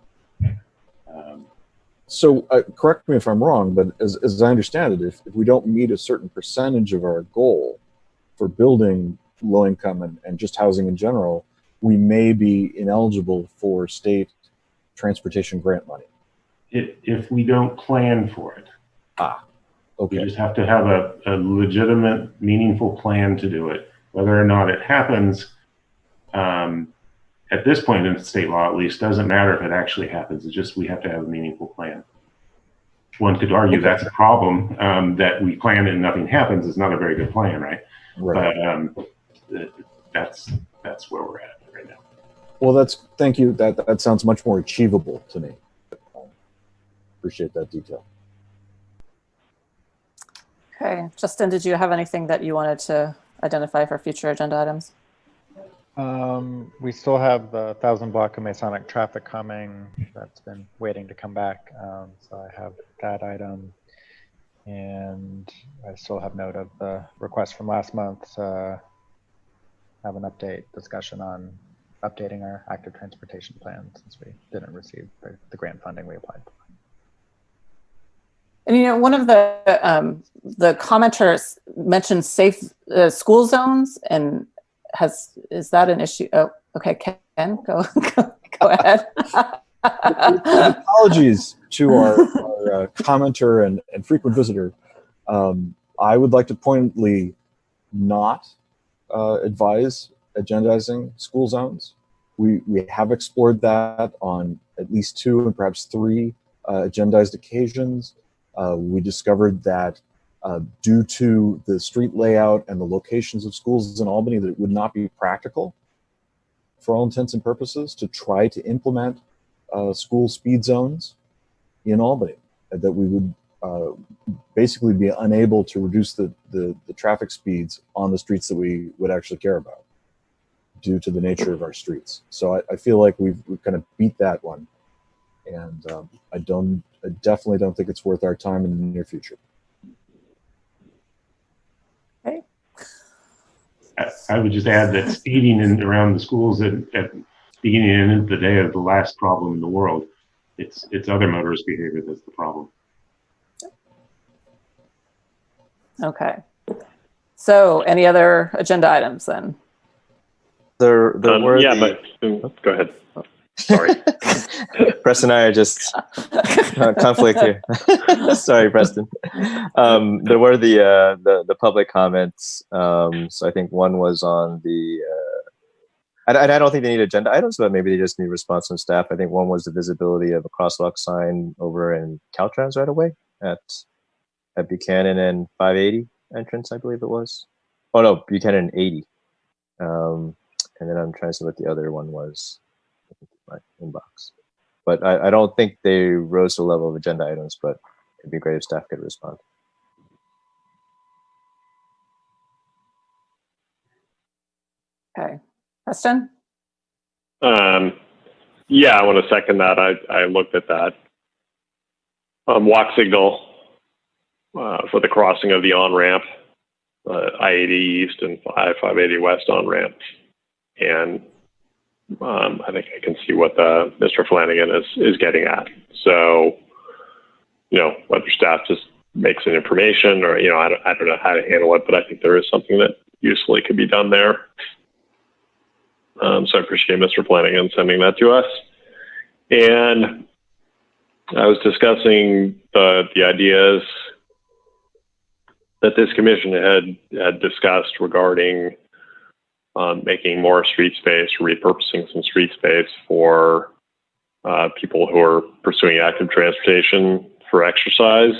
So correct me if I'm wrong, but as I understand it, if we don't meet a certain percentage of our goal for building low income and just housing in general, we may be ineligible for state transportation grant money. If we don't plan for it. Okay. We just have to have a legitimate, meaningful plan to do it. Whether or not it happens, at this point in state law at least, doesn't matter if it actually happens. It's just we have to have a meaningful plan. One could argue that's a problem, that we plan and nothing happens is not a very good plan, right? Right. But that's where we're at right now. Well, thank you. That sounds much more achievable to me. Appreciate that detail. Okay, Justin, did you have anything that you wanted to identify for future agenda items? We still have the 1,000 block of Masonic traffic coming. That's been waiting to come back. So I have that item. And I still have note of the request from last month to have an update discussion on updating our active transportation plan since we didn't receive the grant funding we applied for. And, you know, one of the commenters mentioned safe school zones, and is that an issue? Oh, okay, Ken, go ahead. Apologies to our commenter and frequent visitor. I would like to pointedly not advise agendizing school zones. We have explored that on at least 2 and perhaps 3 agendized occasions. We discovered that due to the street layout and the locations of schools in Albany, that it would not be practical for all intents and purposes to try to implement school speed zones in Albany, that we would basically be unable to reduce the traffic speeds on the streets that we would actually care about due to the nature of our streets. So I feel like we've kind of beat that one. And I definitely don't think it's worth our time in the near future. Okay. I would just add that speeding in around the schools at beginning and end of the day is the last problem in the world. It's other motorist behavior that's the problem. Okay. So any other agenda items then? There were yeah, the... but go ahead. Sorry. Preston and I are just conflict here. Sorry, Preston. There were the public comments. So I think one was on the, I don't think they need agenda items, but maybe they just need response from staff. I think one was the visibility of a crosswalk sign over in Caltrans right away at Buchanan and 580 entrance, I believe it was. Oh no, Buchanan and 80. And then I'm trying to see what the other one was. My inbox, but I don't think they rose to the level of agenda items, but it'd be great if staff could respond. Okay. Preston? Yeah, I want to second that. I looked at that walk signal for the crossing of the on-ramp, I-80 East and I-580 West on-ramp. And I think I can see what Mr. Flanagan is getting at. So, you know, whether staff just makes an information or, you know, I don't know how to handle it, but I think there is something that usefully could be done there. So I appreciate Mr. Flanagan sending that to us. And I was discussing the ideas that this commission had discussed regarding making more street space, repurposing some street space for people who are pursuing active transportation for exercise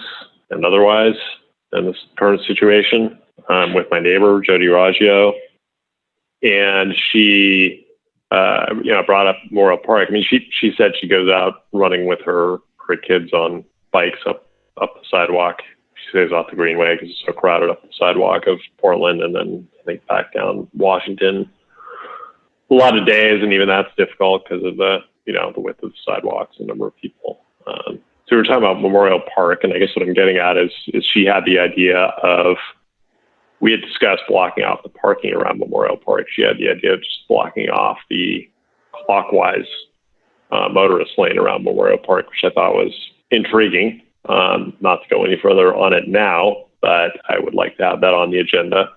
and otherwise in this current situation. With my neighbor, Jody Raggio. And she, you know, brought up Memorial Park. I mean, she said she goes out running with her kids on bikes up the sidewalk. She stays off the Greenway because it's so crowded up the sidewalk of Portland, and then I think back down Washington. A lot of days, and even that's difficult because of the, you know, the width of the sidewalks and number of people. So we were talking about Memorial Park, and I guess what I'm getting at is she had the idea of, we had discussed blocking off the parking around Memorial Park. She had the idea of just blocking off the clockwise motorist lane around Memorial Park, which I thought was intriguing. Not to go any further on it now, but I would like to have that on the agenda.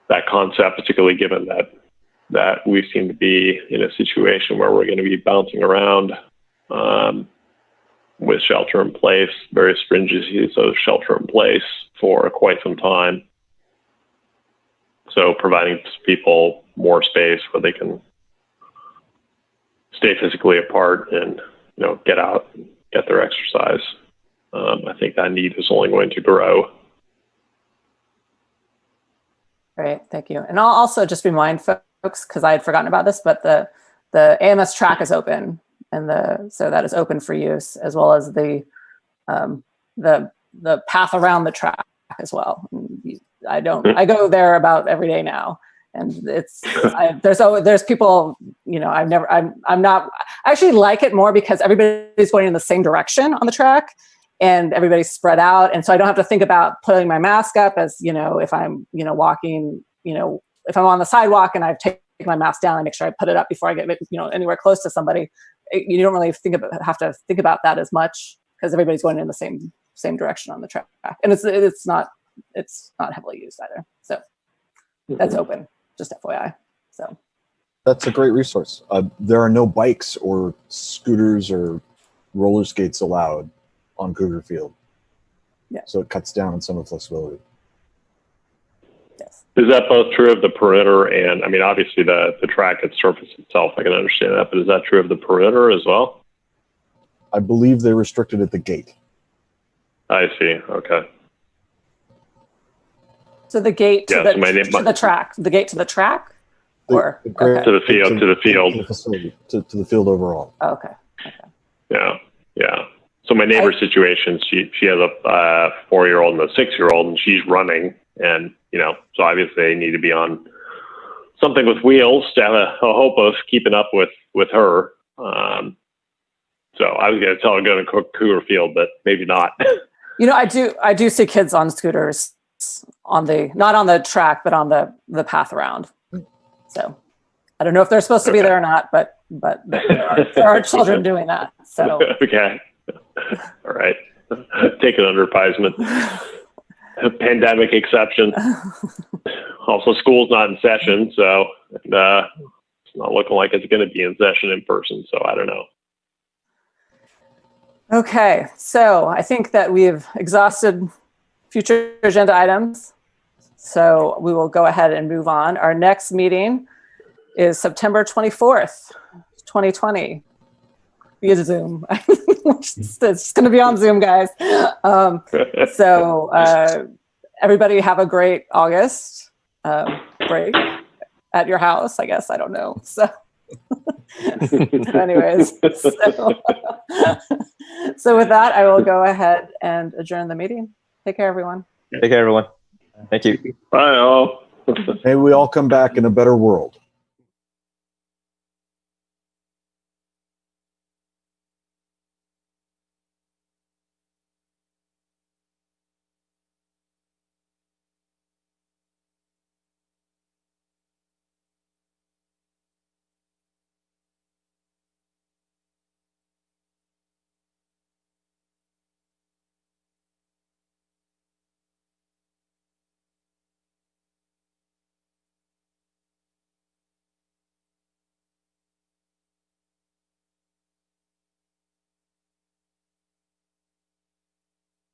That concept, particularly given that we seem to be in a situation where we're going to be bouncing around with shelter in place, various stringencies of shelter in place for quite some time. So providing people more space where they can stay physically apart and, you know, get out and get their exercise. I think that need is only going to grow. Great, thank you. And I'll also just remind folks, because I had forgotten about this, but the AMS track is open, and so that is open for use, as well as the path around the track as well. I go there about every day now, and there's people, you know, I actually like it more because everybody's going in the same direction on the track, and everybody's spread out. And so I don't have to think about putting my mask up as, if I'm, walking, if I'm on the sidewalk and I've taken my mask down, I make sure I put it up before I get, anywhere close to somebody. You don't really have to think about that as much because everybody's going in the same direction on the track. And it's not heavily used either. So that's open, just FYI. So That's a great resource. There are no bikes or scooters or roller skates allowed on Cougar Field. Yeah. So it cuts down on some of the flexibility. Yes. Is that both true of the perimeter and, I mean, obviously the track and surface itself, I can understand that, but is that true of the perimeter as well? I believe they're restricted at the gate. I see. Okay. So the gate to, Yeah, to the track, the gate to the track, or Okay. To the field, to the field. To the facility, to the field overall. Oh, okay. Yeah. Yeah. So my neighbor's situation, she has a 4-year-old and a 6-year-old, and she's running, and so obviously they need to be on something with wheels to have a hope of keeping up with her. So I was going to tell her to go to Cougar Field, but maybe not. I do see kids on scooters not on the track, but on the path around. So I don't know if they're supposed to be there or not, but there are children doing that. So okay. All right. Take it under advisement. Pandemic exception. Also, school's not in session, so it's not looking like it's going to be in session in person. So I don't know. Okay, so I think that we've exhausted future agenda items. So we will go ahead and move on. Our next meeting is September 24th, 2020. Via Zoom. It's going to be on Zoom, guys. So everybody have a great August break at your house, I guess. I don't know. So anyways, so with that, I will go ahead and adjourn the meeting. Take care, everyone. Take care, everyone. Thank you. Bye, all. May we all come back in a better world.